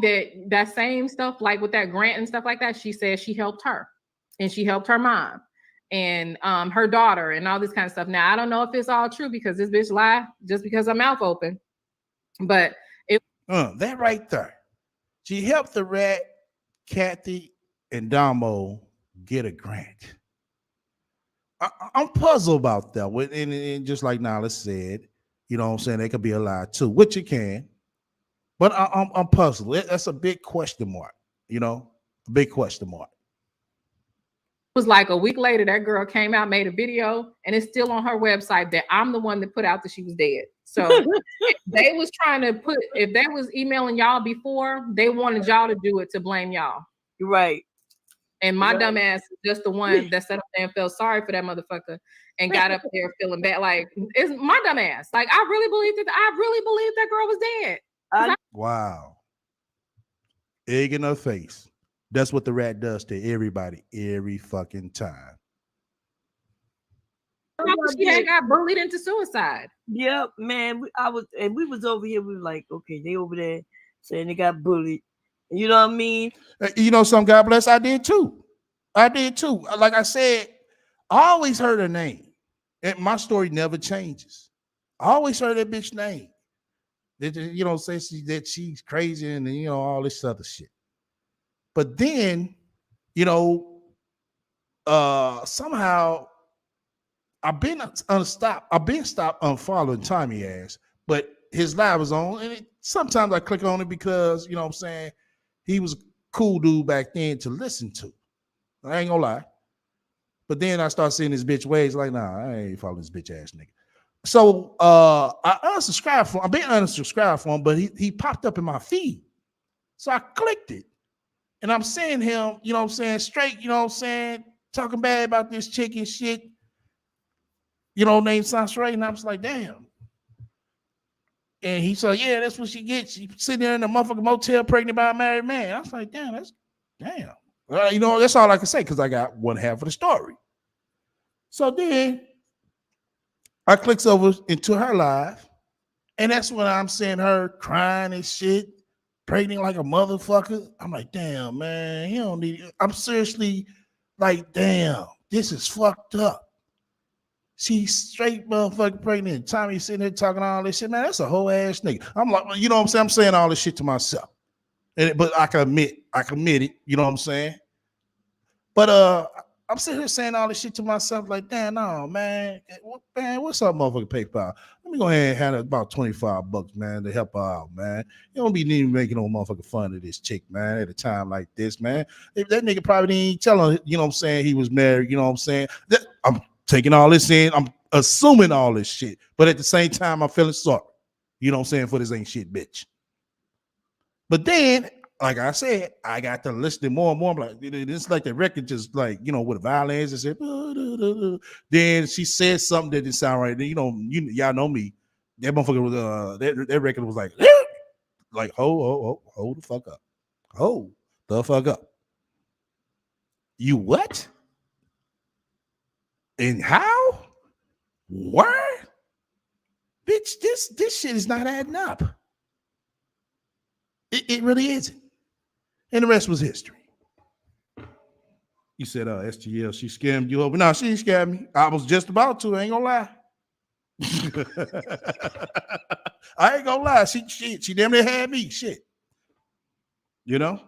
that same stuff, like with that grant and stuff like that, she said she helped her and she helped her mom and her daughter and all this kind of stuff. Now, I don't know if it's all true because this bitch lied just because her mouth open. But that right there. She helped the rat, Kathy, and Damo get a grant. I'm puzzled about that. And just like Nala said, you know what I'm saying, they could be a lie too, which it can. But I'm puzzled. That's a big question mark, you know, a big question mark. It was like a week later, that girl came out, made a video, and it's still on her website that I'm the one that put out that she was dead. So they was trying to if they was emailing y'all before, they wanted y'all to do it to blame y'all. Right. And my dumb ass is just the one that sat up there and felt sorry for that motherfucker and got up there feeling bad. Like, it's my dumb ass. Like, I really believed that girl was dead. Wow. Egg in her face. That's what the rat does to everybody every fucking time. She had got bullied into suicide. Yep, man. We was over here. We were like, okay, they over there saying they got bullied. You know what I mean? You know, some God bless, I did too. Like I said, I always heard her name. And my story never changes. I always heard that bitch name. You know, say that she's crazy and you know, all this other shit. But then, you know, somehow I've been stopped unfollowing Tommy ass, but his live was on, and sometimes I click on it because you know what I'm saying, he was a cool dude back then to listen to. I ain't gonna lie. But then I start seeing his bitch ways, like, nah, I ain't following this bitch ass nigga. So I unsubscribed for him. I've been unsubscribed for him, but he popped up in my feed. So I clicked it. And I'm seeing him, you know what I'm saying, straight, you know what I'm saying, talking bad about this chick and shit, you know, named Sansaray. And I was like, damn. And he said, yeah, that's what she gets. She sitting there in the motherfucking motel pregnant by a married man. I was like, damn. You know, that's all I can say because I got one half of the story. So then I clicks over into her live, and that's when I'm seeing her crying and shit, pregnant like a motherfucker. I'm like, damn, man, he don't need it. I'm seriously like, damn, this is fucked up. She's straight motherfucking pregnant. Tommy sitting there talking all this shit, man. That's a whole ass nigga. I'm like, you know what I'm saying? I'm saying all this shit to myself. But I can admit it, you know what I'm saying? But I'm sitting here saying all this shit to myself, like, damn, no, man, what's up, motherfucking PayPal? Let me go ahead and hand her about $25, man, to help her out, man. You don't be even making no motherfucking fun of this chick, man, at a time like this, man. If that nigga probably didn't tell her, you know what I'm saying, he was married, you know what I'm saying? I'm taking all this in, I'm assuming all this shit, but at the same time, I'm feeling sorry, you know what I'm saying, for this ain't shit bitch. But then, like I said, I got to listening more and more. I'm like, it's like the record just like, you know, with the violins and said, then she said something that didn't sound right. Then, you know, y'all know me. That motherfucker was that record was like hold the fuck up. Hold the fuck up. You what? And how? Where? Bitch, this shit is not adding up. It really isn't. And the rest was history. You said, STL, she scammed you over. No, she didn't scam me. I was just about to, I ain't gonna lie. I ain't gonna lie. She damn near had me. Shit. You know?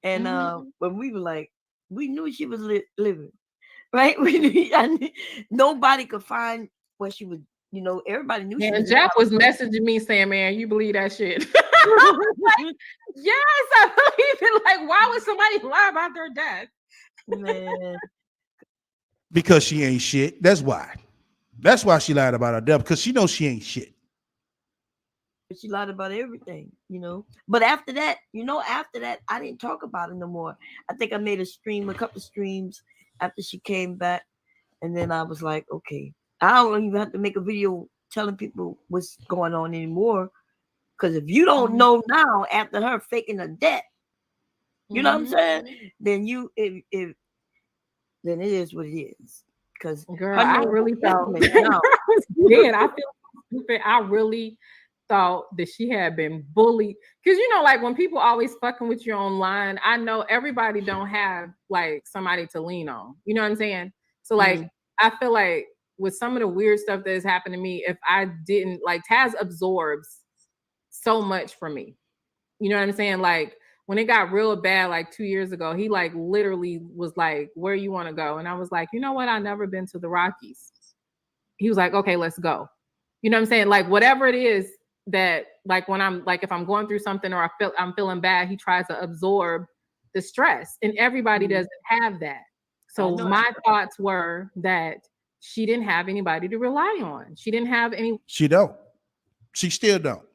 And when we were like, we knew she was living. right? Nobody could find where she was. You know, everybody knew she And was. Jeff was messaging me saying, "Man, you believe that shit?" Like, yes, I believe it. Like, why would somebody lie about their death? Man, Because she ain't shit. That's why. That's why she lied about her death, because she knows she ain't shit. she lied about everything, you know. But after that, I didn't talk about it no more. I think I made a couple of streams after she came back, and then I was like, okay, I don't even have to make a video telling people what's going on anymore. Because if you don't know now, after her faking her death, you know what I'm saying? Then then it is what it is. Because girl, I really felt I feel stupid. I really thought that she had been bullied, because like when people always fucking with you online, I know everybody don't have like somebody to lean on, you know what I'm saying? So like I feel like with some of the weird stuff that has happened to me, if I didn't, like, Taz absorbs so much from me, you know what I'm saying? Like when it got real bad like 2 years ago, he like literally was like, "Where you want to go?" And I was like, "You know what? I've never been to the Rockies." He was like, "Okay, let's go." You know what I'm saying? Like whatever it is that, like, when I'm like, if I'm going through something or I'm feeling bad, he tries to absorb the stress, and everybody doesn't have that. So my thoughts were that she didn't have anybody to rely on. She didn't have any. She don't. She still don't.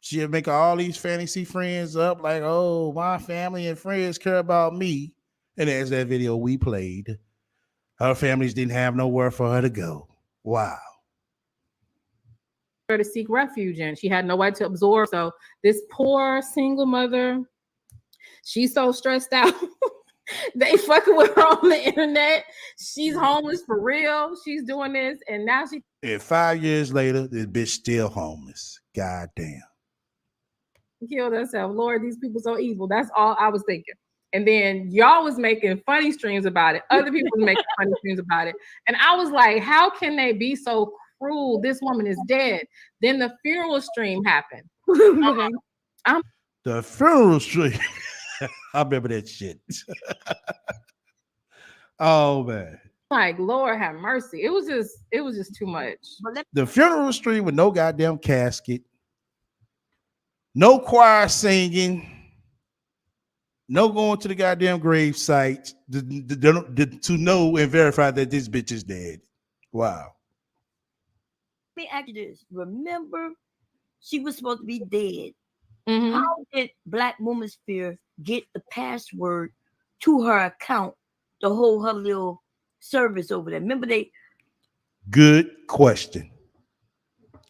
She'll make all these fantasy friends up like, oh, my family and friends care about me. And as that video we played, her families didn't have nowhere for her to go. Wow. To seek refuge in. She had nobody to absorb. So this poor single mother, she's so stressed out. They fucking with her on the internet. She's homeless for real. She's doing this, and now she. And 5 years later, this bitch still homeless. God damn. Killed herself. Lord, these people so evil. That's all I was thinking. And then y'all was making funny streams about it. Other people was making funny streams about it. And I was like, how can they be so cruel? This woman is dead. Then the funeral stream happened. The funeral stream. I remember that shit. Oh man. Like, Lord have mercy. It was just too much. The funeral stream with no goddamn casket, no choir singing, no going to the goddamn grave site to know and verify that this bitch is dead. Wow. Let me ask you this. Remember, she was supposed to be dead. How did Black Women's Fear get the password to her account to hold her little service over there? Remember Good question.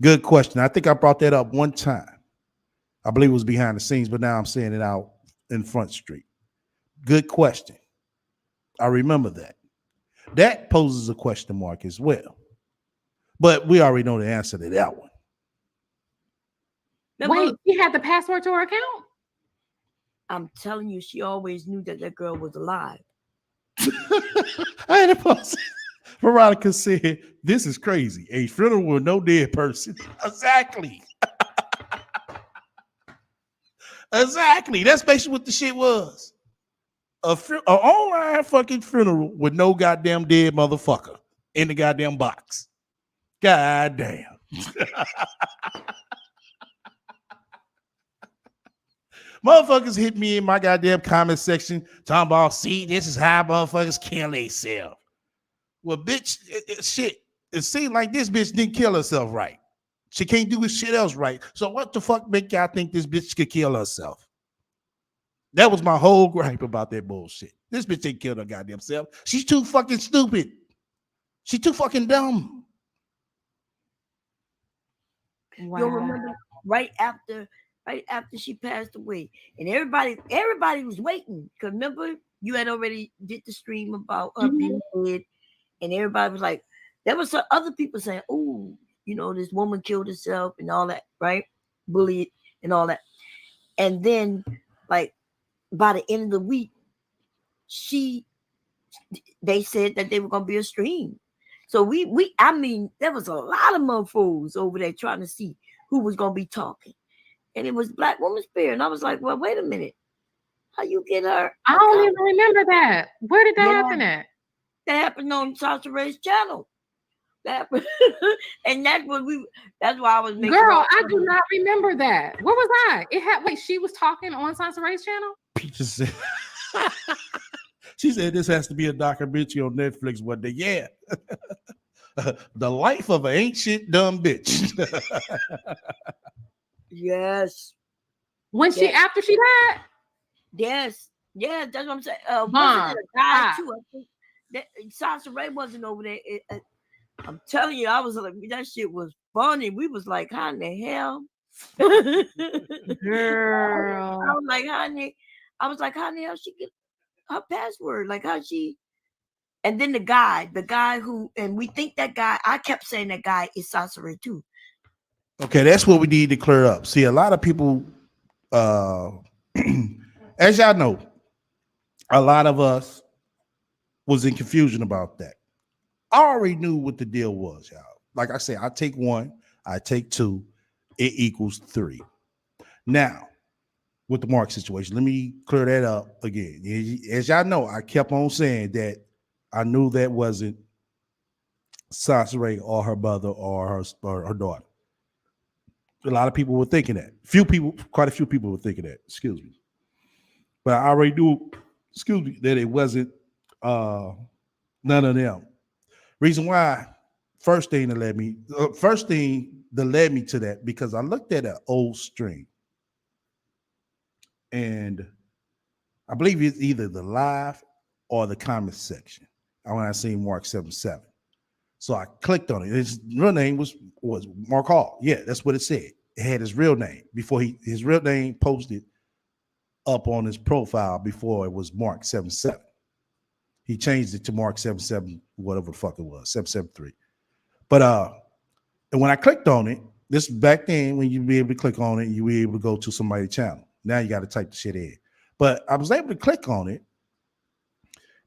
Good question. I think I brought that up one time. I believe it was behind the scenes, but now I'm saying it out in Front Street. Good question. I remember that. That poses a question mark as well. But we already know the answer to that one. Wait, she had the password to her account? I'm telling you, she always knew that girl was alive. I had a post. Veronica said, "This is crazy. A funeral with no dead person." Exactly. Exactly. That's basically what the shit was. A online fucking funeral with no goddamn dead motherfucker in the goddamn box. God damn. Motherfuckers hit me in my goddamn comment section talking about, see, this is how motherfuckers kill themselves. Well, bitch, shit, it seemed like this bitch didn't kill herself right. She can't do shit else right. So what the fuck make y'all think this bitch could kill herself? That was my whole gripe about that bullshit. This bitch ain't killed her goddamn self. She's too fucking stupid. She's too fucking dumb. Wow. You'll remember right after she passed away, and everybody was waiting. Because remember, you had already did the stream about her being dead, and everybody was like, there was some other people saying, "Oh, you know, this woman killed herself," and all that, right? Bullied and all that. And then, like, by the end of the week, they said that they were gonna be a stream. So I mean, there was a lot of mofos over there trying to see who was gonna be talking. And it was Black Women's Fear. And I was like, well, wait a minute. How you get her? I don't even remember that. Where did that happen at? That happened on Sasha Ray's channel. That and that's what that's why I was making. Girl, I do not remember that. Where was I? She was talking on Sasha Ray's channel? Peaches said, she said this has to be a documentary on Netflix one day. Yeah. The life of an ancient dumb bitch. Yes. After she died? Yes. Yeah, that's what I'm saying. Wasn't it a guy too? I think that Sasha Ray wasn't over there. I'm telling you, I was like, that shit was funny. We was like, how in the hell? Girl. I was like, how in the hell she get her password? Like how she. And then the guy who, and we think that guy, I kept saying that guy is Sasha Ray too. Okay, that's what we need to clear up. See, a lot of people, as y'all know, a lot of us was in confusion about that. I already knew what the deal was, y'all. Like I said, I take one, I take two, it equals three. Now, with the Mark situation, let me clear that up again. As y'all know, I kept on saying that I knew that wasn't Sasha Ray or her brother or her daughter. A lot of people were thinking that. Quite a few people were thinking that. Excuse me. But I already knew, that it wasn't none of them. Reason why, first thing that led me to that, because I looked at an old stream, and I believe it's either the live or the comment section. When I seen Mark 77. So I clicked on it. His real name was Mark Hall. Yeah, that's what it said. It had his real name before his real name posted up on his profile before it was Mark 77. He changed it to Mark 77, whatever the fuck it was, 773. But and when I clicked on it, this back then when you'd be able to click on it, you were able to go to somebody's channel. Now you got to type the shit in. But I was able to click on it,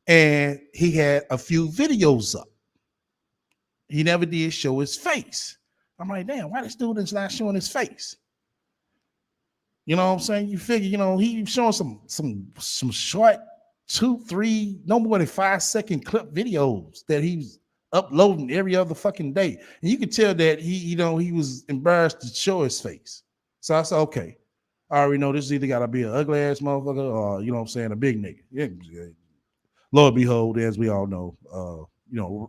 and he had a few videos up. He never did show his face. I'm like, damn, why this dude is not showing his face? You know what I'm saying? You figure, he's showing some short 2, 3, no more than 5-second clip videos that he's uploading every other fucking day. And you could tell that he was embarrassed to show his face. So I said, okay, I already know this either gotta be an ugly ass motherfucker or a big nigga. Yeah. Lord behold, as we all know,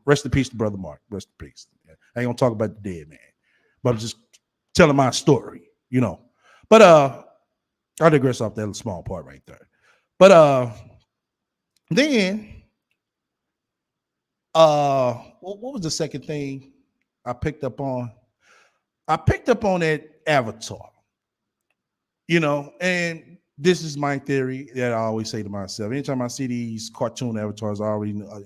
rest in peace to Brother Mark. Rest in peace. I ain't gonna talk about the dead man, but I'm just telling my story, But I digress off that small part right there. But then what was the second thing I picked up on? I picked up on that Avatar, and this is my theory that I always say to myself. Anytime I see these cartoon avatars, I already know,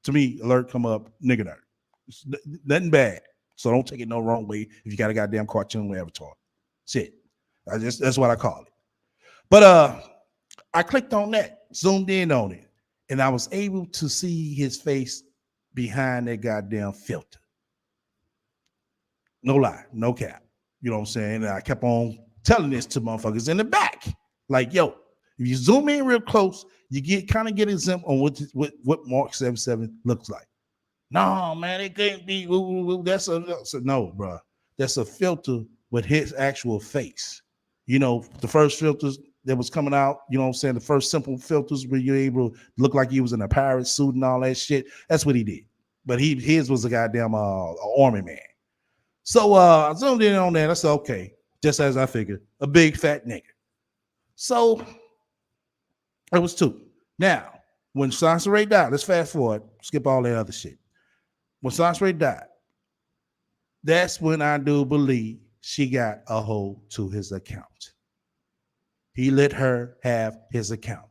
to me, alert come up, nigga nerd. It's nothing bad. So don't take it no wrong way if you got a goddamn cartoon avatar. That's it. That's what I call it. But I clicked on that, zoomed in on it, and I was able to see his face behind that goddamn filter. No lie, no cap. You know what I'm saying? And I kept on telling this to motherfuckers in the back. Like, yo, if you zoom in real close, you get an example on what Mark 77 looks like. No, man, it can't be. That's no, bro. That's a filter with his actual face. The first filters that was coming out, the first simple filters where you're able to look like he was in a pirate suit and all that shit. That's what he did. But his was a goddamn army man. So I zoomed in on that. I said, okay, just as I figured, a big fat nigga. So it was 2. Now, when Sasha Ray died, let's fast forward, skip all that other shit. When Sasha Ray died, that's when I do believe she got a hold to his account. He let her have his account.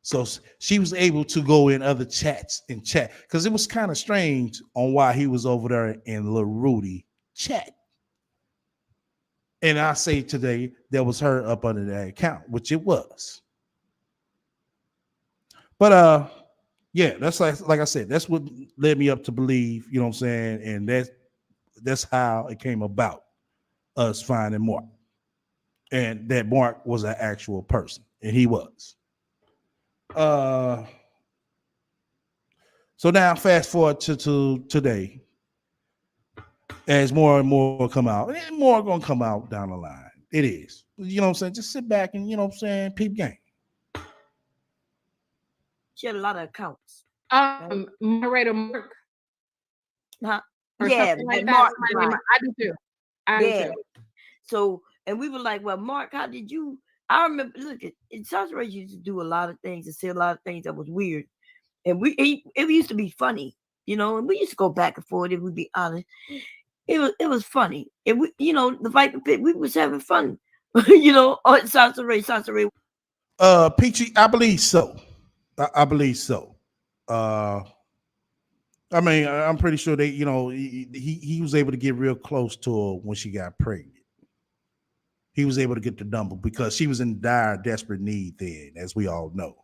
So she was able to go in other chats and chat, because it was kind of strange on why he was over there in Lil Rudy chat. And I say today that was her up under that account, which it was. But yeah, that's like I said, that's what led me up to believe, you know what I'm saying? And that's how it came about, us finding Mark. And that Mark was an actual person, and he was. So now fast forward to today, as more and more come out, and more gonna come out down the line. It is. You know what I'm saying? Just sit back and, you know what I'm saying, peep game. She had a lot of accounts. Moderator Mark. Huh? Or Yeah, something like but that. Mark, Somebody named- right. I do too. I do Yeah. too. So, and we were like, well, Mark, how did you? I remember, look, Sasha used to do a lot of things and say a lot of things that was weird. And it used to be funny, you know, and we used to go back and forth, if we be honest. It was funny. And we, you know, the fight pit, we was having fun, you know, on Sasha Ray. Peachy, I believe so. I believe so. I mean, I'm pretty sure they, you know, he was able to get real close to her when she got pregnant. He was able to get the number because she was in dire, desperate need then, as we all know.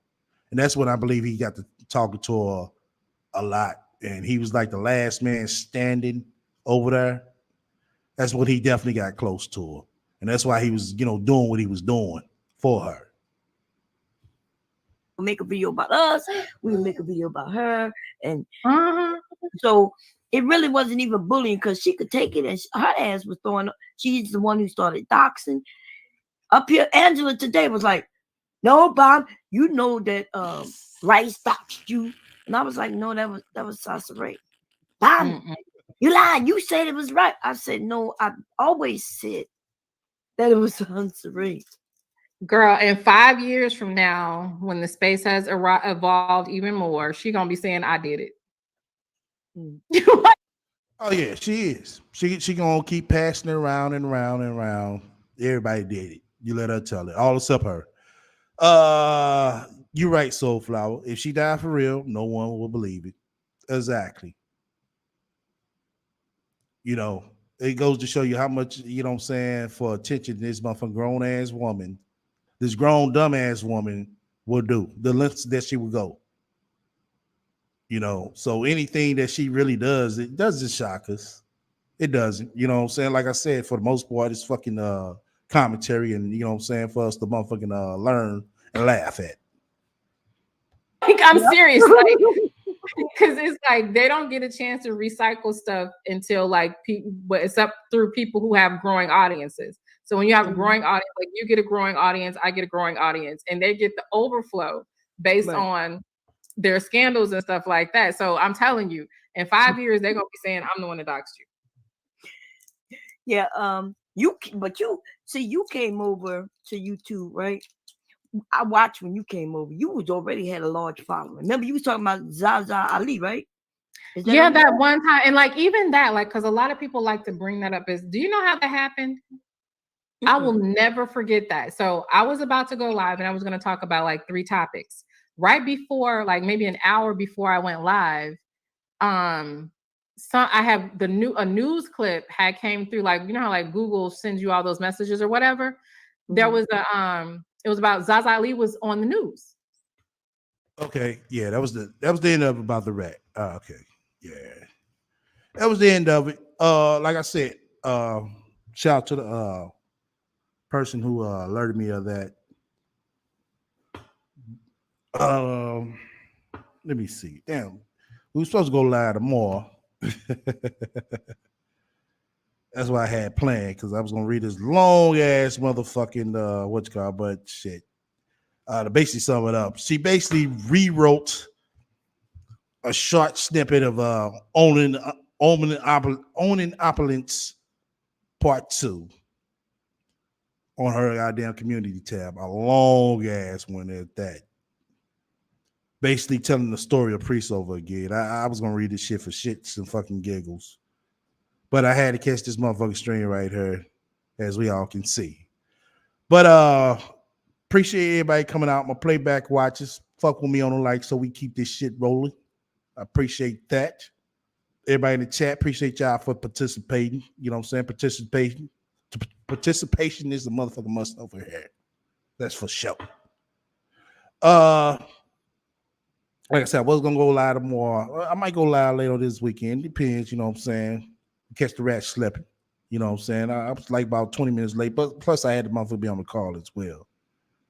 And that's when I believe he got to talking to her a lot. And he was like the last man standing over there. That's when he definitely got close to her. And that's why he was, you know, doing what he was doing for her. Make a video about us. We would make a video about her. And so it really wasn't even bullying because she could take it and her ass was throwing up. She's the one who started doxing. Up here, Angela today was like, no, Bob, you know that Rice doxed you. And I was like, no, that was Sasha Ray. Bob, you lied. You said it was right. I said, no, I always said that it was Sasha Ray. Girl, in 5 years from now, when the space has evolved even more, she gonna be saying, I did it. Oh yeah, she is. She gonna keep passing it around and around and around. Everybody did it. You let her tell it. All except her. You're right, Soulflower. If she died for real, no one will believe it. Exactly. You know, it goes to show you how much, you know what I'm saying, for attention this motherfucking grown ass woman, this grown dumb ass woman will do, the lengths that she will go. You know, so anything that she really does, it doesn't shock us. It doesn't. You know what I'm saying? Like I said, for the most part, it's fucking commentary and, you know what I'm saying, for us to motherfucking learn and laugh at. Like, I'm serious, like, because it's like they don't get a chance to recycle stuff until like people, but it's up through people who have growing audiences. So when you have a growing audience, like you get a growing audience, I get a growing audience, and they get the overflow based on their scandals and stuff like that. So I'm telling you, in 5 years, they're gonna be saying, I'm the one that doxed you. Yeah, you came over to YouTube, right? I watched when you came over. You was already had a large following. Remember, you was talking about Zaza Ali, right? Yeah, that one time, and like even that, like, because a lot of people like to bring that up. Is do you know how that happened? I will never forget that. So I was about to go live, and I was going to talk about like 3 topics. Right before, like maybe an hour before I went live, so I have a news clip had came through, like, you know how like Google sends you all those messages or whatever. There was a it was about Zaza Ali was on the news. Okay, yeah, that was the end of about the rat. Okay, yeah, that was the end of it. Like I said, shout out to the person who alerted me of that. Let me see. Damn, we were supposed to go live tomorrow. That's what I had planned because I was gonna read this long ass motherfucking what's it called, but shit. To basically sum it up, she basically rewrote a short snippet of owning opulence part 2 on her goddamn community tab. A long ass one at that. Basically telling the story of Priest over again. I was gonna read this shit for shits and fucking giggles. But I had to catch this motherfucking stream right here, as we all can see. But appreciate everybody coming out. My playback watches. Fuck with me on the like so we keep this shit rolling. I appreciate that. Everybody in the chat, appreciate y'all for participating. You know what I'm saying? Participation is the motherfucking must over here. That's for sure. Like I said, I was gonna go live tomorrow. I might go live later this weekend. Depends, you know what I'm saying? Catch the rat slipping. You know what I'm saying? I was like about 20 minutes late, but plus I had the motherfucker be on the call as well.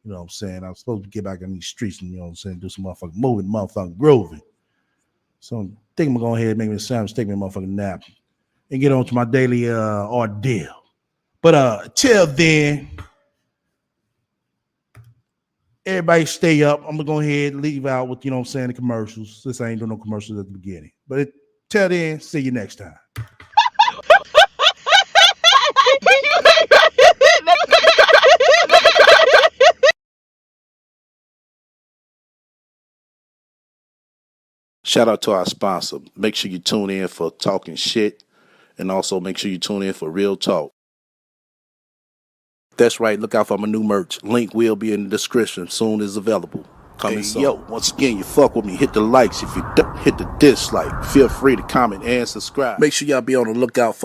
You know what I'm saying? I was supposed to get back on these streets and, you know what I'm saying, do some motherfucking moving, motherfucking grooving. So I think I'm gonna go ahead and make me a sandwich, take me a motherfucking nap, and get on to my daily ordeal. But till then, everybody stay up. I'm gonna go ahead and leave out with, you know what I'm saying, the commercials. Since I ain't doing no commercials at the beginning. But till then, see you next time. Shout out to our sponsor. Make sure you tune in for Talking Shit, and also make sure you tune in for Real Talk. That's right. Look out for my new merch. Link will be in the description. Soon as available. Coming soon. Yo, once again, you fuck with me. Hit the likes. If you hit the dislike, feel free to comment and subscribe. Make sure y'all be on the lookout for